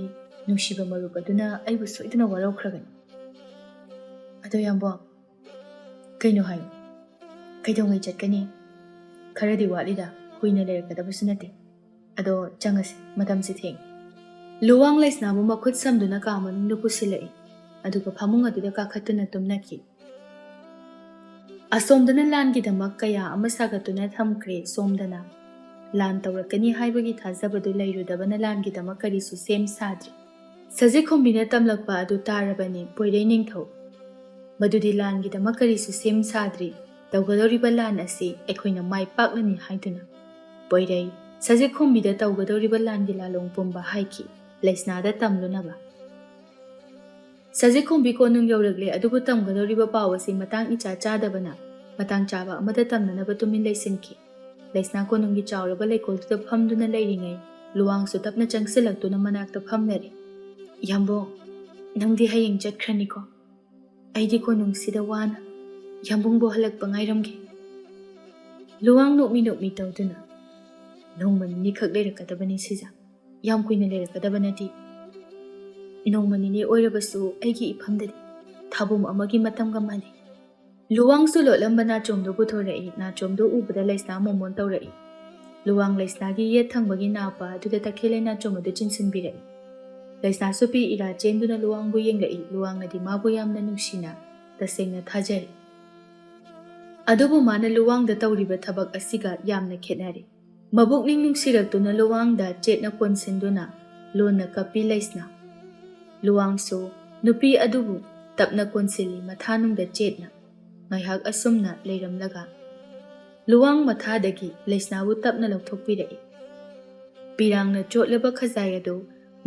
ꯅꯨꯡꯁꯤꯕ ꯃꯔꯨꯞ ꯑꯗꯨꯅ ꯑꯩꯕꯨ ꯁꯣꯏꯗꯅ ꯋꯥꯔꯧꯈ꯭ꯔꯒꯅꯤ." "ꯑꯗꯣ ꯌꯥꯝꯕꯣ." "ꯀꯩꯅꯣ ꯍꯥꯏꯌꯨ." "ꯀꯩꯗꯧꯉꯩ ꯆꯠꯀꯅꯤ?" "ꯈꯔꯗꯤ ꯋꯥꯠꯂꯤꯗ, ꯀꯨꯏꯅ ꯂꯩꯔꯛꯀꯗꯕꯁꯨ ꯅꯠꯇꯦ꯫ ꯑꯗꯣ ꯆꯪꯉꯁꯤ, ꯃꯇꯝꯁꯤ ꯊꯦꯡꯉꯤ." ꯂꯨꯋꯥꯡ ꯂꯩꯁꯅꯥꯕꯨ ꯃꯈꯨꯠ ꯁꯝꯗꯨꯅ ꯀꯥ ꯃꯅꯨꯡꯗ ꯄꯨꯁꯤꯜꯂꯛꯏ, ꯑꯗꯨꯒ ꯐꯃꯨꯡ ꯑꯗꯨꯗ ꯀꯥꯈꯠꯇꯨꯅ ꯇꯨꯝꯅꯈꯤ꯫ ꯑꯁꯣꯝꯗꯅ ꯂꯥꯟꯒꯤꯗꯃꯛ ꯀꯌꯥ ꯑꯃ ꯁꯥꯒꯠꯇꯨꯅ ꯊꯝꯈ꯭ꯔꯦ꯫ ꯁꯣꯝꯗꯅ ꯂꯥꯟ ꯇꯧꯔꯛꯀꯅꯤ ꯍꯥꯏꯕꯒꯤ ꯊꯥꯖꯕꯗꯨ ꯂꯩꯔꯨꯗꯕꯅ ꯂꯥꯟꯒꯤꯗꯃꯛ ꯀꯔꯤꯁꯨ ꯁꯦꯝ ꯁꯥꯗ꯭ꯔꯤ꯫ ꯁꯖꯤꯛꯈꯣꯝꯕꯤꯅ ꯇꯝꯂꯛꯄ ꯑꯗꯨ ꯇꯥꯔꯕꯅꯤ ꯄꯣꯏꯔꯩ ꯅꯤꯡꯊꯧ꯫ ꯃꯗꯨꯗꯤ ꯂꯥꯟꯒꯤꯗꯃꯛ ꯀꯔꯤꯁꯨ ꯁꯦꯝ ꯁꯥꯗ꯭ꯔꯤ, ꯇꯧꯒꯗꯧꯔꯤꯕ ꯂꯥꯟ ꯑꯁꯤ ꯑꯩꯈꯣꯏꯅ ꯃꯥꯏ ꯄꯥꯛꯂꯅꯤ ꯍꯥꯏꯗꯨꯅ꯫ ꯄꯣꯏꯔꯩ ꯁꯖꯤꯛꯈꯣꯝꯕꯤꯗ ꯇꯧꯒꯗꯧꯔꯤꯕ ꯂꯥꯟꯒꯤ ꯂꯥꯂꯣꯡ ꯄꯨꯝꯕ ꯍꯥꯏꯈꯤ, ꯂꯩꯁꯅꯥꯗ ꯇꯝꯂꯨꯅꯕ꯫ ꯁꯖꯤꯛꯈꯣꯝꯕꯤ ꯀꯣꯅꯨꯡ ꯌꯧꯔꯛꯂꯦ, ꯑꯗꯨꯕꯨ ꯇꯝꯒꯗꯧꯔꯤꯕ ꯄꯥꯎ ꯑꯁꯤ ꯃꯇꯥꯡ ꯏꯆꯥ ꯆꯥꯗꯕꯅ ꯃꯇꯥꯡ ꯆꯥꯕ ꯑꯃꯗ ꯇꯝꯅꯅꯕ ꯇꯨꯃꯤꯟ ꯂꯩꯁꯤꯟꯈꯤ꯫ ꯂꯩꯁꯅꯥ ꯀꯣꯅꯨꯡꯒꯤ ꯆꯥꯎꯔꯕ ꯂꯩꯀꯣꯜꯗꯨꯗ ꯐꯝꯗꯨꯅ ꯂꯩꯔꯤꯉꯩ ꯂꯨꯋꯥꯡꯁꯨ ꯇꯞꯅ ꯆꯪꯁꯤꯜꯂꯛꯇꯨꯅ ꯃꯅꯥꯛꯇ ꯐꯝꯂꯔꯦ꯫ "ꯌꯥꯝꯕꯨꯡ, ꯅꯪꯗꯤ ꯍꯌꯦꯡ ꯆꯠꯈ꯭ꯔꯅꯤꯀꯣ? ꯑꯩꯗꯤ ꯀꯣꯅꯨꯡꯁꯤꯗ ꯋꯥꯅ ꯌꯥꯝꯕꯨꯡꯕꯨ ꯍꯜꯂꯛꯄ ꯉꯥꯏꯔꯝꯒꯦ." ꯂꯨꯋꯥꯡ ꯅꯣꯛꯃꯤ ꯅꯣꯛꯃꯤ ꯇꯧꯗꯨꯅ "ꯅꯣꯡꯃ ꯅꯤꯅꯤꯈꯛ ꯂꯩꯔꯛꯀꯗꯕꯅꯤ ꯁꯤꯖꯥ, ꯌꯥꯝ ꯀꯨꯏꯅ ꯂꯩꯔꯛꯀꯗꯕ ꯅꯠꯇꯦ꯫ ꯅꯣꯡꯃ ꯅꯤꯅꯤ ꯑꯣꯏꯔꯕꯁꯨ ꯑꯩꯒꯤ ꯏꯐꯝꯗꯗꯤ ꯊꯥꯕꯨꯝ ꯑꯃꯒꯤ ꯃꯇꯝꯒ ꯃꯥꯟꯅꯩ." ꯂꯨꯋꯥꯡꯁꯨ ꯂꯣꯠꯂꯝꯕ ꯅꯥꯆꯣꯝꯗꯨ ꯄꯨꯊꯣꯔꯛꯏ꯫ ꯅꯥꯆꯣꯝꯗꯨ ꯎꯕꯗ ꯂꯩꯁꯅꯥ ꯃꯣꯃꯣꯟ ꯇꯧꯔꯛꯏ꯫ ꯂꯨꯋꯥꯡ ꯂꯩꯁꯅꯥꯒꯤ ꯌꯦꯠ ꯊꯪꯕꯒꯤ ꯅꯥꯄ ꯑꯗꯨꯗ ꯇꯈꯦꯜꯂꯩ ꯅꯥꯆꯣꯝ ꯑꯗꯨ ꯆꯤꯟꯁꯤꯟꯕꯤꯔꯛꯏ꯫ ꯂꯩꯁꯅꯥꯁꯨ ꯄꯤ ꯏꯔꯥ ꯆꯦꯟꯗꯨꯅ ꯂꯨꯋꯥꯡꯕꯨ ꯌꯦꯡꯂꯛꯏ꯫ ꯂꯨꯋꯥꯡꯅꯗꯤ ꯃꯥꯕꯨ ꯌꯥꯝꯅ ꯅꯨꯡꯁꯤꯅ, ꯇꯁꯦꯡꯅ ꯊꯥꯖꯔꯤ꯫ ꯑꯗꯨꯕꯨ ꯃꯥꯅ ꯂꯨꯋꯥꯡꯗ ꯇꯧꯔꯤꯕ ꯊꯕꯛ ꯑꯁꯤꯒ ꯌꯥꯝꯅ ꯈꯦꯠꯅꯔꯤ꯫ ꯃꯕꯨꯛꯅꯤꯡ ꯅꯨꯡꯁꯤꯔꯛꯇꯨꯅ ꯂꯨꯋꯥꯡꯗ ꯆꯦꯠꯅ ꯀꯣꯟꯁꯤꯟꯗꯨꯅ ꯂꯣꯟꯅ ꯀꯞꯄꯤ ꯂꯩꯁꯅꯥ꯫ ꯂꯨꯋꯥꯡꯁꯨ ꯅꯨꯄꯤ ꯑꯗꯨꯕꯨ ꯇꯞꯅ ꯀꯣꯟꯁꯤꯜꯂꯤ ꯃꯊꯥꯅꯨꯡꯗ ꯆꯦꯠꯅ꯫ ꯉꯥꯏꯍꯥꯛ ꯑꯁꯨꯝꯅ ꯂꯩꯔꯝꯂꯒ ꯂꯨꯋꯥꯡ ꯃꯊꯥꯗꯒꯤ ꯂꯩꯁꯅꯥꯕꯨ ꯇꯞꯅ ꯂꯧꯊꯣꯛꯄꯤꯔꯛꯏ꯫ ꯄꯤꯔꯥꯡꯅ ꯆꯣꯠꯂꯕ ꯈꯖꯥꯏ ꯑꯗꯨ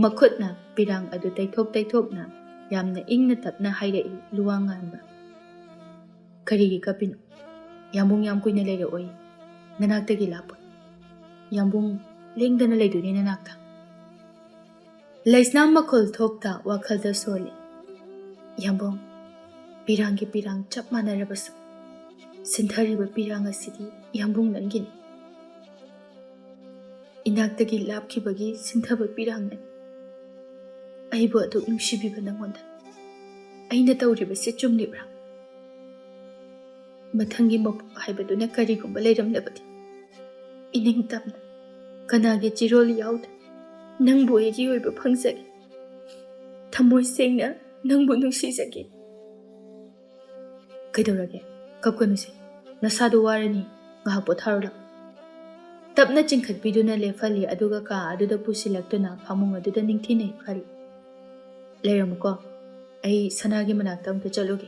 ꯃꯈꯨꯠꯅ ꯄꯤꯔꯥꯡ ꯑꯗꯨ ꯇꯩꯊꯣꯛ ꯇꯩꯊꯣꯛꯅ ꯌꯥꯝꯅ ꯏꯪꯅ ꯇꯞꯅ ꯍꯥꯏꯔꯛꯏ ꯂꯨꯋꯥꯡ ꯉꯥꯟꯕ꯫ "ꯀꯔꯤꯒꯤ ꯀꯞꯄꯤꯅꯣ? ꯌꯥꯝꯕꯨꯡ ꯌꯥꯝ ꯀꯨꯏꯅ ꯂꯩꯔꯛꯑꯣꯏ, ꯅꯅꯥꯛꯇꯒꯤ ꯂꯥꯛꯄꯣꯏ꯫ ꯌꯥꯝꯕꯨꯡ ꯂꯦꯡꯗꯅ ꯂꯩꯗꯣꯏꯅꯦ ꯅꯅꯥꯛꯇ꯫ ꯂꯩꯁꯅꯥꯝ ꯃꯈꯣꯜ ꯊꯣꯛꯇ ꯋꯥꯈꯜꯗ ꯁꯣꯜꯂꯤ꯫ ꯌꯥꯝꯕꯨꯡ, ꯄꯤꯔꯥꯡꯒꯤ ꯄꯤꯔꯥꯡ ꯆꯞ ꯃꯥꯟꯅꯔꯕꯁꯨ ꯁꯤꯟꯊꯔꯤꯕ ꯄꯤꯔꯥꯡ ꯑꯁꯤꯗꯤ ꯌꯥꯝꯕꯨꯡ ꯅꯪꯒꯤꯅꯤ꯫ ꯏꯅꯥꯛꯇꯒꯤ ꯂꯥꯞꯈꯤꯕꯒꯤ ꯁꯤꯟꯊꯕ ꯄꯤꯔꯥꯡꯅꯤ꯫ ꯑꯩꯕꯨ ꯑꯗꯨꯛ ꯅꯨꯡꯁꯤꯕꯤꯕ ꯅꯪꯉꯣꯟꯗ ꯑꯩꯅ ꯇꯧꯔꯤꯕꯁꯤ ꯆꯨꯝꯂꯤꯕ꯭ꯔꯥ? ꯃꯊꯪꯒꯤ ꯃꯄꯣꯛ ꯍꯥꯏꯕꯗꯨꯅ ꯀꯔꯤꯒꯨꯝꯕ ꯂꯩꯔꯝꯂꯕꯗꯤ ꯏꯅꯤꯡ ꯇꯝꯅ ꯀꯅꯥꯒꯤ ꯆꯤꯔꯣꯜ ꯌꯥꯎꯗ ꯅꯪꯕꯨ ꯑꯩꯒꯤ ꯑꯣꯏꯕ ꯐꯪꯖꯒꯦ꯫ ꯊꯃꯣꯏ ꯁꯦꯡꯅ ꯅꯪꯕꯨ ꯅꯨꯡꯁꯤꯖꯒꯦ꯫ ꯀꯩꯗꯧꯔꯒꯦ? ꯀꯞꯀꯅꯨꯁꯦ, ꯅꯁꯥꯗꯨ ꯋꯥꯔꯅꯤ, ꯉꯥꯏꯍꯥꯛ ꯄꯣꯊꯥꯔꯣ ꯂꯥꯎ꯫ ꯇꯞꯅ ꯆꯤꯡꯈꯠꯄꯤꯗꯨꯅ ꯂꯦꯞꯍꯜꯂꯤ, ꯑꯗꯨꯒ ꯀꯥ ꯑꯗꯨꯗ ꯄꯨꯁꯤꯜꯂꯛꯇꯨꯅ ꯐꯃꯨꯡ ꯑꯗꯨꯗ ꯅꯤꯡꯊꯤꯅ ꯍꯤꯞꯍꯜꯂꯤ꯫ ꯂꯩꯔꯝꯃꯨꯀꯣ, ꯑꯩ ꯁꯅꯥꯒꯤ ꯃꯅꯥꯛꯇ ꯑꯝꯇ ꯆꯠꯂꯨꯒꯦ꯫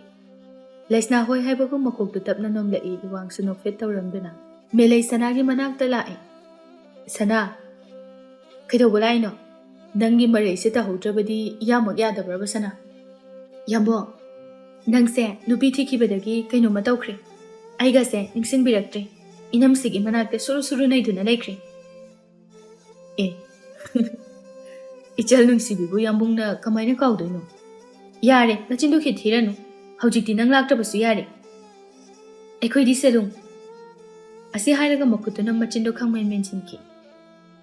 ꯂꯩꯁꯅꯥ ꯍꯣꯏ ꯍꯥꯏꯕꯕꯨ ꯃꯀꯣꯛꯇꯨ ꯇꯞꯅ ꯅꯣꯝꯂꯛꯏ, ꯂꯨꯋꯥꯡꯁꯨ ꯅꯣꯛꯐꯦꯠ ꯇꯧꯔꯝꯗꯨꯅ ꯃꯦꯂꯩ ꯁꯅꯥꯒꯤ ꯃꯅꯥꯛꯇ ꯂꯥꯛꯏ꯫ ꯁꯅꯥ, ꯀꯩꯗꯧꯕ ꯂꯥꯛꯏꯅꯣ? ꯅꯪꯒꯤ ꯃꯔꯩꯁꯦ ꯇꯧꯍꯧꯗ꯭ꯔꯕꯗꯤ ꯏꯌꯥꯃꯛ ꯌꯥꯗꯕ꯭ꯔꯕ ꯁꯅꯥ? ꯌꯥꯝꯕꯨꯡ, ꯅꯪꯁꯦ ꯅꯨꯄꯤ ꯊꯤꯈꯤꯕꯗꯒꯤ ꯀꯩꯅꯣꯝꯃ ꯇꯧꯈ꯭ꯔꯦ꯫ ꯑꯩꯒꯁꯦ ꯅꯤꯡꯁꯤꯡꯕꯤꯔꯛꯇ꯭ꯔꯦ꯫ ꯏꯅꯝꯁꯤꯒꯤ ꯃꯅꯥꯛꯇ ꯁꯨꯔꯨ ꯁꯨꯔꯨ ꯅꯩꯗꯨꯅ ꯂꯩꯈ꯭ꯔꯦ꯫ ꯑꯦ ꯏꯆꯜ ꯅꯨꯡꯁꯤꯕꯤꯕꯨ ꯌꯥꯝꯕꯨꯡꯅ ꯀꯃꯥꯏꯅ ꯀꯥꯎꯗꯣꯏꯅꯣ? ꯌꯥꯔꯦ, ꯅꯆꯤꯟꯗꯨ ꯈꯤꯠ ꯊꯤꯔꯅꯨ꯫ ꯍꯧꯖꯤꯛꯇꯤ ꯅꯪ ꯂꯥꯛꯇꯕꯁꯨ ꯌꯥꯔꯦ꯫ ꯑꯩꯈꯣꯏꯗꯤ ꯁꯦꯂꯨꯡ꯫ ꯑꯁꯤ ꯍꯥꯏꯔꯒ ꯃꯈꯨꯠꯇꯨꯅ ꯃꯆꯤꯟꯗꯨ ꯈꯪꯃꯦꯟ ꯃꯦꯟꯁꯤꯟꯈꯤ꯫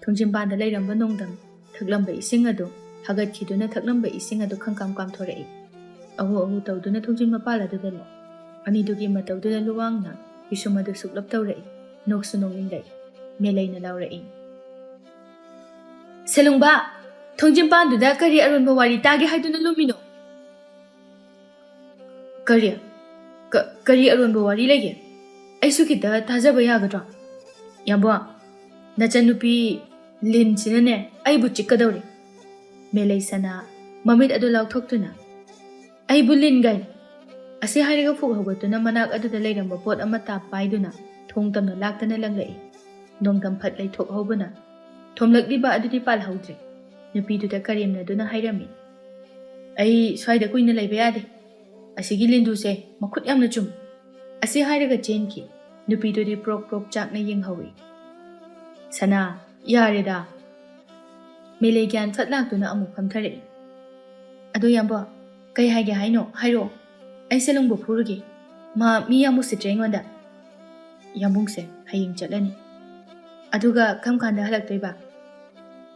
ꯊꯣꯡꯖꯤꯟꯄꯥꯟꯗ ꯂꯩꯔꯝꯕ ꯅꯣꯡꯗꯝ ꯊꯛꯂꯝꯕ ꯏꯁꯤꯡ ꯑꯗꯨ ꯍꯥꯒꯠꯈꯤꯗꯨꯅ ꯊꯛꯂꯝꯕ ꯏꯁꯤꯡ ꯑꯗꯨ ꯈꯪꯀꯥꯝ ꯀꯥꯝꯊꯣꯔꯛꯏ꯫ ꯑꯍꯨ ꯑꯍꯨ ꯇꯧꯗꯨꯅ ꯊꯣꯡꯖꯤꯟ ꯃꯄꯥꯜ ꯑꯗꯨꯗ ꯂꯩ꯫ ꯑꯅꯤꯗꯨꯒꯤ ꯃꯇꯧꯗꯨꯗ ꯂꯨꯋꯥꯡꯅ ꯄꯤꯁꯨꯝ ꯑꯗꯨ ꯁꯨꯛꯂꯞ ꯇꯧꯔꯛꯏ, ꯅꯣꯛꯁꯨ ꯅꯣꯛꯅꯤꯡꯂꯛꯏ꯫ ꯃꯦꯂꯩꯅ ꯂꯥꯎꯔꯛꯏ꯫ ꯁꯦꯂꯨꯡꯕꯥ, ꯊꯣꯡꯖꯤꯟꯄꯥꯟꯗꯨꯗ ꯀꯔꯤ ꯑꯔꯣꯟꯕ ꯋꯥꯔꯤ ꯇꯥꯒꯦ ꯍꯥꯏꯗꯨꯅ ꯂꯨꯝꯃꯤꯅꯣ? ꯀꯔꯤ? ꯀꯔꯤ ꯑꯔꯣꯟꯕ ꯋꯥꯔꯤ ꯂꯩꯒꯦ? ꯑꯩꯁꯨ ꯈꯤꯇ ꯇꯥꯖꯕ ꯌꯥꯒꯗ꯭ꯔꯣ? ꯌꯥꯝꯕꯨꯡ, ꯅꯆꯟꯅꯨꯄꯤ ꯂꯤꯟꯁꯤꯅꯅꯦ ꯑꯩꯕꯨ ꯆꯤꯛꯀꯗꯧꯔꯤ꯫ ꯃꯦꯂꯩ ꯁꯅꯥ ꯃꯃꯤꯠ ꯑꯗꯨ ꯂꯥꯎꯊꯣꯛꯇꯨꯅ ꯑꯩꯕꯨ ꯂꯤꯟꯒꯥꯏꯅ? ꯑꯁꯤ ꯍꯥꯏꯔꯒ ꯐꯨꯛ ꯍꯧꯒꯠꯇꯨꯅ ꯃꯅꯥꯛ ꯑꯗꯨꯗ ꯂꯩꯔꯝꯕ ꯄꯣꯠ ꯑꯃ ꯇꯥꯞ ꯄꯥꯏꯗꯨꯅ ꯊꯣꯡ ꯇꯝꯅ ꯂꯥꯛꯇꯅ ꯂꯪꯂꯛꯏ꯫ ꯅꯣꯡꯗꯝ ꯐꯠ ꯂꯩꯊꯣꯛꯍꯧꯕꯅ ꯊꯣꯝꯂꯛꯂꯤꯕ ꯑꯗꯨꯗꯤ ꯄꯥꯜꯍꯧꯗ꯭ꯔꯦ꯫ ꯅꯨꯄꯤꯗꯨꯗ ꯀꯔꯦꯝꯅꯗꯨꯅ ꯍꯥꯏꯔꯝꯃꯤ꯫ ꯑꯩ ꯁ꯭ꯋꯥꯏꯗ ꯀꯨꯏꯅ ꯂꯩꯕ ꯌꯥꯗꯦ꯫ ꯑꯁꯤꯒꯤ ꯂꯤꯟꯗꯨꯁꯦ ꯃꯈꯨꯠ ꯌꯥꯝꯅ ꯆꯨꯝ꯫ ꯑꯁꯤ ꯍꯥꯏꯔꯒ ꯆꯦꯟꯈꯤ꯫ ꯅꯨꯄꯤꯗꯨꯗꯤ ꯄ꯭ꯔꯣꯛ ꯄ꯭ꯔꯣꯛ ꯆꯥꯛꯅ ꯌꯦꯡꯍꯧꯏ꯫ ꯁꯅꯥ, ꯌꯥꯔꯦꯗꯥ꯫ ꯃꯦꯂꯩ ꯒ꯭ꯌꯥꯟ ꯐꯠ ꯂꯥꯛꯇꯨꯅ ꯑꯃꯨꯛ ꯐꯝꯊꯔꯛꯏ꯫ ꯑꯗꯣ ꯌꯥꯝꯕꯨꯡ, ꯀꯩ ꯍꯥꯏꯒꯦ ꯍꯥꯏꯅꯣ? ꯍꯥꯏꯔꯛꯑꯣ꯫ ꯑꯩ ꯁꯦꯂꯨꯡꯕꯨ ꯐꯨꯔꯨꯒꯦ꯫ ꯃꯥ ꯃꯤ ꯌꯥꯝ ꯎꯁꯤꯠꯇ꯭ꯔꯦ ꯑꯩꯉꯣꯟꯗ꯫ ꯌꯥꯝꯕꯨꯡꯁꯦ ꯍꯌꯦꯡ ꯆꯠꯂꯅꯤ꯫ ꯑꯗꯨꯒ ꯀꯔꯝ ꯀꯥꯟꯗ ꯍꯜꯂꯛꯇꯣꯏꯕ?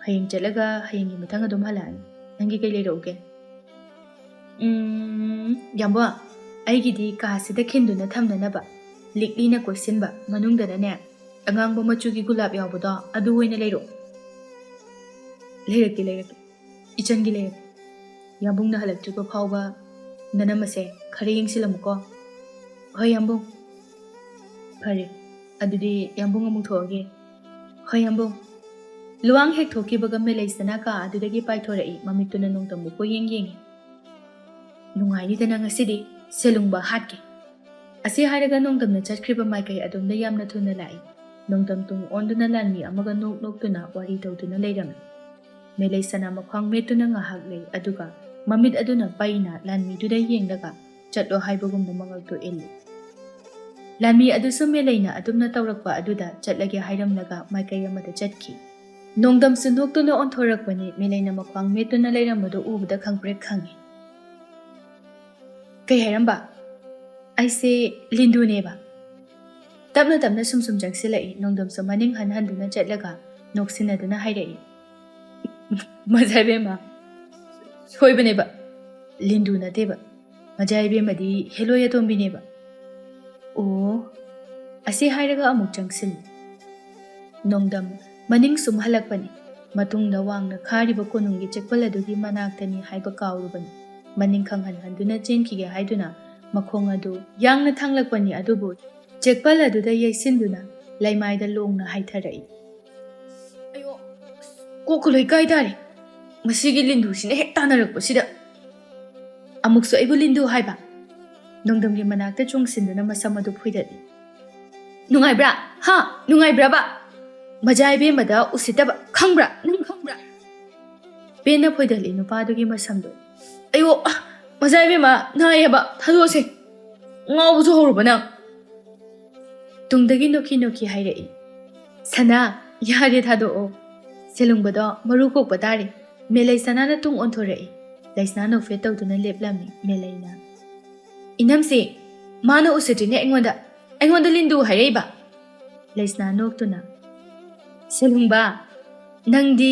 ꯍꯌꯦꯡ ꯆꯠꯂꯒ ꯍꯌꯦꯡꯒꯤ ꯃꯊꯪ ꯑꯗꯨꯝ ꯍꯜꯂꯛꯑꯅꯤ꯫ ꯅꯪꯒꯤ ꯀꯩ ꯂꯩꯔꯛꯎꯒꯦ? ꯌꯥꯝꯕꯨꯡ, ꯑꯩꯒꯤꯗꯤ ꯀꯥꯁꯤꯗ ꯈꯤꯟꯗꯨꯅ ꯊꯝꯅꯅꯕ ꯂꯤꯛꯂꯤꯅ ꯀꯣꯏꯁꯤꯟꯕ ꯃꯅꯨꯡꯗꯅꯅꯦ ꯑꯉꯥꯡꯕ ꯃꯆꯨꯒꯤ ꯒꯨꯂꯥꯞ ꯌꯥꯎꯕꯗꯣ ꯑꯗꯨ ꯑꯣꯏꯅ ꯂꯩꯔꯛꯑꯣ꯫ ꯂꯩꯔꯛꯀꯦ ꯂꯩꯔꯛꯀꯦ, ꯏꯆꯟꯒꯤ ꯂꯩꯔꯛꯀꯦ꯫ ꯌꯥꯝꯕꯨꯡꯅ ꯍꯜꯂꯛꯇ꯭ꯔꯤꯕ ꯐꯥꯎꯕ ꯅꯅꯝꯃꯁꯦ ꯈꯔ ꯌꯦꯡꯁꯤꯜꯂꯝꯃꯨꯀꯣ꯫ ꯍꯣꯏ ꯌꯥꯝꯕꯨꯡ꯫ ꯐꯔꯦ, ꯑꯗꯨꯗꯤ ꯌꯥꯝꯕꯨꯡ ꯑꯃꯨꯛ ꯊꯣꯛꯑꯒꯦ꯫ ꯍꯣꯏ ꯌꯥꯝꯕꯨꯡ꯫ ꯂꯨꯋꯥꯡ ꯍꯦꯛ ꯊꯣꯛꯈꯤꯕꯒ ꯃꯦꯂꯩ ꯁꯅꯥ ꯀꯥ ꯑꯗꯨꯗꯒꯤ ꯄꯥꯏꯊꯣꯔꯛꯏ, ꯃꯃꯤꯠꯇꯨꯅ ꯅꯣꯡꯗꯝꯕꯨ ꯀꯣꯏꯌꯦꯡ ꯌꯦꯡꯉꯤ꯫ ꯅꯨꯡꯉꯥꯏꯅꯤꯗꯅ ꯉꯁꯤꯗꯤ ꯁꯦꯂꯨꯡꯕ ꯍꯥꯠꯀꯦ꯫ ꯑꯁꯤ ꯍꯥꯏꯔꯒ ꯅꯣꯡꯗꯝꯅ ꯆꯠꯈ꯭ꯔꯤꯕ ꯃꯥꯏꯀꯩ ꯑꯗꯣꯝꯗ ꯌꯥꯝꯅ ꯊꯨꯅ ꯂꯥꯛꯏ꯫ ꯅꯣꯡꯗꯝ ꯇꯨꯡ ꯑꯣꯟꯗꯨꯅ ꯂꯥꯟꯃꯤ ꯑꯃꯒ ꯅꯣꯛ ꯅꯣꯛꯇꯨꯅ ꯋꯥꯔꯤ ꯇꯧꯗꯨꯅ ꯂꯩꯔꯝꯃꯤ꯫ ꯃꯦꯂꯩ ꯁꯅꯥ ꯃꯈ꯭ꯋꯥꯡ ꯃꯦꯠꯇꯨꯅ ꯉꯥꯏꯍꯥꯛ ꯂꯩ, ꯑꯗꯨꯒ ꯃꯃꯤꯠ ꯑꯗꯨꯅ ꯄꯩꯅ ꯂꯥꯟꯃꯤꯗꯨꯗ ꯌꯦꯡꯂꯒ ꯆꯠꯂꯣ ꯍꯥꯏꯕꯒꯨꯝꯅ ꯃꯉꯛꯇꯨ ꯏꯜꯂꯤ꯫ ꯂꯥꯟꯃꯤ ꯑꯗꯨꯁꯨ ꯃꯦꯂꯩꯅ ꯑꯗꯨꯝꯅ ꯇꯧꯔꯛꯄ ꯑꯗꯨꯗ ꯆꯠꯂꯒꯦ ꯍꯥꯏꯔꯝꯂꯒ ꯃꯥꯏꯀꯩ ꯑꯃꯗ ꯆꯠꯈꯤ꯫ ꯅꯣꯡꯗꯝꯁꯨ ꯅꯣꯛꯇꯨꯅ ꯑꯣꯟꯊꯣꯔꯛꯄꯅꯤ꯫ ꯃꯦꯂꯩꯅ ꯃꯈ꯭ꯋꯥꯡ ꯃꯦꯠꯇꯨꯅ ꯂꯩꯔꯝꯕꯗꯨ ꯎꯕꯗ ꯈꯪꯄ꯭ꯔꯦꯛ ꯈꯪꯉꯤ꯫ ꯀꯩ ꯍꯥꯏꯔꯝꯕ? ꯑꯩꯁꯦ ꯂꯤꯟꯗꯨꯅꯦꯕ꯫ ꯇꯞꯅ ꯇꯞꯅ ꯁꯨꯝ ꯁꯨꯝ ꯆꯪꯁꯤꯜꯂꯛꯏ꯫ ꯅꯣꯡꯗꯝꯁꯨ ꯃꯅꯤꯡ ꯍꯟꯍꯟꯗꯨꯅ ꯆꯠꯂꯒ ꯅꯣꯛꯁꯤꯟꯅꯗꯨꯅ ꯍꯥꯏꯔꯛꯏ꯫ ꯃꯖꯥꯏꯕꯦꯝꯃ, ꯁꯣꯏꯕꯅꯦꯕ, ꯂꯤꯟꯗꯨ ꯅꯠꯇꯦꯕ꯫ ꯃꯖꯥꯏꯕꯦꯝꯃꯗꯤ ꯍꯦꯂꯣꯏ ꯑꯇꯣꯝꯕꯤꯅꯦꯕ꯫ ꯑꯣ, ꯑꯁꯤ ꯍꯥꯏꯔꯒ ꯑꯃꯨꯛ ꯆꯪꯁꯤꯜꯂꯤ꯫ ꯅꯣꯡꯗꯝ ꯃꯅꯤꯡ ꯁꯨꯝ ꯍꯜꯂꯛꯄꯅꯤ꯫ ꯃꯇꯨꯡꯗ ꯋꯥꯡꯅ ꯈꯥꯔꯤꯕ ꯀꯣꯅꯨꯡꯒꯤ ꯆꯦꯛꯄꯜ ꯑꯗꯨꯒꯤ ꯃꯅꯥꯛꯇꯅꯤ ꯍꯥꯏꯕ ꯀꯥꯎꯔꯨꯕꯅꯤ꯫ ꯃꯅꯤꯡ ꯈꯪꯍꯟꯍꯟꯗꯨꯅ ꯆꯦꯟꯈꯤꯒꯦ ꯍꯥꯏꯗꯨꯅ ꯃꯈꯣꯡ ꯑꯗꯨ ꯌꯥꯡꯅ ꯊꯥꯡꯂꯛꯄꯅꯤ, ꯑꯗꯨꯕꯨ ꯆꯦꯛꯄꯜ ꯑꯗꯨꯗ ꯌꯩꯁꯤꯟꯗꯨꯅ ꯂꯩꯃꯥꯏꯗ ꯂꯣꯡꯅ ꯍꯥꯏꯊꯔꯛꯏ꯫ ꯑꯌꯣ, ꯀꯣꯛꯀ ꯂꯣꯏ ꯀꯥꯏ ꯇꯥꯔꯦ꯫ ꯃꯁꯤꯒꯤ ꯂꯤꯟꯗꯨꯁꯤꯅ ꯍꯦꯛ ꯇꯥꯟꯅꯔꯛꯄꯁꯤꯗ꯫ ꯑꯃꯨꯛꯁꯨ ꯑꯩꯕꯨ ꯂꯤꯟꯗꯨ ꯍꯥꯏꯕ? ꯅꯣꯡꯗꯝꯒꯤ ꯃꯅꯥꯛꯇ ꯆꯣꯡꯁꯤꯟꯗꯨꯅ ꯃꯁꯝ ꯑꯗꯨ ꯐꯣꯏꯗꯠꯂꯤ꯫ ꯅꯨꯡꯉꯥꯏꯕ꯭ꯔꯥ? ꯍꯥ, ꯅꯨꯡꯉꯥꯏꯕ꯭ꯔꯥꯕ? ꯃꯖꯥꯏꯕꯦꯝꯃꯗ ꯎꯁꯤꯠꯇꯕ, ꯈꯪꯕ꯭ꯔꯥ? ꯅꯪ ꯈꯪꯕ꯭ꯔꯥ? ꯄꯦꯟꯅ ꯐꯣꯏꯗꯠꯂꯤ ꯅꯨꯄꯥꯗꯨꯒꯤ ꯃꯁꯝꯗꯨ꯫ ꯑꯌꯣ, ꯃꯖꯥꯏꯕꯦꯝꯃ, ꯅꯥꯏꯌꯦꯕ, ꯊꯥꯗꯣꯛꯑꯁꯦ꯫ ꯉꯥꯎꯕꯁꯨ ꯍꯧꯔꯨꯕ ꯅꯪ? ꯇꯨꯡꯗꯒꯤ ꯅꯣꯛꯈꯤ ꯅꯣꯛꯈꯤ ꯍꯥꯏꯔꯛꯏ꯫ ꯁꯅꯥ, ꯌꯥꯔꯦ ꯊꯥꯗꯣꯛꯑꯣ꯫ ꯁꯦꯂꯨꯡꯕꯗꯣ ꯃꯔꯨ ꯀꯣꯛꯄ ꯇꯥꯔꯤ ꯃꯦꯂꯩ ꯁꯅꯥꯅ ꯇꯨꯡ ꯑꯣꯟꯊꯣꯔꯛꯏ ꯂꯩꯁꯅꯥ ꯅꯣꯛꯐꯦꯠ ꯇꯧꯗꯨꯅ ꯂꯦꯞꯂꯝꯃꯤ ꯃꯦꯂꯩꯅ ꯏꯅꯝꯁꯤ ꯃꯥꯅ ꯎꯁꯤꯠꯇ꯭ꯔꯤꯅꯦ ꯑꯩꯉꯣꯟꯗ ꯂꯤꯟꯗꯨ ꯍꯥꯏꯔꯛꯏꯕ ꯂꯩꯁꯅꯥ ꯅꯣꯛꯇꯨꯅ ꯁꯦꯂꯨꯡꯕ ꯅꯪꯗꯤ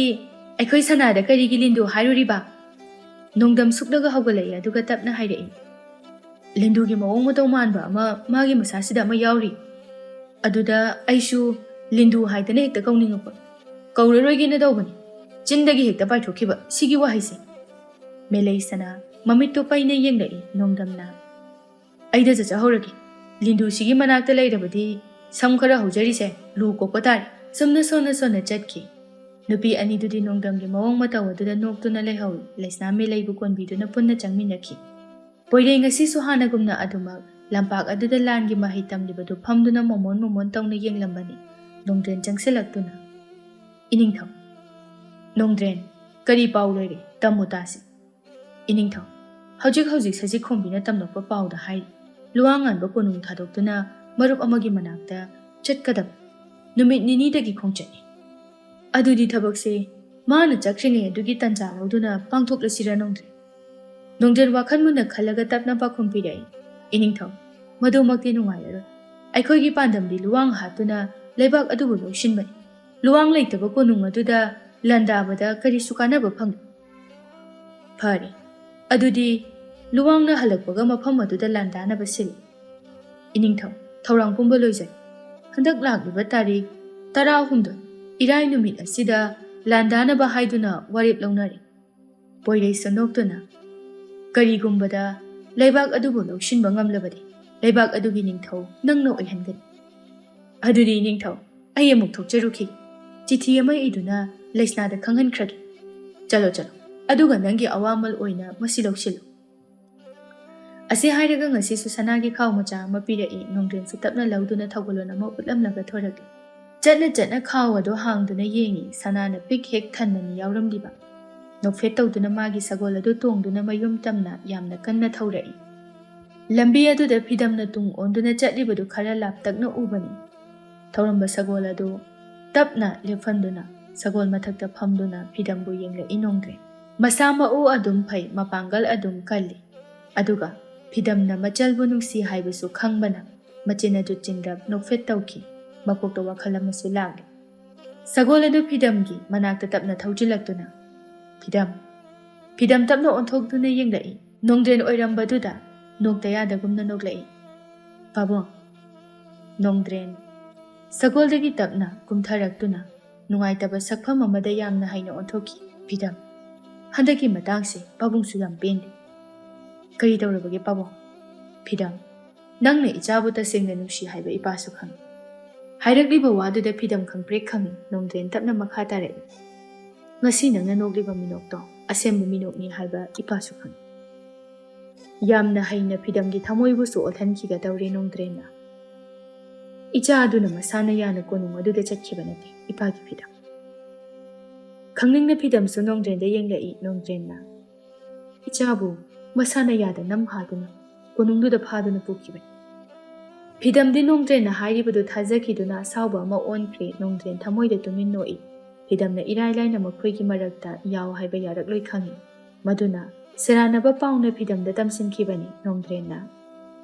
ꯑꯩꯈꯣꯏ ꯁꯅꯥꯗ ꯀꯔꯤꯒꯤ ꯂꯤꯟꯗꯨ ꯍꯥꯏꯔꯨꯔꯤꯕ ꯅꯣꯡꯗꯝ ꯁꯨꯛꯂꯒ ꯍꯧꯒꯠꯂꯛꯏ ꯑꯗꯨꯒ ꯇꯞꯅ ꯍꯥꯏꯔꯛꯏ ꯂꯤꯟꯗꯨꯒꯤ ꯃꯑꯣꯡ ꯃꯇꯧ ꯃꯥꯟꯕ ꯑꯃ ꯃꯥꯒꯤ ꯃꯁꯥꯁꯤꯗ ꯑꯃ ꯌꯥꯎꯔꯤ ꯑꯗꯨꯗ ꯑꯩꯁꯨ ꯂꯤꯟꯗꯨ ꯍꯥꯏꯗꯅ ꯍꯦꯛꯇ ꯀꯧꯅꯤꯡꯉꯛꯄ ꯀꯧꯔꯔꯣꯏꯒꯦꯅ ꯇꯧꯕꯅꯤ ꯆꯤꯟꯗꯒꯤ ꯍꯦꯛꯇ ꯄꯥꯏꯊꯣꯛꯈꯤꯕ ꯁꯤꯒꯤ ꯋꯥꯍꯩꯁꯦ ꯃꯦꯂꯩ ꯁꯅꯥ ꯃꯃꯤꯠꯇꯨ ꯄꯩꯅ ꯌꯦꯡꯂꯛꯏ ꯅꯣꯡꯗꯝꯅ ꯑꯩꯗ ꯆꯠꯆꯍꯧꯔꯒꯦ ꯂꯤꯟꯗꯨꯁꯤꯒꯤ ꯃꯅꯥꯛꯇ ꯂꯩꯔꯕꯗꯤ ꯁꯝ ꯈꯔ ꯍꯧꯖꯔꯤꯁꯦ ꯂꯨ ꯀꯣꯛꯄ ꯇꯥꯔꯦ ꯁꯨꯝꯅ ꯁꯣꯟꯅ ꯆꯠꯈꯤ ꯅꯨꯄꯤ ꯑꯅꯤꯗꯨꯗꯤ ꯅꯣꯡꯗꯝꯒꯤ ꯃꯑꯣꯡ ꯃꯇꯧ ꯑꯗꯨꯗ ꯅꯣꯛꯇꯨꯅ ꯂꯩꯍꯧꯏ ꯂꯩꯁꯅꯥ ꯃꯦꯂꯩꯕꯨ ꯀꯣꯟꯕꯤꯗꯨꯅ ꯄꯨꯟꯅ ꯆꯪꯃꯤꯟꯅꯈꯤ ꯄꯣꯏꯔꯩ ꯉꯁꯤꯁꯨ ꯍꯥꯟꯅꯒꯨꯝꯅ ꯑꯗꯨꯃꯛ ꯂꯝꯄꯥꯛ ꯑꯗꯨꯗ ꯂꯥꯟꯒꯤ ꯃꯍꯩ ꯇꯝꯂꯤꯕꯗꯨ ꯐꯝꯗꯨꯅ ꯃꯣꯃꯣꯟ ꯇꯧꯅ ꯌꯦꯡꯂꯝꯕꯅꯤ ꯅꯣꯡꯗ꯭ꯔꯦꯟ ꯆꯪꯁꯤꯜꯂꯛꯇꯨꯅ ꯏꯅꯤꯡꯊꯧ ꯅꯣꯡꯗ꯭ꯔꯦꯟ ꯀꯔꯤ ꯄꯥꯎ ꯂꯩꯔꯦ ꯇꯝꯃꯨ ꯇꯥꯁꯤ ꯏꯅꯤꯡꯊꯧ ꯍꯧꯖꯤꯛ ꯁꯖꯤꯛ ꯈꯣꯡꯕꯤꯅ ꯇꯝꯂꯛꯄ ꯄꯥꯎꯗ ꯍꯥꯏꯔꯤ ꯂꯨꯋꯥꯡꯉꯥꯟꯕ ꯀꯣꯅꯨꯡ ꯊꯥꯗꯣꯛꯇꯨꯅ ꯃꯔꯨꯞ ꯑꯃꯒꯤ ꯃꯅꯥꯛꯇ ꯆꯠꯀꯗꯕ ꯅꯨꯃꯤꯠ ꯅꯤꯅꯤꯗꯒꯤ ꯈꯣꯡꯆꯠꯅꯤ ꯑꯗꯨꯗꯤ ꯊꯕꯛꯁꯦ ꯃꯥꯅ ꯆꯠꯈ꯭ꯔꯤꯉꯩ ꯑꯗꯨꯒꯤ ꯇꯟꯖꯥ ꯂꯧꯗꯨꯅ ꯄꯥꯡꯊꯣꯛꯂꯁꯤꯔ ꯅꯣꯡꯗ꯭ꯔꯦꯟ ꯋꯥꯈꯜ ꯃꯨꯟꯅ ꯈꯜꯂꯒ ꯇꯞꯅ ꯄꯥꯎꯈꯨꯝ ꯄꯤꯔꯛꯏ ꯏꯅꯤꯡꯊꯧ ꯃꯗꯨꯃꯛꯇꯤ ꯅꯨꯡꯉꯥꯏꯔꯔꯣꯏ ꯑꯩꯈꯣꯏꯒꯤ ꯄꯥꯟꯗꯝꯗꯤ ꯂꯨꯋꯥꯡ ꯍꯥꯠꯇꯨꯅ ꯂꯩꯕꯥꯛ ꯑꯗꯨꯕꯨ ꯂꯧꯁꯤꯟꯕꯅꯤ ꯂꯨꯋꯥꯡ ꯂꯩꯇꯕ ꯀꯣꯅꯨꯡ ꯑꯗꯨꯗ ꯂꯥꯟꯗꯥꯕꯗ ꯀꯔꯤꯁꯨ ꯀꯥꯟꯅꯕ ꯐꯪꯏ ꯐꯔꯦ ꯑꯗꯨꯗꯤ ꯂꯨꯋꯥꯡꯅ ꯍꯜꯂꯛꯄꯒ ꯃꯐꯝ ꯑꯗꯨꯗ ꯂꯥꯟꯗꯥꯅꯕ ꯁꯤꯜꯂꯤ ꯏꯅꯤꯡꯊꯧ ꯊꯧꯔꯥꯡ ꯄꯨꯝꯕ ꯂꯣꯏꯖꯩ ꯍꯟꯗꯛ ꯂꯥꯛꯂꯤꯕ ꯇꯥꯔꯤꯛ 19 ꯏꯔꯥꯏ ꯅꯨꯃꯤꯠ ꯑꯁꯤꯗ ꯂꯥꯟꯗꯥꯅꯕ ꯍꯥꯏꯗꯨꯅ ꯋꯥꯔꯦꯞ ꯂꯧꯅꯔꯤ ꯄꯣꯏꯔꯩ ꯁꯅꯣꯛꯇꯨꯅ ꯀꯔꯤꯒꯨꯝꯕꯗ ꯂꯩꯕꯥꯛ ꯑꯗꯨꯕꯨ ꯂꯧꯁꯤꯟꯕ ꯉꯝꯂꯕꯗꯤ ꯂꯩꯕꯥꯛ ꯑꯗꯨꯒꯤ ꯅꯤꯡꯊꯧ ꯅꯪꯅ ꯑꯣꯏꯍꯟꯒꯅꯤ ꯑꯗꯨꯗꯤ ꯅꯤꯡꯊꯧ ꯑꯩ ꯑꯃꯨꯛ ꯊꯣꯛꯆꯔꯨꯈꯤ ꯆꯤꯊꯤ ꯑꯃ ꯏꯗꯨꯅ ꯂꯩꯁꯅꯥꯗ ꯈꯪꯍꯟꯈ꯭ꯔꯒꯦ ꯆꯠꯂꯣ ꯑꯗꯨꯒ ꯅꯪꯒꯤ ꯑꯋꯥꯃꯜ ꯑꯣꯏꯅ ꯃꯁꯤ ꯂꯧꯁꯤꯜꯂꯨ ꯑꯁꯤ ꯍꯥꯏꯔꯒ ꯉꯁꯤꯁꯨ ꯁꯅꯥꯒꯤ ꯈꯥꯎ ꯃꯆꯥ ꯑꯃ ꯄꯤꯔꯛꯏ ꯅꯣꯡꯗ꯭ꯔꯦꯟꯁꯨ ꯇꯞꯅ ꯂꯧꯗꯨꯅ ꯊꯧꯒꯜꯂꯣꯟ ꯑꯃ ꯎꯠꯂꯝꯂꯒ ꯊꯣꯔꯛꯂꯤ ꯆꯠꯅ ꯈꯥꯎ ꯑꯗꯨ ꯍꯥꯡꯗꯨꯅ ꯌꯦꯡꯉꯤ ꯁꯅꯥꯅ ꯄꯤꯛ ꯍꯦꯛ ꯊꯟꯅꯅꯤ ꯌꯥꯎꯔꯝꯂꯤꯕ ꯅꯣꯛꯐꯦꯠ ꯇꯧꯗꯨꯅ ꯃꯥꯒꯤ ꯁꯒꯣꯜ ꯑꯗꯨ ꯇꯣꯡꯗꯨꯅ ꯃꯌꯨꯝ ꯇꯝꯅ ꯌꯥꯝꯅ ꯀꯟꯅ ꯊꯧꯔꯛꯏ ꯂꯝꯕꯤ ꯑꯗꯨꯗ ꯐꯤꯗꯝꯅ ꯇꯨꯡ ꯑꯣꯟꯗꯨꯅ ꯆꯠꯂꯤꯕꯗꯨ ꯈꯔ ꯂꯥꯞꯇꯛꯅ ꯎꯕꯅꯤ ꯊꯧꯔꯝꯕ ꯁꯒꯣꯜ ꯑꯗꯨ ꯇꯞꯅ ꯂꯦꯞꯍꯟꯗꯨꯅ ꯁꯒꯣꯜ ꯃꯊꯛꯇ ꯐꯝꯗꯨꯅ ꯐꯤꯗꯝꯕꯨ ꯌꯦꯡꯂꯛꯏ ꯅꯣꯡꯗ꯭ꯔꯦꯟ ꯃꯁꯥ ꯃꯎ ꯑꯗꯨꯝ ꯐꯩ ꯃꯄꯥꯡꯒꯜ ꯑꯗꯨꯝ ꯀꯜꯂꯤ ꯑꯗꯨꯒ ꯐꯤꯗꯝꯅ ꯃꯆꯜꯕꯨ ꯅꯨꯡꯁꯤ ꯍꯥꯏꯕꯁꯨ ꯈꯪꯕꯅ ꯃꯆꯤꯟ ꯑꯗꯨ ꯆꯤꯡꯂꯞ ꯅꯣꯛꯐꯦꯠ ꯇꯧꯈꯤ ꯃꯀꯣꯛꯇ ꯋꯥꯈꯜ ꯑꯃꯁꯨ ꯂꯥꯛꯂꯤ ꯁꯒꯣꯜ ꯑꯗꯨ ꯐꯤꯗꯝꯒꯤ ꯃꯅꯥꯛꯇ ꯇꯞꯅ ꯊꯧꯖꯤꯜꯂꯛꯇꯨꯅ ꯐꯤꯗꯝ ꯇꯞꯅ ꯑꯣꯟꯊꯣꯛꯇꯨꯅ ꯌꯦꯡꯂꯛꯏ ꯅꯣꯡꯗ꯭ꯔꯦꯟ ꯑꯣꯏꯔꯝꯕꯗꯨꯗ ꯅꯣꯛꯇ ꯌꯥꯗꯒꯨꯝꯅ ꯅꯣꯛꯂꯛꯏ ꯄꯥꯕꯨꯡ ꯅꯣꯡꯗ꯭ꯔꯦꯟ ꯁꯒꯣꯜꯗꯒꯤ ꯇꯞꯅ ꯀꯨꯝꯊꯔꯛꯇꯨꯅ ꯅꯨꯡꯉꯥꯏꯇꯕ ꯁꯛꯐꯝ ꯑꯃꯗ ꯌꯥꯝꯅ ꯍꯩꯅ ꯑꯣꯟꯊꯣꯛꯈꯤ ꯐꯤꯗꯝ ꯍꯟꯗꯛꯀꯤ ꯃꯇꯥꯡꯁꯦ ꯄꯥꯕꯨꯡꯁꯨ ꯌꯥꯝ ꯄꯦꯟꯗꯦ ꯀꯔꯤ ꯇꯧꯔꯕꯒꯦ ꯄꯥꯕꯨꯡ ꯐꯤꯗꯝ ꯅꯪꯅ ꯏꯆꯥꯕꯨ ꯇꯁꯦꯡꯅ ꯅꯨꯡꯁꯤ ꯍꯥꯏꯕ ꯏꯄꯥꯁꯨ ꯈꯪꯏ ꯍꯥꯏꯔꯛꯂꯤꯕ ꯋꯥꯗꯨꯗ ꯐꯤꯗꯝ ꯈꯪꯄ꯭ꯔꯦꯛ ꯈꯪꯏ ꯅꯣꯡꯗ꯭ꯔꯦꯟ ꯇꯞꯅ ꯃꯈꯥ ꯇꯥꯔꯛꯏ ꯉꯁꯤ ꯅꯪꯅ ꯅꯣꯛꯂꯤꯕ ꯃꯤꯅꯣꯛꯇꯣ ꯑꯁꯦꯡꯕ ꯃꯤꯅꯣꯛꯅꯤ ꯍꯥꯏꯕ ꯏꯄꯥꯁꯨ ꯈꯪꯏ ꯌꯥꯝꯅ ꯍꯩꯅ ꯐꯤꯗꯝꯒꯤ ꯊꯃꯣꯏꯕꯨꯁꯨ ꯑꯣꯜꯍꯟꯈꯤꯒꯗꯧꯔꯦ ꯅꯣꯡꯗ꯭ꯔꯦꯟꯅ ꯏꯆꯥ ꯑꯗꯨꯅ ꯃꯁꯥꯅ ꯌꯥꯅ ꯀꯣꯅꯨꯡ ꯑꯗꯨꯗ ꯆꯠꯈꯤꯕ ꯅꯠꯇꯦ ꯏꯄꯥꯒꯤ ꯐꯤꯗꯝ ꯈꯪꯅꯤꯡꯅ ꯐꯤꯗꯝꯁꯨ ꯅꯣꯡꯗ꯭ꯔꯦꯟꯗ ꯌꯦꯡꯂꯛꯏ ꯅꯣꯡꯗ꯭ꯔꯦꯟꯅ ꯏꯆꯥꯕꯨ ꯃꯁꯥꯅ ꯌꯥꯗ ꯅꯝꯍꯥꯗꯨꯅ ꯀꯣꯅꯨꯡꯗꯨꯗ ꯐꯥꯗꯨꯅ ꯄꯨꯈꯤꯕꯅꯤ ꯐꯤꯗꯝꯗꯤ ꯅꯣꯡꯗ꯭ꯔꯦꯟꯅ ꯍꯥꯏꯔꯤꯕꯗꯨ ꯊꯥꯖꯈꯤꯗꯨꯅ ꯑꯁꯥꯎꯕ ꯑꯃ ꯑꯣꯟꯈ꯭ꯔꯦ ꯅꯣꯡꯗ꯭ꯔꯦꯟ ꯊꯃꯣꯏꯗ ꯇꯨꯃꯤꯟ ꯅꯣꯛꯏ ꯐꯤꯗꯝꯅ ꯏꯔꯥꯏ ꯂꯥꯏꯅ ꯃꯈꯣꯏꯒꯤ ꯃꯔꯛꯇ ꯌꯥꯎ ꯍꯥꯏꯕ ꯌꯥꯔꯛꯂꯣꯏ ꯈꯪꯏ ꯃꯗꯨꯅ ꯁꯦꯔꯥꯟꯅꯕ ꯄꯥꯎꯅ ꯐꯤꯗꯝꯗ ꯇꯝꯁꯤꯟꯈꯤꯕꯅꯤ ꯅꯣꯡꯗ꯭ꯔꯦꯟꯅ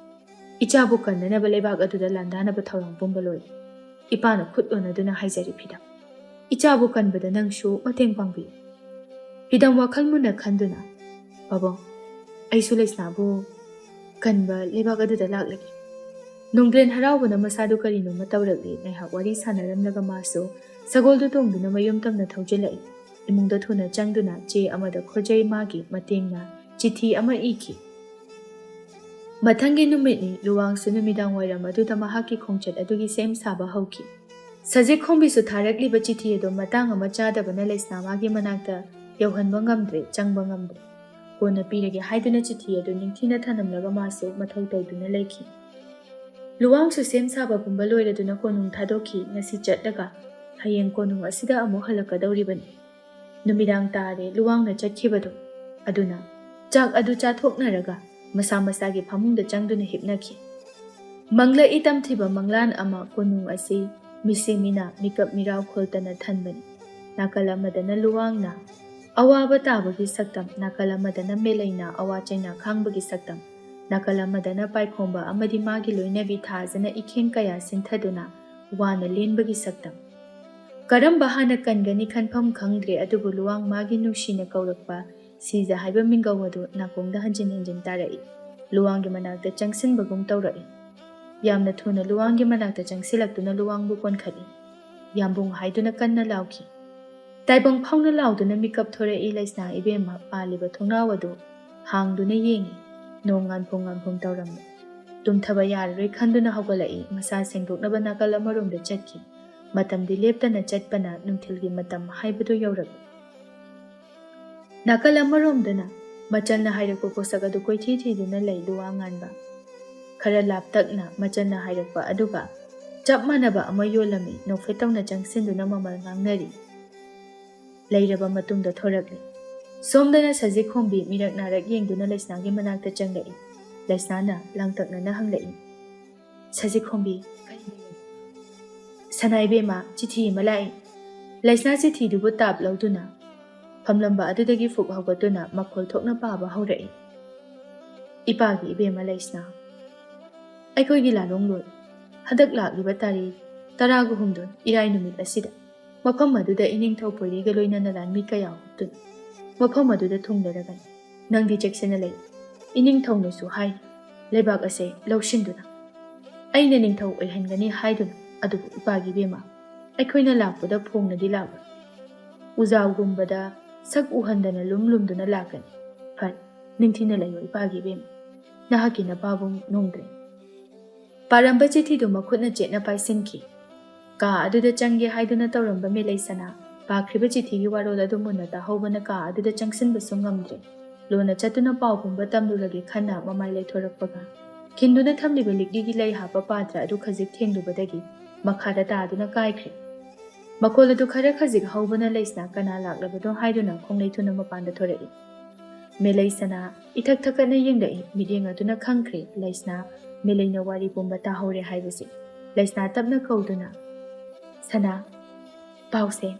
ꯏꯆꯥꯕꯨ ꯀꯟꯅꯅꯕ ꯂꯩꯕꯥꯛ ꯑꯗꯨꯗ ꯂꯥꯟꯗꯥꯅꯕ ꯊꯧꯔꯥꯡ ꯄꯨꯝꯕ ꯂꯣꯏ ꯏꯄꯥꯅ ꯈꯨꯠ ꯑꯣꯟꯅꯗꯨꯅ ꯍꯥꯏꯖꯔꯤ ꯐꯤꯗꯝ ꯏꯆꯥꯕꯨ ꯀꯟꯕꯗ ꯅꯪꯁꯨ ꯃꯇꯦꯡ ꯄꯥꯡꯕꯤꯌꯨ ꯐꯤꯗꯝ ꯋꯥꯈꯜ ꯃꯨꯟꯅ ꯈꯟꯗꯨꯅ ꯄꯥꯕꯨꯡ ꯑꯩꯁꯨ ꯂꯩꯁꯅꯥꯕꯨ ꯀꯟꯕ ꯂꯩꯕꯥꯛ ꯑꯗꯨꯗ ꯂꯥꯛꯂꯒꯦ ꯅꯣꯡꯗ꯭ꯔꯦꯟ ꯍꯔꯥꯎꯕꯅ ꯃꯁꯥꯗꯨ ꯀꯔꯤꯅꯣꯃ ꯇꯧꯔꯛꯂꯤ ꯉꯥꯏꯍꯥꯛ ꯋꯥꯔꯤ ꯁꯥꯟꯅꯔꯝꯂꯒ ꯃꯥꯁꯨ ꯁꯒꯣꯜꯗꯨ ꯇꯣꯡꯗꯨꯅ ꯃꯌꯨꯝ ꯇꯝꯅ ꯊꯧꯖꯤꯜꯂꯛꯏ ꯏꯃꯨꯡꯗ ꯊꯨꯅ ꯆꯪꯗꯨꯅ ꯆꯦ ꯑꯃꯗ ꯈꯣꯔꯖꯩ ꯃꯥꯒꯤ ꯃꯇꯦꯡꯅ ꯆꯤꯊꯤ ꯑꯃ ꯏꯈꯤ ꯃꯊꯪꯒꯤ ꯅꯨꯃꯤꯠꯅꯤ ꯂꯨꯋꯥꯡꯁꯨ ꯅꯨꯃꯤꯗꯥꯡ ꯋꯥꯏꯔꯝ ꯑꯗꯨꯗ ꯃꯍꯥꯛꯀꯤ ꯈꯣꯡꯆꯠ ꯑꯗꯨꯒꯤ ꯁꯦꯝ ꯁꯥꯕ ꯍꯧꯈꯤ ꯁꯖꯤꯛ ꯈꯣꯡꯕꯤꯁꯨ ꯊꯥꯔꯛꯂꯤꯕ ꯆꯤꯊꯤ ꯑꯗꯨ ꯃꯇꯥꯡ ꯑꯃ ꯆꯥꯗꯕꯅ ꯂꯩꯁꯅꯥ ꯃꯥꯒꯤ ꯃꯅꯥꯛꯇ ꯌꯧꯍꯟꯕ ꯉꯝꯗ꯭ꯔꯦ ꯆꯪꯕ ꯉꯝꯗ꯭ꯔꯦ ꯀꯣꯟꯅ ꯄꯤꯔꯒꯦ ꯍꯥꯏꯗꯨꯅ ꯆꯤꯊꯤ ꯑꯗꯨ ꯅꯤꯡꯊꯤꯅ ꯊꯅꯝꯂꯒ ꯃꯥꯁꯨ ꯃꯊꯧ ꯇꯧꯗꯨꯅ ꯂꯩꯈꯤ ꯂꯨꯋꯥꯡꯁꯨ ꯁꯦꯝ ꯁꯥꯕ ꯄꯨꯝꯕ ꯂꯣꯏꯔꯗꯨꯅ ꯀꯣꯅꯨꯡ ꯊꯥꯗꯣꯛꯈꯤ ꯉꯁꯤ ꯆꯠꯂꯒ ꯍꯌꯦꯡ ꯀꯣꯅꯨꯡ ꯑꯁꯤꯗ ꯑꯃꯨꯛ ꯍꯜꯂꯛꯀꯗꯧꯔꯤꯕꯅꯤ ꯅꯨꯃꯤꯗꯥꯡ ꯇꯥꯔꯦ ꯂꯨꯋꯥꯡꯅ ꯆꯠꯈꯤꯕꯗꯣ ꯑꯗꯨꯅ ꯆꯥꯛ ꯑꯗꯨ ꯆꯥꯊꯣꯛꯅꯔꯒ ꯃꯁꯥ ꯃꯁꯥꯒꯤ ꯐꯃꯨꯡꯗ ꯆꯪꯗꯨꯅ ꯍꯤꯞꯅꯈꯤ ꯃꯪꯂꯛꯏ ꯇꯝꯊꯤꯕ ꯃꯪꯂꯥꯟ ꯑꯃ ꯀꯣꯅꯨꯡ ꯑꯁꯤ ꯃꯤꯁꯤ ꯃꯤꯅꯥ ꯃꯤꯀꯞ ꯃꯤꯔꯥꯎ ꯈꯣꯜꯇꯅ ꯊꯟꯕꯅꯤ ꯅꯥꯀꯜ ꯑꯃꯗꯅ ꯂꯨꯋꯥꯡꯅ ꯑꯋꯥꯕ ꯇꯥꯕꯒꯤ ꯁꯛꯇꯝ, ꯅꯥꯀꯜ ꯑꯃꯗꯅ ꯃꯦꯂꯩꯅ ꯑꯋꯥ ꯆꯩꯅꯥ ꯈꯥꯡꯕꯒꯤ ꯁꯛꯇꯝ, ꯅꯥꯀꯜ ꯑꯃꯗꯅ ꯄꯥꯏꯈꯣꯝꯕ ꯑꯃꯗꯤ ꯃꯥꯒꯤ ꯂꯣꯏꯅꯕꯤ ꯊꯥꯖꯅ ꯏꯈꯦꯡ ꯀꯌꯥ ꯁꯤꯟꯊꯗꯨꯅ ꯋꯥꯅ ꯂꯦꯟꯕꯒꯤ ꯁꯛꯇꯝ꯫ ꯀꯔꯝꯕ ꯍꯥꯟꯅ ꯀꯟꯒꯅꯤ ꯈꯟꯐꯝ ꯈꯪꯗ꯭ꯔꯦ, ꯑꯗꯨꯕꯨ ꯂꯨꯋꯥꯡ ꯃꯥꯒꯤ ꯅꯨꯡꯁꯤꯅ ꯀꯧꯔꯛꯄ ꯁꯤꯖ ꯍꯥꯏꯕ ꯃꯤꯡꯒꯧ ꯑꯗꯨ ꯅꯥꯀꯣꯡꯗ ꯍꯟꯖꯤꯟ ꯍꯟꯖꯤꯟ ꯇꯥꯔꯛꯏ꯫ ꯂꯨꯋꯥꯡꯒꯤ ꯃꯅꯥꯛꯇ ꯆꯪꯁꯤꯟꯕꯒꯨꯝ ꯇꯧꯔꯛꯏ꯫ ꯌꯥꯝꯅ ꯊꯨꯅ ꯂꯨꯋꯥꯡꯒꯤ ꯃꯅꯥꯛꯇ ꯆꯪꯁꯤꯜꯂꯛꯇꯨꯅ ꯂꯨꯋꯥꯡꯕꯨ ꯀꯣꯟꯈꯠꯂꯤ꯫ ꯌꯥꯝꯕꯨꯡ ꯍꯥꯏꯗꯨꯅ ꯀꯟꯅ ꯂꯥꯎꯈꯤ꯫ ꯇꯥꯏꯕꯪ ꯐꯥꯎꯅ ꯂꯥꯎꯗꯨꯅ ꯃꯤꯀꯞ ꯊꯣꯔꯛꯏ ꯂꯩꯁꯅꯥ ꯏꯕꯦꯝꯃ ꯄꯥꯜꯂꯤꯕ ꯊꯣꯡꯅꯥꯎ ꯑꯗꯨ ꯍꯥꯡꯗꯨꯅ ꯌꯦꯡꯉꯤ꯫ ꯅꯣꯡ ꯉꯥꯟꯐꯣꯡ ꯉꯥꯟꯐꯣꯡ ꯇꯧꯔꯝꯃꯤ꯫ ꯇꯨꯝꯊꯕ ꯌꯥꯔꯔꯣꯏ ꯈꯟꯗꯨꯅ ꯍꯧꯒꯠꯂꯛꯏ꯫ ꯃꯁꯥ ꯁꯦꯡꯗꯣꯛꯅꯕ ꯅꯥꯀꯜ ꯑꯃꯔꯣꯝꯗ ꯆꯠꯈꯤ꯫ ꯃꯇꯝꯗꯤ ꯂꯦꯞꯇꯅ ꯆꯠꯄꯅ ꯅꯨꯡꯊꯤꯜꯒꯤ ꯃꯇꯝ ꯍꯥꯏꯕꯗꯨ ꯌꯧꯔꯛꯏ꯫ ꯅꯥꯀꯜ ꯑꯃꯔꯣꯝꯗꯅ ꯃꯆꯜꯅ ꯍꯥꯏꯔꯛꯄ ꯄꯣꯠꯁꯛ ꯑꯗꯨ ꯀꯣꯏꯊꯤ ꯊꯤꯗꯨꯅ ꯂꯩ ꯂꯨꯋꯥꯡ ꯉꯥꯟꯕ꯫ ꯈꯔ ꯂꯥꯞꯇꯛꯅ ꯃꯆꯜꯅ ꯍꯥꯏꯔꯛꯄ ꯑꯗꯨꯒ ꯆꯞ ꯃꯥꯟꯅꯕ ꯑꯃ ꯌꯣꯜꯂꯝꯃꯤ꯫ ꯅꯣꯛꯐꯦꯠꯇꯧꯅ ꯆꯪꯁꯤꯟꯗꯨꯅ ꯃꯃꯜ ꯉꯥꯡꯅꯔꯤ꯫ ꯂꯩꯔꯕ ꯃꯇꯨꯡꯗ ꯊꯣꯔꯛꯂꯤ꯫ ꯁꯣꯝꯗꯅ ꯁꯖꯤꯛ ꯈꯣꯝꯕꯤ ꯃꯤꯔꯛ ꯅꯥꯔꯛ ꯌꯦꯡꯗꯨꯅ ꯂꯩꯁꯅꯥꯒꯤ ꯃꯅꯥꯛꯇ ꯆꯪꯂꯛꯏ꯫ ꯂꯩꯁꯅꯥꯅ ꯂꯥꯡꯇꯛꯅꯅ ꯍꯪꯂꯛꯏ, ꯁꯖꯤꯛ ꯈꯣꯝꯕꯤ ꯀꯔꯤ ꯂꯩꯔꯦ? ꯁꯅꯥ ꯏꯕꯦꯝꯃ, ꯆꯤꯊꯤ ꯑꯃ ꯂꯥꯛꯏ꯫ ꯂꯩꯁꯅꯥ ꯆꯤꯊꯤꯗꯨꯕꯨ ꯇꯥꯞ ꯂꯧꯗꯨꯅ ꯐꯝꯂꯝꯕ ꯑꯗꯨꯗꯒꯤ ꯐꯨꯛ ꯍꯧꯒꯠꯇꯨꯅ ꯃꯈꯣꯜ ꯊꯣꯛꯅ පාꯕ ꯍꯧꯔꯛꯏ꯫ ꯏꯄꯥꯒꯤ ꯏꯕꯦꯝꯃ ꯂꯩꯁꯅꯥ, ꯑꯩꯈꯣꯏꯒꯤ ꯂꯥꯂꯣꯡꯂꯣꯏ ꯍꯟꯗꯛ ꯂꯥꯛꯂꯤꯕ ꯇꯥꯔꯤꯛ 19 ꯏꯔꯥꯏ ꯅꯨꯃꯤꯠ ꯑꯁꯤꯗ ꯃꯐꯝ ꯑꯗꯨꯗ ꯏꯅꯤꯡꯊꯧ ꯄꯣꯏꯔꯩꯒ ꯂꯣꯏꯅꯅ ꯂꯥꯟꯃꯤ ꯀꯌꯥ ꯍꯨꯞꯇꯨꯅ ꯃꯐꯝ ꯑꯗꯨꯗ ꯊꯨꯡꯂꯔꯒꯅꯤ꯫ ꯅꯪꯗꯤ ꯆꯦꯛꯁꯤꯟꯅ ꯂꯩ꯫ ꯏꯅꯤꯡꯊꯧꯅꯁꯨ ꯍꯥꯏꯔꯤ ꯂꯩꯕꯥꯛ ꯑꯁꯦ ꯂꯧꯁꯤꯟꯗꯨꯅ ꯑꯩꯅ ꯅꯤꯡꯊꯧ ꯑꯣꯏꯍꯟꯒꯅꯤ ꯍꯥꯏꯗꯨꯅ, ꯑꯗꯨꯕꯨ ꯏꯄꯥꯒꯤ ꯏꯕꯦꯝꯃ, ꯑꯩꯈꯣꯏꯅ ꯂꯥꯛꯄꯗ ꯐꯣꯡꯅꯗꯤ ꯂꯥꯛꯂꯣꯏ꯫ ꯎꯖꯥꯎꯒꯨꯝꯕꯗ ꯁꯛ ꯎꯍꯟꯗꯅ ꯂꯨꯝꯗꯨꯅ ꯂꯥꯛꯀꯅꯤ꯫ ꯐꯔꯦ, ꯅꯤꯡꯊꯤꯅ ꯂꯩꯌꯣ ꯏꯄꯥꯒꯤ ꯏꯕꯦꯝꯃ, ꯅꯍꯥꯛꯀꯤ ꯅꯄꯥꯕꯨꯡ ꯅꯣꯡꯗ꯭ꯔꯦ꯫ ꯄꯥꯔꯝꯕ ꯆꯤꯊꯤꯗꯨ ꯃꯈꯨꯠꯅ ꯆꯦꯠꯅ ꯄꯥꯏꯁꯤꯟꯈꯤ꯫ ꯀꯥ ꯑꯗꯨꯗ ꯆꯪꯒꯦ ꯍꯥꯏꯗꯨꯅ ꯇꯧꯔꯝꯕ ꯃꯦꯂꯩꯁꯅꯥ ꯄꯥꯈ꯭ꯔꯤꯕ ꯆꯤꯊꯤꯒꯤ ꯋꯥꯔꯣꯜ ꯑꯗꯨ ꯃꯨꯟꯅ ꯇꯥꯍꯧꯕꯅ ꯀꯥ ꯑꯗꯨꯗ ꯆꯪꯁꯤꯟꯕꯁꯨ ꯉꯝꯗ꯭ꯔꯦ꯫ ꯂꯣꯟꯅ ꯆꯠꯇꯨꯅ ꯄꯥꯎ ꯄꯨꯝꯕ ꯇꯝꯂꯨꯔꯒꯦ ꯈꯟꯅ ꯃꯃꯥꯏ ꯂꯩꯊꯣꯔꯛꯄꯒ ꯈꯤꯟꯗꯨꯅ ꯊꯝꯂꯤꯕ ꯂꯤꯛꯂꯤꯒꯤ ꯂꯩ ꯍꯥꯞꯄ ꯄꯥꯇ꯭ꯔ ꯑꯗꯨ ꯈꯖꯤꯛ ꯊꯦꯡꯂꯨꯕꯗꯒꯤ ꯃꯈꯥꯗ ꯇꯥꯗꯨꯅ ꯀꯥꯏꯈ꯭ꯔꯦ꯫ ꯃꯈꯣꯜ ꯑꯗꯨ ꯈꯔ ꯈꯖꯤꯛ ꯍꯧꯕꯅ ꯂꯩꯁꯅꯥ ꯀꯅꯥ ꯂꯥꯛꯂꯕꯅꯣ ꯍꯥꯏꯗꯨꯅ ꯈꯣꯡꯂꯩ ꯊꯨꯅ ꯃꯄꯥꯟꯗ ꯊꯣꯔꯛꯏ꯫ ꯃꯦꯂꯩꯁꯅꯥ ꯏꯊꯛ ꯊꯛꯀꯠꯅ ꯌꯦꯡꯂꯛꯏ꯫ ꯃꯤꯠꯌꯦꯡ ꯑꯗꯨꯅ ꯈꯪꯈ꯭ꯔꯦ ꯂꯩꯁꯅꯥ ꯃꯦꯂꯩꯅ ꯋꯥꯔꯤ ꯄꯨꯝꯕ ꯇꯥꯍꯧꯔꯦ ꯍꯥꯏꯕꯁꯤ꯫ ꯂꯩꯁꯅꯥ ꯇꯞꯅ ꯀꯧꯗꯨꯅ, ꯁꯅꯥ, ꯄꯥꯎꯁꯦ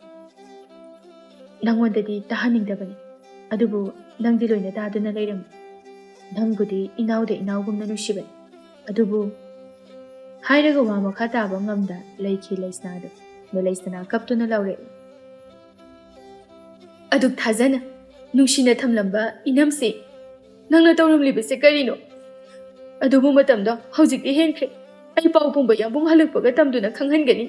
ꯅꯪꯉꯣꯟꯗꯗꯤ ꯇꯥꯍꯟꯅꯤꯡꯗꯕꯅꯤ, ꯑꯗꯨꯕꯨ ꯅꯪꯗꯤ ꯂꯣꯏꯅ ꯇꯥꯗꯨꯅ ꯂꯩꯔꯝꯃꯤ꯫ ꯅꯪꯕꯨꯗꯤ ꯏꯅꯥꯎꯗ ꯏꯅꯥꯎꯒꯨꯝꯅ ꯅꯨꯡꯁꯤꯕꯅꯤ, ꯑꯗꯨꯕꯨ ꯍꯥꯏꯔꯒ ꯋꯥ ꯃꯈꯥ ꯇꯥꯕ ꯉꯝꯗ ꯂꯩꯈꯤ ꯂꯩꯁꯅꯥꯗꯨ꯫ ꯃꯦꯂꯩꯁꯅꯥ ꯀꯞꯇꯨꯅ ꯂꯥꯎꯔꯛꯏ, ꯑꯗꯨꯛ ꯊꯥꯖꯅ ꯅꯨꯡꯁꯤꯅ ꯊꯝꯂꯝꯕ ꯏꯅꯝꯁꯤ ꯅꯪꯅ ꯇꯧꯔꯝꯂꯤꯕꯁꯦ ꯀꯔꯤꯅꯣ? ꯑꯗꯨꯕꯨ ꯃꯇꯝꯗꯣ ꯍꯧꯖꯤꯛꯇꯤ ꯍꯦꯟꯈ꯭ꯔꯦ꯫ ꯑꯩ ꯄꯥꯎ ꯄꯨꯝꯕ ꯌꯥꯝꯕꯨꯡ ꯍꯜꯂꯛꯄꯒ ꯇꯝꯗꯨꯅ ꯈꯪꯍꯟꯒꯅꯤ꯫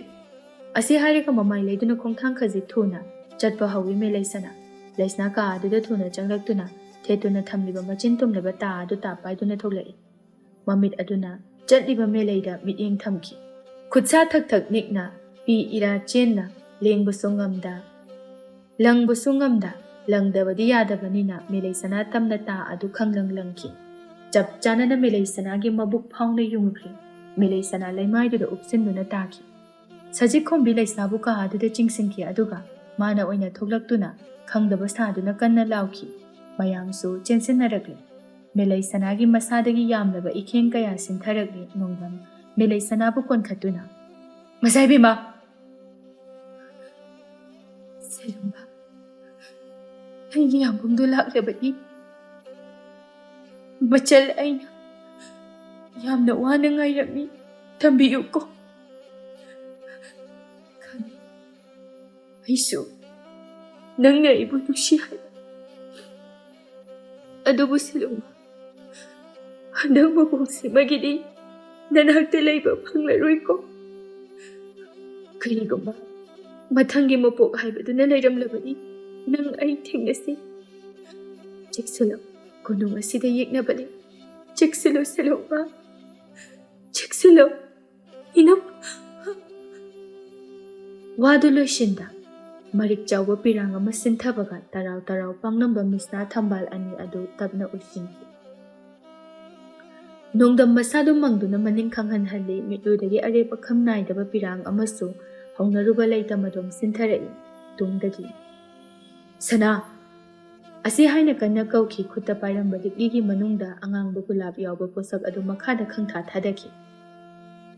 ꯑꯁꯤ ꯍꯥꯏꯔꯒ ꯃꯃꯥꯏ ꯂꯩꯗꯨꯅ ꯈꯣꯡꯊꯥꯡ ꯈꯖꯤꯛ ꯊꯨꯅ ꯆꯠꯄ ꯍꯧꯋꯤ ꯃꯦꯂꯩꯁꯅꯥ꯫ ꯂꯩꯁꯅꯥ ꯀꯥ ꯑꯗꯨꯗ ꯊꯨꯅ ꯆꯪꯂꯛꯇꯨꯅ ꯊꯦꯠꯇꯨꯅ ꯊꯝꯂꯤꯕ ꯃꯆꯤꯟ ꯇꯨꯝꯂꯕ ꯇꯥ ꯑꯗꯨ ꯇꯥꯞ ꯄꯥꯏꯗꯨꯅ ꯊꯣꯛꯂꯛꯏ꯫ ꯃꯃꯤꯠ ꯑꯗꯨꯅ ꯆꯠꯂꯤꯕ ꯃꯦꯂꯩꯗ ꯃꯤꯠꯌꯦꯡ ꯊꯝꯈꯤ꯫ ꯈꯨꯠꯁꯥ ꯊꯛ ꯊꯛ ꯅꯤꯛꯅ ꯄꯤ ꯏꯔꯥ ꯆꯦꯟꯅ ꯂꯦꯡꯕꯁꯨ ꯉꯝꯗ ꯂꯪꯕꯁꯨ ꯉꯝꯗ ꯂꯪꯗꯕꯗꯤ ꯌꯥꯗꯕꯅꯤꯅ ꯃꯦꯂꯩꯁꯅꯥ ꯇꯝꯅ ꯇꯥ ꯑꯗꯨ ꯈꯪꯂꯪ ꯂꯪꯈꯤ꯫ ꯆꯞ ꯆꯥꯅꯅ ꯃꯦꯂꯩꯁꯅꯥꯒꯤ ꯃꯕꯨꯛ ꯐꯥꯎꯅ ꯌꯨꯡꯈ꯭ꯔꯤ꯫ ꯃꯦꯂꯩꯁꯅꯥ ꯂꯩꯃꯥꯏꯗꯨꯗ ꯎꯞꯁꯤꯟꯗꯨꯅ ꯇꯥꯈꯤ꯫ ꯁꯖꯤꯛ ꯈꯣꯝꯕꯤ ꯂꯩꯁꯅꯥꯕꯨ ꯀꯥ ꯑꯗꯨꯗ ꯆꯤꯡꯁꯤꯟꯈꯤ ꯑꯗꯨꯒ ꯃꯥꯅ ꯑꯣꯏꯅ ꯊꯣꯛꯂꯛꯇꯨꯅ ꯈꯪꯗꯕ ꯁꯥꯗꯨꯅ ꯀꯟꯅ ꯂꯥꯎꯈꯤ꯫ ꯃꯌꯥꯝꯁꯨ ꯆꯦꯟꯁꯤꯟꯅꯔꯛꯂꯤ꯫ ꯃꯦꯂꯩꯁꯅꯥꯒꯤ ꯃꯁꯥꯗꯒꯤ ꯌꯥꯝꯂꯕ ꯏꯈꯦꯡ ꯀꯌꯥ ꯁꯤꯟꯊꯔꯛꯂꯤ꯫ ꯅꯣꯡꯗꯝ ꯃꯦꯂꯩꯁꯅꯥꯕꯨ ꯀꯣꯟꯈꯠꯇꯨꯅ, ꯃꯆꯥꯏꯕꯦꯝꯃ, ꯁꯦꯂꯨꯡꯕ, ꯑꯩꯒꯤ ꯌꯥꯝꯕꯨꯡꯗꯨ ꯂꯥꯛꯂꯕꯅꯤ꯫ ꯃꯆꯜ ꯑꯩꯅ ꯌꯥꯝꯅ ꯋꯥꯅ ꯉꯥꯏꯔꯝꯃꯤ, ꯊꯝꯕꯤꯌꯨꯀꯣ꯫ ꯈꯪꯉꯤ, ꯑꯩꯁꯨ ꯅꯪꯅ ꯑꯩꯕꯨ ꯅꯨꯡꯁꯤ ꯍꯥꯏꯕ, ꯑꯗꯨꯕꯨ ꯁꯦꯂꯨꯡꯕ, ꯍꯟꯗꯛ ꯃꯄꯣꯛꯁꯤꯃꯒꯤꯗꯤ ꯅꯅꯥꯛꯇ ꯂꯩꯕ ꯐꯪꯂꯔꯣꯏꯀꯣ꯫ ꯀꯔꯤꯒꯨꯝꯕ ꯃꯊꯪꯒꯤ ꯃꯄꯣꯛ ꯍꯥꯏꯕꯗꯨꯅ ꯂꯩꯔꯝꯂꯕꯗꯤ ꯅꯪ ꯑꯩ ꯊꯦꯡꯅꯁꯤ꯫ ꯆꯦꯛꯁꯤꯜꯂꯣ, ꯀꯣꯅꯨꯡ ꯑꯁꯤꯗ ꯌꯦꯛꯅꯕ ꯂꯩ꯫ ꯆꯦꯛꯁꯤꯜꯂꯣ ꯁꯦꯂꯨꯡꯕ, ꯆꯦꯛꯁꯤꯜꯂꯣ ꯏꯅꯝ꯫ ꯋꯥꯗꯨ ꯂꯣꯏꯁꯤꯟꯗ ꯃꯔꯤꯛ ꯆꯥꯎꯕ ꯄꯤꯔꯥꯡ ꯑꯃ ꯁꯤꯟꯊꯕꯒ ꯇꯔꯥꯎ ꯇꯔꯥꯎ ꯄꯥꯡꯂꯝꯕ ꯃꯤꯁꯅꯥ ꯊꯝꯕꯥꯜ ꯑꯅꯤ ꯑꯗꯨ ꯇꯞꯅ ꯎꯏꯁꯤꯟꯈꯤ꯫ ꯅꯣꯡꯗꯝ ꯃꯁꯥꯗꯨ ꯃꯪꯗꯨꯅ ꯃꯅꯤꯡ ꯈꯪꯍꯟꯍꯜꯂꯤ꯫ ꯃꯤꯠꯂꯨꯗꯒꯤ ꯑꯔꯦꯞ ꯑꯈꯝ ꯅꯥꯏꯗꯕ ꯄꯤꯔꯥꯡ ꯑꯃꯁꯨ ꯍꯧꯅꯔꯨꯕ ꯂꯩꯇ ꯃꯗꯣꯝ ꯁꯤꯟꯊꯔꯛꯏ ꯇꯨꯡꯗꯒꯤ꯫ ꯁꯅꯥ, ꯑꯁꯤ ꯍꯥꯏꯅ ꯀꯟꯅ ꯀꯧꯈꯤ꯫ ꯈꯨꯠꯇ ꯄꯥꯏꯔꯝꯕ ꯂꯤꯛꯂꯤꯒꯤ ꯃꯅꯨꯡꯗ ꯑꯉꯥꯡꯕ ꯒꯨꯂꯥꯞ ꯌꯥꯎꯕ ꯄꯣꯠꯁꯛ ꯑꯗꯨ ꯃꯈꯥꯗ ꯈꯪꯊꯥ ꯊꯥꯗꯈꯤ꯫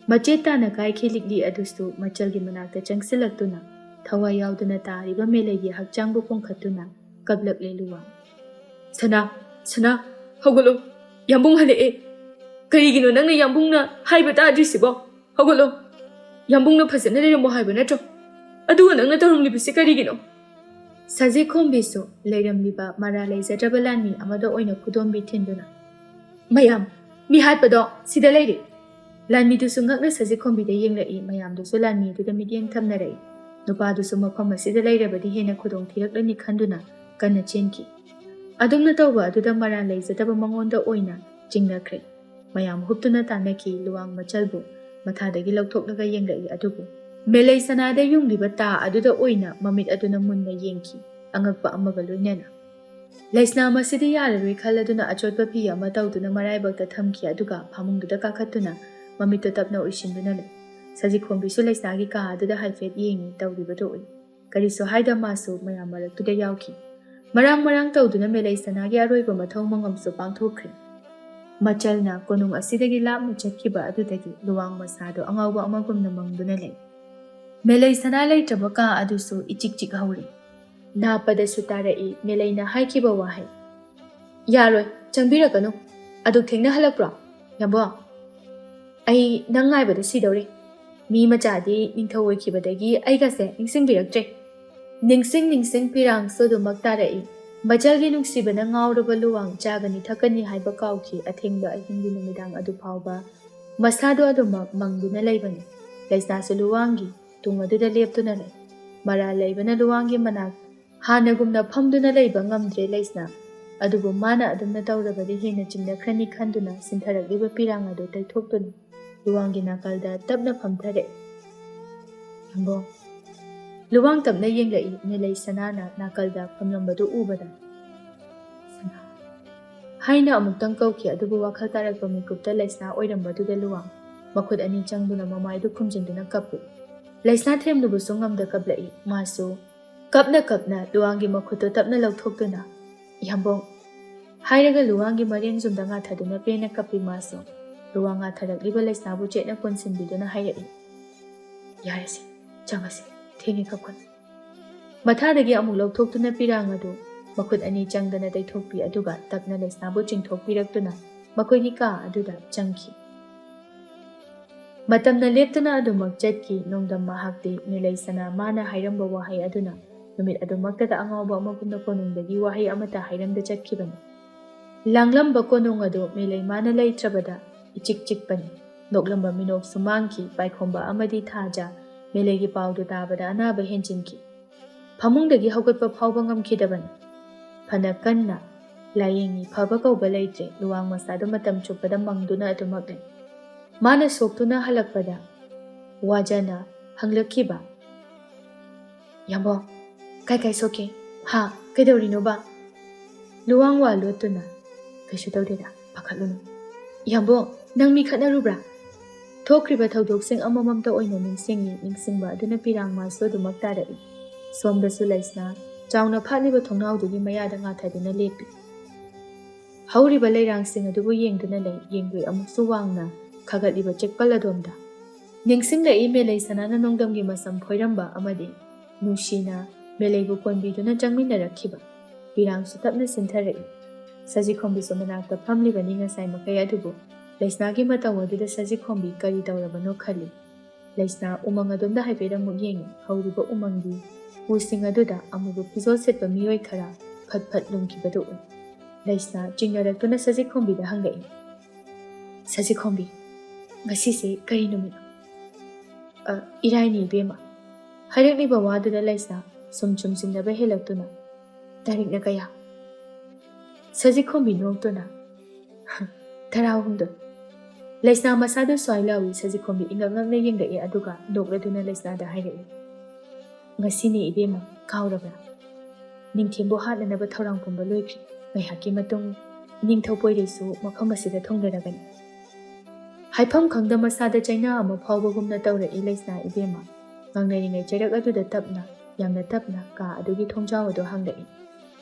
ꯃꯆꯦꯠ ꯇꯥꯅ ꯀꯥꯏꯈꯤ ꯂꯤꯛꯂꯤ ꯑꯗꯨꯁꯨ꯫ ꯃꯆꯜꯒꯤ ꯃꯅꯥꯛꯇ ꯆꯪꯁꯤꯜꯂꯛꯇꯨꯅ Thawai yauduna taariba melegi hakchangbu pongkhatuna kablakle luwang. Sana, hawgalo, yambung hale'e. Karigino nangna yambungna haiba taadrisibo. Hawgalo, yambungna phajana leiramo haiba natro. Aduga nangna tarumlibase karigino. Sajikhombisu leiramliba mara leijadraba lanmi amada oina kudombi thinduna. Mayam, mi hatpado sida leiri. Lanmidusu ngakna sajikhombi yenglai mayamdusu lanmiduda midyeng thamnarai. Nupadusu mafam asida leirabadi hena khudong thiraklani khanduna kanna chenki. Adumna tawba aduda mara leijadaba mangonda oina chingnakhre. Mayam huptuna tanaki luwang machalbu mathadagi lauthoklaga yenglai adubu. Melei sanada yungliba ta aduda oina mamit aduna munna yengki angakpa amaga loinana. Leisna masidi yararoi khaladuna achotpa pi ama tawduna maraibakta thamki aduga phamungduda kakhatuna mamito tapna uisinduna le. Sajikhombisu leisnagi ka aduda haifet yengi tawribadu oi. Kariso haida masu mayam maraktuda yauki. Marang tawduna melei sanagi aroiba mathau mangamsu pangthokre. Machalna konung asidagi lapna chatkiba adudagi luwang masado angawba amagumna mangduna le. Melei sana leitraba ka adusu ichik hauri. Napada sutarai melei na haikiba wahai. Yaroi, changbiraganu. Aduk thengna halakpra. Yambo. Ai nangaibada sidore. Mi machadi ningthau oikibadagi aigase ningsingbiraktre. Ningsing pirang sodumak tarai. Machalgi nungsibana ngawraba luwang chagani thakani haiba kauki athengba ahingi numidang adu phawba. Masado adumak mangduna leibani. Leisnasu luwangi tungaduda leptuna lei. Mara leibana luwangi manak hanagumna phamduna leiba ngamdre leisna. Adubu mana adumna tawrabadi hena chingnakrani khanduna sintharakliba pirang adu taithokduna luwangi nakalda tapna phamthare. Yambo. Luwang tapna yenglai melei sanana nakalda phamlambadu ubada. Sana. Haina amuktang kauki adubu wakhal tarakpa mikupta leisna oirambaduda luwang. Makhut ani changduna mamaidu khumjinduna kapu. Leisna themlubu sungamda kablai masu. Kapna luwangi makhuto tapna lauthokduna. Yambong. Hairaga luwangi mareng zumda nga thaduna pena kapi masu. Luwanga tharakliba leisnabu chetna ponsinbiduna hairai. Yarasi, changasi, thengi kapkhan. Mathadagi amuk lauthokduna pirangadu. Makhut ani changdana daithokpi aduga tapna leisnabu chingthokpiraktuna. Makoini ka aduda changki. Matamna leptuna adumak chatki nongdam mahakti melei sana mana hairamba wahai aduna. Numit adumaktada angawba amagumna konungdagi wahai amata hairamda chatkibani. Langlamba konung adu melei mana leitrabada ichik pani. Noklamba minok sumangki paikhomba amadi thaja melegi paudu tabada anaba henchinki. Phamungdagi haugatpa phawba ngamkhidabani. Phana kanna layengi phaba kauba leitre luwang masadu matam chuppada mangduna adumakle. Mana soktuna halakpada wajana hanglakiba. Yambo, kai soke, ha, kaidorino ba? Luwang wa lotuna, kaishu tawdeda, pakhatlunu. Yambo, nang mi khatnarubra? Thokriba thawdoksing amamamta oina ningsingba aduna pirang maso dumak tarai. Somdasu leisna, chawna phatliba thongnawdugi mayada ngathaduna lepi. Hauriba leirangsing adubu yengduna lei yenggui amuksu wangna khagatliba chekpal adomda. Ningsingla melei sanana nongdamgi masam phoiramba amadi nushina meleibu konbiduna changminarakhiba. Pirangsu tapna sintharai. Sajikhombisu manakta phamlibani ngasai makai adubu leisnagi mataw aduda sajikhombi kari tawrabano khali. Leisna umang adomda haifedang muk yengi hauriba umangi using aduda amubu pizol setpa miyoi khara phat lungkibadu un. Leisna chingnarakuna sajikhombi da hangai. Sajikhombi ngasise kari numino. Iraini bema. Harakliba waduda leisna sum sinaba helaktuna. Tarikna kaya. Sajikhombi noktuna. Tarahumdo. Leisna masado soilawi sajikhombi ingangangna yengai aduga nokladuna leisna da hairai. Ngasini ibema kaurabra. Ningthembo hatnanaba thorang pumba loikri. Ngaihaki matung ningthau poiresu mafam asida thongdaragani. Haifam khangda masada chaina ama phawbagumna tawrai leisna ibema. Ngangnairingai chairak aduda tapna yamna tapna ka adugi thongjaw adu hangai.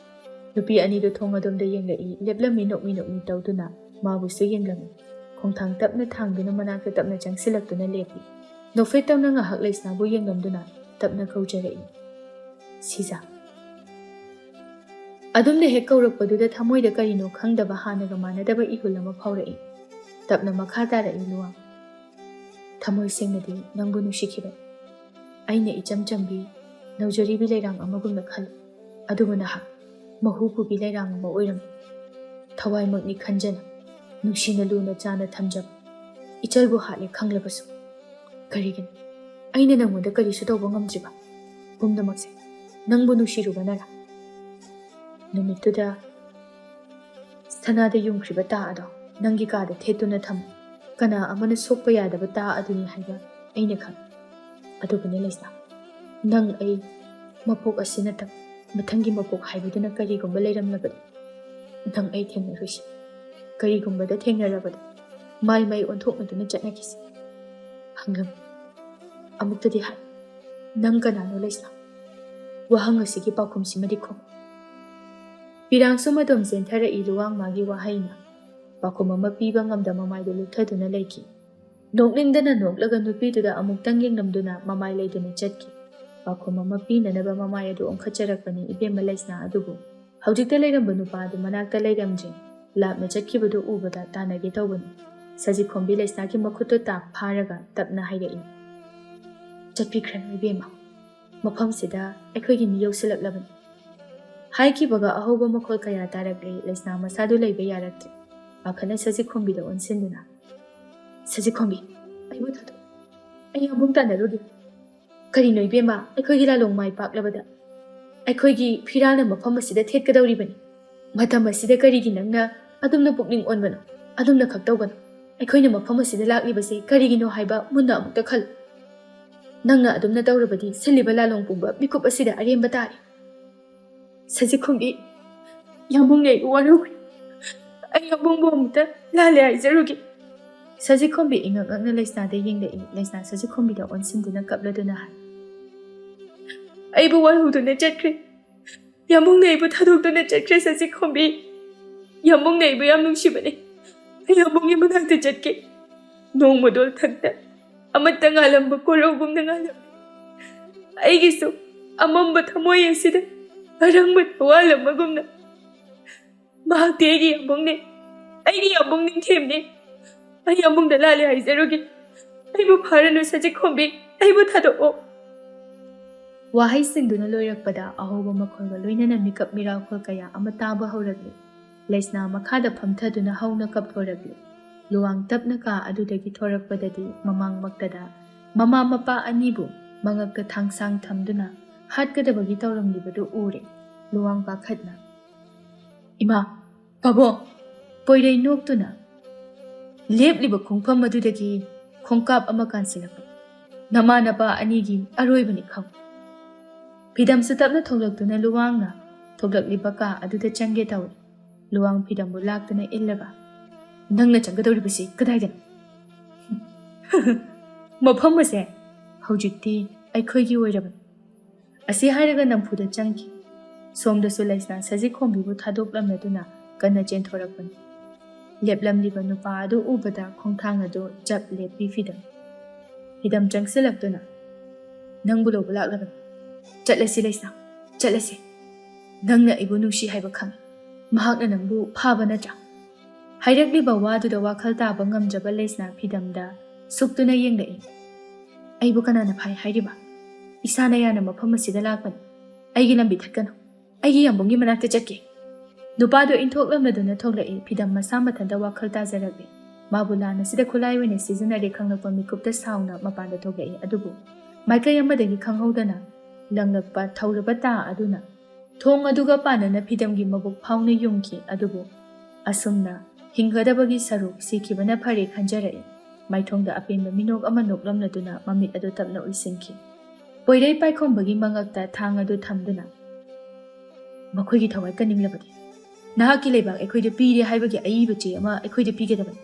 Nupi anidu thong adomda yenglai leplami nokmi tawduna mabusu yenglami. Khongthang tapna thangduna manakta tapna changsilaktuna lepi. Nofet tawna ngahak leisnabu yenglamduna ꯇꯞꯅ ꯀꯧꯖꯔꯛꯏ, ꯁꯤꯖꯥ꯫ ꯑꯗꯨꯝꯅ ꯍꯦꯛ ꯀꯧꯔꯛꯄꯗꯨꯗ ꯊꯃꯣꯏꯗ ꯀꯔꯤꯅꯣ ꯈꯪꯗꯕ ꯍꯥꯟꯅꯒ ꯃꯥꯟꯅꯗꯕ ꯏꯍꯨꯜ ꯑꯃ ꯐꯥꯎꯔꯛꯏ꯫ ꯇꯞꯅ ꯃꯈꯥ ꯇꯥꯔꯛꯏ ꯂꯨꯋꯥꯡ, ꯊꯃꯣꯏ ꯁꯦꯡꯅꯗꯤ ꯅꯪꯕꯨ ꯅꯨꯡꯁꯤꯈꯤꯕꯅꯤ꯫ ꯑꯩꯅ ꯏꯆꯝ ꯆꯝꯕꯤ ꯅꯧꯖꯔꯤꯕꯤ ꯂꯩꯔꯥꯡ ꯑꯃꯒꯨꯝꯅ ꯈꯜꯂꯤ, ꯑꯗꯨꯕꯨ ꯅꯍꯥꯛ ꯃꯍꯨ ꯄꯨꯕꯤ ꯂꯩꯔꯥꯡ ꯑꯃ ꯑꯣꯏꯔꯝꯃꯤ꯫ ꯊꯋꯥꯏꯃꯛꯅꯤ ꯈꯟꯖꯅ ꯅꯨꯡꯁꯤꯅ ꯂꯨꯅ ꯆꯥꯅ ꯊꯝꯖꯕ ꯏꯆꯜꯕꯨ ꯍꯥꯠꯂꯦ ꯈꯪꯂꯕꯁꯨ ꯀꯔꯤꯒꯤꯅꯣ ꯑꯩꯅ ꯅꯪꯉꯣꯟꯗ ꯀꯔꯤꯁꯨ ꯇꯧꯕ ꯉꯝꯗ꯭ꯔꯤꯕ? ꯄꯨꯝꯅꯃꯛꯁꯦ ꯅꯪꯕꯨ ꯅꯨꯡꯁꯤꯔꯨꯕꯅꯔꯥ? ꯅꯨꯃꯤꯠꯇꯨꯗ ꯁꯅꯥꯗ ꯌꯨꯡꯈ꯭ꯔꯤꯕ ꯇꯥ ꯑꯗꯣ ꯅꯪꯒꯤ ꯀꯥꯗ ꯊꯦꯠꯇꯨꯅ ꯊꯝꯃꯨ, ꯀꯅꯥ ꯑꯃꯅ ꯁꯣꯛꯄ ꯌꯥꯗꯕ ꯇꯥ ꯑꯗꯨꯅꯤ ꯍꯥꯏꯕ ꯑꯩꯅ ꯈꯪꯏ꯫ ꯑꯗꯨꯕꯨꯅꯦ ꯂꯩꯁꯅꯥ, ꯅꯪ ꯑꯩ ꯃꯄꯣꯛ ꯑꯁꯤ ꯅꯠꯇꯕ ꯃꯊꯪꯒꯤ ꯃꯄꯣꯛ ꯍꯥꯏꯕꯗꯨꯅ ꯀꯔꯤꯒꯨꯝꯕ ꯂꯩꯔꯝꯂꯕꯗꯤ ꯅꯪ ꯑꯩ ꯊꯦꯡꯅꯔꯨꯏꯁꯤ꯫ ꯀꯔꯤꯒꯨꯝꯕꯗ ꯊꯦꯡꯅꯔꯕꯗ ꯃꯥꯏ ꯃꯥꯏ ꯑꯣꯟꯊꯣꯛꯅꯗꯨꯅ ꯆꯠꯅꯈꯤꯁꯤ꯫ ꯍꯪꯂꯝ ꯑꯃꯨꯛꯇꯗꯤ ꯍꯥꯏ, ꯅꯪ ꯀꯅꯥꯅꯣ ꯂꯩꯁꯅꯥ? ꯋꯥꯍꯪ ꯑꯁꯤꯒꯤ ꯄꯥꯎꯈꯨꯝꯁꯤꯃꯗꯤ ꯈꯨꯝ꯫ ꯄꯤꯔꯥꯡꯁꯨ ꯃꯇꯣꯝ ꯆꯦꯟꯊꯔꯛꯏ ꯂꯨꯋꯥꯡ ꯃꯥꯒꯤ ꯋꯥꯍꯩꯅ ꯄꯥꯎꯈꯨꯝ ꯑꯃ ꯄꯤꯕ ꯉꯝꯗ ꯃꯃꯥꯏꯗꯨ ꯂꯨꯞꯊꯗꯨꯅ ꯂꯩꯈꯤ꯫ ꯅꯣꯛꯅꯤꯡꯗꯅ ꯅꯣꯛꯂꯒ ꯅꯨꯄꯤꯗꯨꯗ ꯑꯃꯨꯛꯇꯪ ꯌꯦꯡꯂꯝꯗꯨꯅ ꯃꯃꯥꯏ ꯂꯩꯗꯨꯅ ꯆꯠꯈꯤ꯫ ꯄꯥꯎꯈꯨꯝ ꯑꯃ ꯄꯤꯅꯅꯕ ꯃꯃꯥꯏ ꯑꯗꯨ ꯑꯣꯟꯈꯠꯆꯔꯛꯄꯅꯤ ꯏꯕꯦꯝꯃ ꯂꯩꯁꯅꯥ ꯑꯗꯨꯕꯨ ꯍꯧꯖꯤꯛꯇ ꯂꯩꯔꯝꯕ ꯅꯨꯄꯥ ꯑꯗꯨ ꯃꯅꯥꯛꯇ ꯂꯩꯔꯝꯗ꯭ꯔꯦ꯫ ꯂꯥꯞꯅ ꯆꯠꯈꯤꯕꯗꯨ ꯎꯕꯗ ꯇꯥꯟꯅꯒꯦ ꯇꯧꯕꯅꯤ꯫ ꯁꯖꯤꯈꯣꯝꯕꯤ ꯂꯩꯁꯅꯥꯒꯤ ꯃꯈꯨꯠꯇꯨ ꯇꯥꯞ ꯐꯥꯔꯒ ꯇꯞꯅ ꯍꯥꯏꯔꯛꯏ, ꯆꯠꯄꯤꯈ꯭ꯔꯅꯨ ꯏꯕꯦꯝꯃ, ꯃꯐꯝꯁꯤꯗ ꯑꯩꯈꯣꯏꯒꯤ ꯃꯤ ꯌꯧꯁꯤꯜꯂꯛꯂꯕꯅꯤ꯫ ꯍꯥꯏꯈꯤꯕꯒ ꯑꯍꯧꯕ ꯃꯈꯣꯜ ꯀꯌꯥ ꯇꯥꯔꯛꯂꯦ꯫ ꯂꯩꯁꯅꯥ ꯃꯁꯥꯗꯨ ꯂꯩꯕ ꯌꯥꯔꯛꯇ꯭ꯔꯦ꯫ ꯄꯥꯈꯠꯅ ꯁꯖꯤꯈꯣꯝꯕꯤꯗ ꯑꯣꯟꯁꯤꯟꯗꯨꯅ, ꯁꯖꯤꯈꯣꯝꯕꯤ, ꯑꯩꯕꯨ ꯊꯥꯗꯣꯛ, ꯑꯩ ꯑꯃꯨꯛ ꯇꯥꯟꯅꯔꯨꯒꯦ꯫ ꯀꯔꯤꯅꯣ ꯏꯕꯦꯝꯃ, ꯑꯩꯈꯣꯏꯒꯤ ꯂꯥꯂꯣꯡ ꯃꯥꯏ ꯄꯥꯛꯂꯕꯗ ꯑꯩꯈꯣꯏꯒꯤ ꯐꯤꯔꯥꯜꯅ ꯃꯐꯝ ꯑꯁꯤꯗ ꯊꯦꯠꯀꯗꯧꯔꯤꯕꯅꯤ꯫ ꯃꯇꯝ ꯑꯁꯤꯗ ꯀꯔꯤꯒꯤ ꯅꯪꯅ ꯑꯗꯨꯝꯅ ꯄꯨꯛꯅꯤꯡ ꯑꯣꯟꯕꯅꯣ? ꯑꯗꯨꯝꯅ ꯈꯛ ꯇꯧꯒꯅꯨ꯫ ꯑꯩꯈꯣꯏꯅ ꯃꯐꯝ ꯑꯁꯤꯗ ꯂꯥꯛꯂꯤꯕꯁꯤ ꯀꯔꯤꯒꯤꯅꯣ ꯍꯥꯏꯕ ꯃꯨꯟꯅ ꯑꯃꯨꯛꯇ ꯈꯜꯂꯨ꯫ ꯅꯪꯅ ꯑꯗꯨꯝꯅ ꯇꯧꯔꯕꯗꯤ ꯁꯤꯜꯂꯤꯕ ꯂꯥꯂꯣꯡ ꯄꯨꯝꯕ ꯃꯤꯀꯨꯞ ꯑꯁꯤꯗ ꯑꯔꯦꯝꯕ ꯇꯥꯔꯤ꯫ ꯁꯖꯤꯈꯣꯝꯕꯤ, ꯌꯥꯝꯕꯨꯡꯅ ꯑꯩꯕꯨ ꯋꯥꯔꯧꯈ꯭ꯔꯦ꯫ ꯑꯩ ꯌꯥꯝꯕꯨꯡꯕꯨ ꯑꯃꯨꯛꯇ ꯂꯥꯜꯂꯦ ꯍꯥꯏꯖꯔꯨꯒꯦ꯫ ꯁꯖꯤꯈꯣꯝꯕꯤ ꯏꯉꯛ ꯉꯛꯅ ꯂꯩꯁꯅꯥꯗ ꯌꯦꯡꯂꯛꯏ꯫ ꯂꯩꯁꯅꯥ ꯁꯖꯤꯈꯣꯝꯕꯤꯗ ꯑꯣꯟꯁꯤꯟꯗꯨꯅ ꯀꯞꯂꯗꯨꯅ ꯍꯥꯏ, ꯑꯩꯕꯨ ꯋꯥꯔꯧꯗꯨꯅ ꯆꯠꯈ꯭ꯔꯦ꯫ ꯌꯥꯝꯕꯨꯡꯅ ꯑꯩꯕꯨ ꯊꯥꯗꯣꯛꯇꯨꯅ ꯆꯠꯈ꯭ꯔꯦ ꯁꯖꯤꯈꯣꯝꯕꯤ꯫ ꯌꯥꯝꯕꯨꯡꯅ ꯑꯩꯕꯨ ꯌꯥꯝ ꯅꯨꯡꯁꯤꯕꯅꯤ꯫ ꯑꯩ ꯌꯥꯝꯕꯨꯡꯒꯤ ꯃꯅꯥꯛꯇ ꯆꯠꯀꯦ꯫ ꯅꯣꯡꯃꯗꯣꯜ ꯊꯛꯇ ꯑꯃꯠꯇ ꯉꯥꯜꯂꯝꯕ ꯀꯣꯔꯧꯒꯨꯝꯅ ꯉꯥꯜꯂꯝꯃꯤ꯫ ꯑꯩꯒꯤꯁꯨ ꯑꯃꯝꯕ ꯊꯃꯣꯏ ꯑꯁꯤꯗ ꯑꯔꯪꯕ ꯊꯋꯥꯜ ꯑꯃꯒꯨꯝꯅ꯫ ꯃꯍꯥꯛꯇꯤ ꯑꯩꯒꯤ ꯌꯥꯝꯕꯨꯡꯅꯤ, ꯑꯩꯒꯤ ꯌꯥꯝꯕꯨꯡ ꯅꯤꯡꯊꯦꯝꯅꯤ꯫ ꯑꯩ ꯌꯥꯝꯕꯨꯡꯗ ꯂꯥꯜꯂꯦ ꯍꯥꯏꯖꯔꯨꯒꯦ꯫ ꯑꯩꯕꯨ ꯐꯥꯔꯅꯨ ꯁꯖꯤꯈꯣꯝꯕꯤ, ꯑꯩꯕꯨ ꯊꯥꯗꯣꯛꯑꯣ꯫ ꯋꯥꯍꯩꯁꯤꯡꯗꯨꯅ ꯂꯣꯏꯔꯛꯄꯗ ꯑꯍꯧꯕ ꯃꯈꯣꯜꯒ ꯂꯣꯏꯅꯅ ꯃꯤꯀꯞ ꯃꯤꯔꯥꯎꯈꯣꯜ ꯀꯌꯥ ꯑꯃ ꯇꯥꯕ ꯍꯧꯔꯛꯂꯤ꯫ ꯂꯩꯁꯅꯥ ꯃꯈꯥꯗ ꯐꯝꯊꯗꯨꯅ ꯍꯧꯅ ꯀꯞꯊꯣꯔꯛꯂꯤ꯫ ꯂꯨꯋꯥꯡ ꯇꯞꯅ ꯀꯥ ꯑꯗꯨꯗꯒꯤ ꯊꯣꯔꯛꯄꯗꯗꯤ ꯃꯃꯥꯡꯃꯛꯇꯗ ꯃꯃꯥ ꯃꯄꯥ ꯑꯅꯤꯕꯨ ꯃꯉꯛꯇ ꯊꯥꯡꯁꯥꯡ ꯊꯝꯗꯨꯅ ꯍꯥꯠꯀꯗꯕꯒꯤ ꯇꯧꯔꯝꯂꯤꯕꯗꯨ ꯎꯔꯦ꯫ ꯂꯨꯋꯥꯡ ꯄꯥꯈꯠꯅ, ꯏꯃꯥ, ꯄꯥꯕꯨꯡ꯫ ꯄꯣꯏꯔꯩ ꯅꯣꯛꯇꯨꯅ ꯂꯦꯞꯂꯤꯕ ꯈꯣꯡꯐꯝ ꯑꯗꯨꯗꯒꯤ ꯈꯣꯡꯀꯥꯞ ꯑꯃ ꯀꯥꯟꯁꯤꯜꯂꯛꯄ, ꯅꯃꯥ ꯅꯄꯥ ꯑꯅꯤꯒꯤ ꯑꯔꯣꯏꯕꯅꯤ ꯈꯪ꯫ ꯐꯤꯗꯝꯁꯨ ꯇꯞꯅ ꯊꯣꯛꯂꯛꯇꯨꯅ ꯂꯨꯋꯥꯡꯅ ꯊꯣꯛꯂꯛꯂꯤꯕ ꯀꯥ ꯑꯗꯨꯗ ꯆꯪꯒꯦ ꯇꯧꯏ꯫ ꯂꯨꯋꯥꯡ ꯐꯤꯗꯝꯕꯨ ꯂꯥꯛꯇꯨꯅ ꯏꯜꯂꯒ, ꯅꯪꯅ ꯆꯪꯒꯗꯧꯔꯤꯕꯁꯤ ꯀꯗꯥꯏꯗꯅꯣ? ꯃꯐꯝ ꯑꯁꯦ ꯍꯧꯖꯤꯛꯇꯤ ꯑꯩꯈꯣꯏꯒꯤ ꯑꯣꯏꯔꯕꯅꯤ꯫ ꯑꯁꯤ ꯍꯥꯏꯔꯒ ꯅꯝꯐꯨꯗ ꯆꯪꯈꯤ꯫ ꯁꯣꯝꯗꯁꯨ ꯂꯩꯁꯅꯥ ꯁꯖꯤꯈꯣꯝꯕꯤꯕꯨ ꯊꯥꯗꯣꯛꯂꯝꯂꯗꯨꯅ ꯀꯟꯅ ꯆꯦꯟꯊꯣꯔꯛꯄꯅꯤ꯫ ꯂꯦꯞꯂꯝꯂꯤꯕ ꯅꯨꯄꯥ ꯑꯗꯨ ꯎꯕꯗ ꯈꯣꯡꯊꯥꯡ ꯑꯗꯨ ꯆꯞ ꯂꯦꯞꯄꯤ ꯐꯤꯗꯝ꯫ ꯐꯤꯗꯝ ꯆꯪꯁꯤꯜꯂꯛꯇꯨꯅ, ꯅꯪꯕꯨ ꯂꯧꯕ ꯂꯥꯛꯂꯕꯅꯤ꯫ ꯆꯠꯂꯁꯤ ꯂꯩꯁꯅꯥ, ꯆꯠꯂꯁꯤ꯫ ꯅꯪꯅ ꯑꯩꯕꯨ ꯅꯨꯡꯁꯤ ꯍꯥꯏꯕ ꯈꯪꯏ꯫ ꯃꯍꯥꯛꯅ ꯅꯪꯕꯨ ꯐꯥꯕ ꯅꯠꯇ꯭ꯔꯥ? ꯍꯥꯏꯔꯛꯂꯤꯕ ꯋꯥꯗꯨꯗ ꯋꯥꯈꯜ ꯇꯥꯕ ꯉꯝꯗ꯭ꯔꯕ ꯂꯩꯁꯅꯥ ꯐꯤꯗꯝꯗ ꯁꯨꯛꯇꯨꯅ ꯌꯦꯡꯂꯛꯏ꯫ ꯑꯩꯕꯨ ꯀꯅꯥꯅ ꯐꯥꯏ ꯍꯥꯏꯔꯤꯕ? ꯏꯁꯥꯅ ꯌꯥꯅ ꯃꯐꯝ ꯑꯁꯤꯗ ꯂꯥꯛꯄꯅꯤ꯫ ꯑꯩꯒꯤ ꯂꯝꯕꯤ ꯊꯠꯀꯅꯨ꯫ ꯑꯩꯒꯤ ꯌꯥꯝꯕꯨꯡꯒꯤ ꯃꯅꯥꯛꯇ ꯆꯠꯀꯦ꯫ ꯅꯨꯄꯥꯗꯨ ꯏꯟꯊꯣꯛꯂꯝꯂꯗꯨꯅ ꯊꯣꯛꯂꯛꯏ꯫ ꯐꯤꯗꯝ ꯃꯁꯥ ꯃꯊꯟꯇ ꯋꯥꯈꯜ ꯇꯥꯖꯔꯛꯂꯤ꯫ ꯃꯥꯕꯨ ꯂꯥꯟ ꯑꯁꯤꯗ ꯈꯨꯠꯂꯥꯏ ꯑꯣꯏꯅ ꯁꯤꯖꯤꯟꯅꯔꯦ ꯈꯪꯂꯛꯄ ꯃꯤꯀꯨꯞꯇ ꯁꯥꯎꯅ ꯃꯄꯥꯟꯗ ꯊꯣꯛꯂꯛꯏ꯫ ꯑꯗꯨꯕꯨ ꯃꯥꯏꯀꯩ ꯑꯃꯗꯒꯤ ꯈꯪꯍꯧꯗꯅ ꯂꯪꯂꯛꯄ ꯊꯧꯔꯕ ꯇꯥ ꯑꯗꯨꯅ ꯊꯣꯡ ꯑꯗꯨꯒ ꯄꯥꯟꯅꯅ ꯐꯤꯗꯝꯒꯤ ꯃꯕꯨꯛ ꯐꯥꯎꯅ ꯌꯨꯡꯈꯤ꯫ ꯑꯗꯨꯕꯨ ꯑꯁꯨꯝꯅ ꯍꯤꯡꯒꯗꯕꯒꯤ ꯁꯔꯨꯛ ꯁꯤꯈꯤꯕꯅ ꯐꯔꯦ ꯈꯟꯖꯔꯛꯏ꯫ ꯃꯥꯏꯊꯣꯡꯗ ꯑꯄꯦꯟꯕ ꯃꯤꯅꯣꯛ ꯑꯃ ꯅꯣꯛꯂꯝꯂꯗꯨꯅ ꯃꯃꯤꯠ ꯑꯗꯨ ꯇꯞꯅ ꯎꯏꯁꯤꯟꯈꯤ꯫ ꯄꯣꯏꯔꯩ ꯄꯥꯏꯈꯣꯝꯕꯒꯤ ꯃꯉꯛꯇ ꯊꯥꯡ ꯑꯗꯨ ꯊꯝꯗꯨꯅ, ꯃꯈꯣꯏꯒꯤ ꯊꯋꯥꯏ ꯀꯟꯅꯤꯡꯂꯕꯗꯤ ꯅꯍꯥꯛꯀꯤ ꯂꯩꯕꯥꯛ ꯑꯩꯈꯣꯏꯗ ꯄꯤꯔꯦ ꯍꯥꯏꯕꯒꯤ ꯑꯏꯕ ꯆꯦ ꯑꯃ ꯑꯩꯈꯣꯏꯗ ꯄꯤꯒꯗꯕꯅꯤ꯫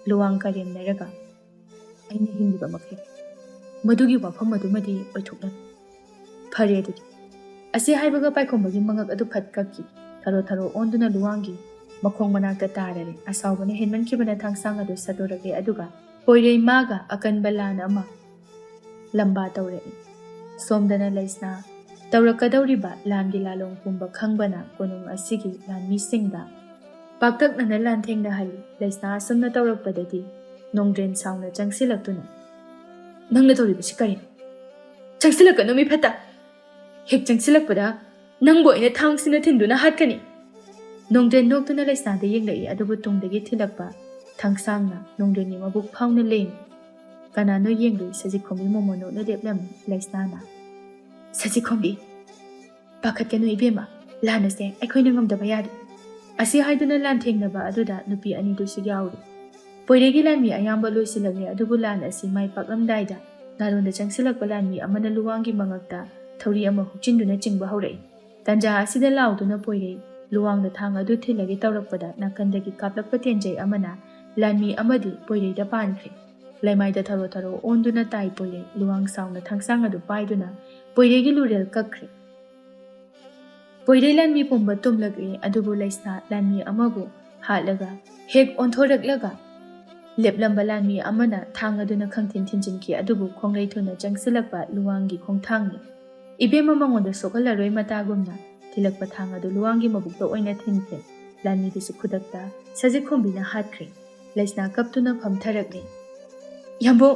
ꯂꯨꯋꯥꯡ ꯀꯔꯦꯝꯅꯔꯒ, ꯑꯩꯅ ꯍꯤꯡꯂꯤꯕ ꯃꯈꯩ ꯃꯗꯨꯒꯤ ꯋꯥꯐꯝ ꯑꯗꯨꯃꯗꯤ ꯑꯣꯏꯊꯣꯛꯂꯅꯤ꯫ ꯐꯔꯦ ꯑꯗꯨꯗꯤ꯫ ꯑꯁꯤ ꯍꯥꯏꯕꯒ ꯄꯥꯏꯈꯣꯝꯕꯒꯤ ꯃꯉꯛ ꯑꯗꯨ ꯐꯠ ꯀꯛꯈꯤ꯫ ꯊꯔꯣ ꯊꯔꯣ ꯑꯣꯟꯗꯨꯅ ꯂꯨꯋꯥꯡꯒꯤ ꯃꯈꯣꯡ ꯃꯅꯥꯛꯇ ꯇꯥꯔꯔꯦ꯫ ꯑꯁꯥꯎꯕꯅ ꯍꯦꯟꯃꯟꯈꯤꯕꯅ ꯊꯥꯡꯁꯥꯡ ꯑꯗꯨ ꯁꯠꯇꯣꯔꯛꯂꯦ꯫ ꯑꯗꯨꯒ ꯄꯣꯏꯔꯩ ꯃꯥꯒ ꯑꯀꯟꯕ ꯂꯥꯟ ꯑꯃ ꯂꯝꯕꯥ ꯇꯧꯔꯛꯏ꯫ ꯁꯣꯝꯗꯅ ꯂꯩꯁꯅꯥ ꯇꯧꯔꯛꯀꯗꯧꯔꯤꯕ ꯂꯥꯟꯒꯤ ꯂꯥꯂꯣꯡ ꯄꯨꯝꯕ ꯈꯪꯕꯅ ꯀꯣꯅꯨꯡ ꯑꯁꯤꯒꯤ ꯂꯥꯟꯃꯤꯁꯤꯡꯗ ꯄꯥꯛꯇꯛꯅꯅ ꯂꯥꯟꯊꯦꯡꯅꯍꯜꯂꯤ꯫ ꯂꯩꯁꯅꯥ ꯑꯁꯨꯝꯅ ꯇꯧꯔꯛꯄꯗꯗꯤ ꯅꯣꯡꯗ꯭ꯔꯦꯟ ꯁꯥꯎꯅ ꯆꯪꯁꯤꯜꯂꯛꯇꯨꯅ "ꯅꯪꯅ ꯇꯧꯔꯤꯕꯁꯤ ꯀꯔꯤꯅꯣ? ꯆꯪꯁꯤꯜꯂꯛꯀꯅꯨ ꯃꯤ ꯐꯠꯇ! ꯍꯦꯛ ꯆꯪꯁꯤꯜꯂꯛꯄꯗ ꯅꯪꯕꯨ ꯑꯩꯅ ꯊꯥꯡꯁꯤꯅ ꯊꯤꯟꯗꯨꯅ ꯍꯥꯠꯀꯅꯤ!" ꯅꯣꯡꯗ꯭ꯔꯦꯟ ꯅꯣꯛꯇꯨꯅ ꯂꯩꯁꯅꯥꯗ ꯌꯦꯡꯂꯛꯏ, ꯑꯗꯨꯕꯨ ꯇꯨꯡꯗꯒꯤ ꯊꯤꯜꯂꯛꯄ ꯊꯥꯡꯁꯥꯡꯅ ꯅꯣꯡꯗ꯭ꯔꯦꯟꯒꯤ ꯃꯕꯨꯛ ꯐꯥꯎꯅ ꯂꯦꯡꯉꯤ꯫ "ꯀꯅꯥꯅꯣ ꯌꯦꯡꯂꯨꯏ" ꯁꯖꯤꯈꯣꯡꯕꯤ ꯃꯣꯃꯣꯟꯅꯣꯛꯅ ꯂꯦꯞꯂꯝꯃꯤ꯫ ꯂꯩꯁꯅꯥꯅ "ꯁꯖꯤꯈꯣꯡꯕꯤ, ꯄꯥꯈꯠꯀꯅꯨ ꯏꯕꯦꯝꯃ, ꯂꯥꯟ ꯑꯁꯦ ꯑꯩꯈꯣꯏꯅ ꯉꯝꯗꯕ ꯌꯥꯗꯦ." ꯑꯁꯤ ꯍꯥꯏꯗꯨꯅ ꯂꯥꯟꯊꯦꯡꯅꯕ ꯑꯗꯨꯗ ꯅꯨꯄꯤ ꯑꯅꯤꯗꯨꯁꯨ ꯌꯥꯎꯔꯤ꯫ ꯄꯣꯏꯔꯩꯒꯤ ꯂꯥꯟꯃꯤ ꯑꯌꯥꯝꯕ ꯂꯣꯏꯁꯤꯜꯂꯛꯂꯦ, ꯑꯗꯨꯕꯨ ꯂꯥꯟ ꯑꯁꯤ ꯃꯥꯏ ꯄꯥꯛꯂꯝꯗꯥꯏꯗ ꯉꯥꯔꯣꯟꯗ ꯆꯪꯁꯤꯜꯂꯛꯄ ꯂꯥꯟꯃꯤ ꯑꯃꯅ ꯂꯨꯋꯥꯡꯒꯤ ꯃꯉꯛꯇ ꯊꯧꯔꯤ ꯑꯃ ꯍꯨꯛꯆꯤꯟꯗꯨꯅ ꯆꯤꯡꯕ ꯍꯧꯔꯛꯏ꯫ ꯇꯟꯖꯥ ꯑꯁꯤꯗ ꯂꯥꯎꯗꯨꯅ ꯄꯣꯏꯔꯩ ꯂꯨꯋꯥꯡꯗ ꯊꯥꯡ ꯑꯗꯨ ꯊꯤꯜꯂꯒꯦ ꯇꯧꯔꯛꯄꯗ ꯅꯥꯀꯟꯗꯒꯤ ꯀꯥꯞꯂꯛꯄ ꯇꯦꯟꯖꯩ ꯑꯃꯅ ꯂꯥꯟꯃꯤ ꯑꯃꯗꯤ ꯄꯣꯏꯔꯩꯗ ꯄꯥꯟꯈ꯭ꯔꯦ꯫ ꯂꯩꯃꯥꯏꯗ ꯊꯔꯣ ꯊꯔꯣ ꯑꯣꯟꯗꯨꯅ ꯇꯥꯏ ꯄꯣꯏꯔꯩ, ꯂꯨꯋꯥꯡ ꯁꯥꯎꯅ ꯊꯥꯡꯁꯥꯡ ꯑꯗꯨ ꯄꯥꯏꯗꯨꯅ ꯄꯣꯏꯔꯩꯒꯤ ꯂꯨꯔꯦꯜ ꯀꯛꯈ꯭ꯔꯦ꯫ ꯄꯣꯏꯔꯩ ꯂꯥꯟꯃꯤ ꯄꯨꯝꯕ ꯇꯨꯝꯂꯛꯂꯦ, ꯑꯗꯨꯕꯨ ꯂꯩꯁꯅꯥ ꯂꯥꯟꯃꯤ ꯑꯃꯕꯨ ꯍꯥꯠꯂꯒ ꯍꯦꯛ ꯑꯣꯟꯊꯣꯔꯛꯂꯒ लेपलंबा लानमी अमना थांग अदुना खंगथिन थिनजिनखि अदुबु खोंगलै थुना चंगसिलकपा लुवांगी खोंगथांगनि इबेमा मंगोंदा सोखलरोय मतागुमना थिलकपा थांग अदु लुवांगी मबुकता ओइना थिनख्रे लानमी दुसु खुदकता सजिखोंबिना हातख्रे लेसना कपतुना फमथरकले याम्बो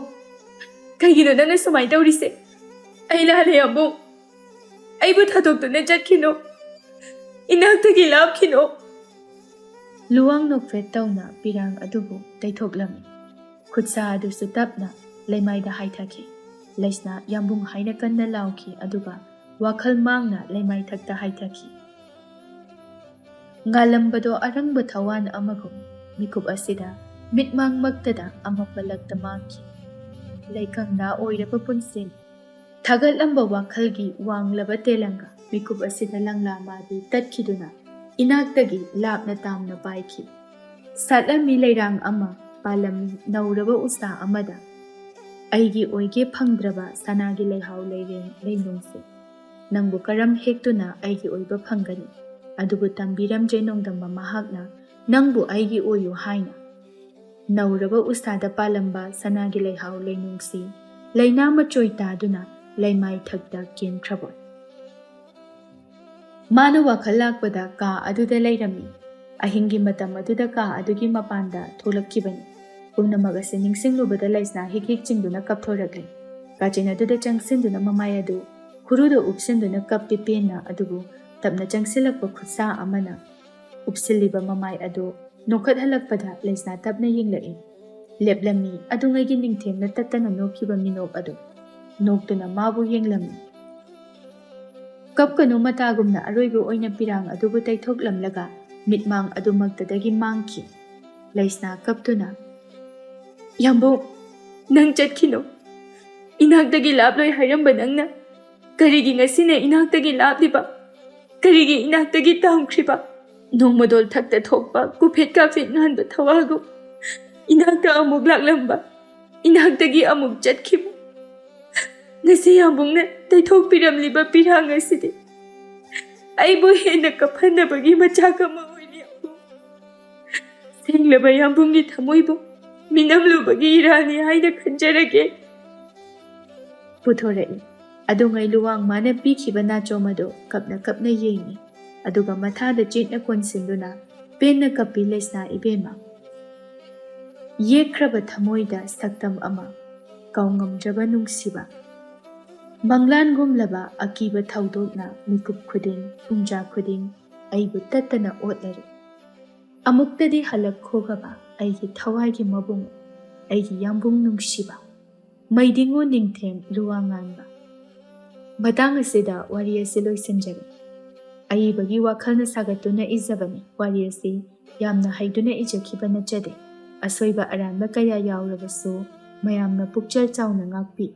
कइगिनो नंगना सुमाय तौरिसे अइ लाले याम्बो अइबु थादोक्तुना चटखिनो इनाक्तगी लापखिनो लुवांग नोकफेट तौना पिरांग अदुबु तैथोकलमी खुदसा अदुसु तपना लेमाइदा हाइथाखि लेसना याम्बुंग हाइना कन्ना लाउखि अदुगा वाखल मांगना लेमाइ थक्ता हाइथाखि ngalambado arangba thawan amagum mikub asida mitmang magtada amapalakta mangki laikangna oiraba punsin thagatlamba wakhalgi wanglaba telanga mikub asida langla madi tatkiduna inaktagi lapna tamna paiki satlami leirang ama palami nauraba usta amada aigi oige phangdraba sanagi leihau leireng leinungse nangbu karam hektuna aigi oiba phangani अदुबु तंबिरम जैनोंगदंबा महाकना नंगबु आइगी ओयु हाइना नौरबा उस्तादा पालंबा सनागी लेहाउ लेनुंगसी लेना मचोय तादुना लेमाइ थक्ता केनख्रबो मानो वाखल लाकपदा का अदुदा Laramie अहिंगी मतम अदुदा का अदुगी मपांदा थोलक्किबनी पुनमग असे निंगसिंगलुबदा लेसना हिक हिक चिंगदुना कपथोरकले काचिन अदुदा चंगसिंदुना ममाय अदु खुरुदा उपसिंदुना कपपि पेना अदुबु तबना चंगसिलकपा खुदसा अमना उपसिलिबा ममाय अदो नोखत हलकपदा लेसना तबना यिंगलई लेपलमी अदुंगैगी निंगथेमना तत्तना नोखिबा मिनोक अदो नोक्तुना माबु यिंगलमी कपकनु मतागुमना अरोइबु ओइना पिरांग अदुबु तैथोकलमलगा मिटमांग अदुमक्तदगी मांगखि लेसना कपतुना याम्बो नंग चटखिनो इनाक्तगी लापलोय हाइरंबा नंगना करिगी ngasiने इनाक्तगी लापलिबा करिगी इनाक्तगी तामख्रिबा नोंमदोल थक्ता थोकपा कुफेट काफेट नानबा थवागु इनाक्ता अमुक लाक्लंबा इनाक्तगी अमुक चटखिबा ngasi याम्बुंगना तैथोकपिरमलिबा पिरांग असिदि आइबु हेना कफनबगी मचाकमा ओइनि अबु सेंगलबा याम्बुंगी थमोइबु मिनमलुबगी इरानी हाइना खंजरगे पुथोरई अदुंगै लुवांग माने पीखिबा नाचोमदो कपना कपना येंगी अदुगा मथादा चेटना कोनसिंदुना पेनना कपि लेसना इबेमा येख्रबा थमोइदा सक्तम अमा कौंगमद्रबा नुंगसिबा मंगलान गुमलबा अकीबा थौदोकना मिकुप खुदिन पुंजा खुदिन अइबु तत्तना ओतलरे अमुक्तदि हलक खोगबा अइगी थवाइगी मबुंग अइगी याम्बुंग नुंगसिबा मैदिंगो निंगथेम लुवांगानबा मतंग असिदा वारी असे लोइसनजरे अइबगी वाखलना सागतुना इजबनी वारी असे यामना हैदुना इजखिबा नचदे असोइबा अरानबा कया यावरबसु मयामना पुक्चल चावना ngakpi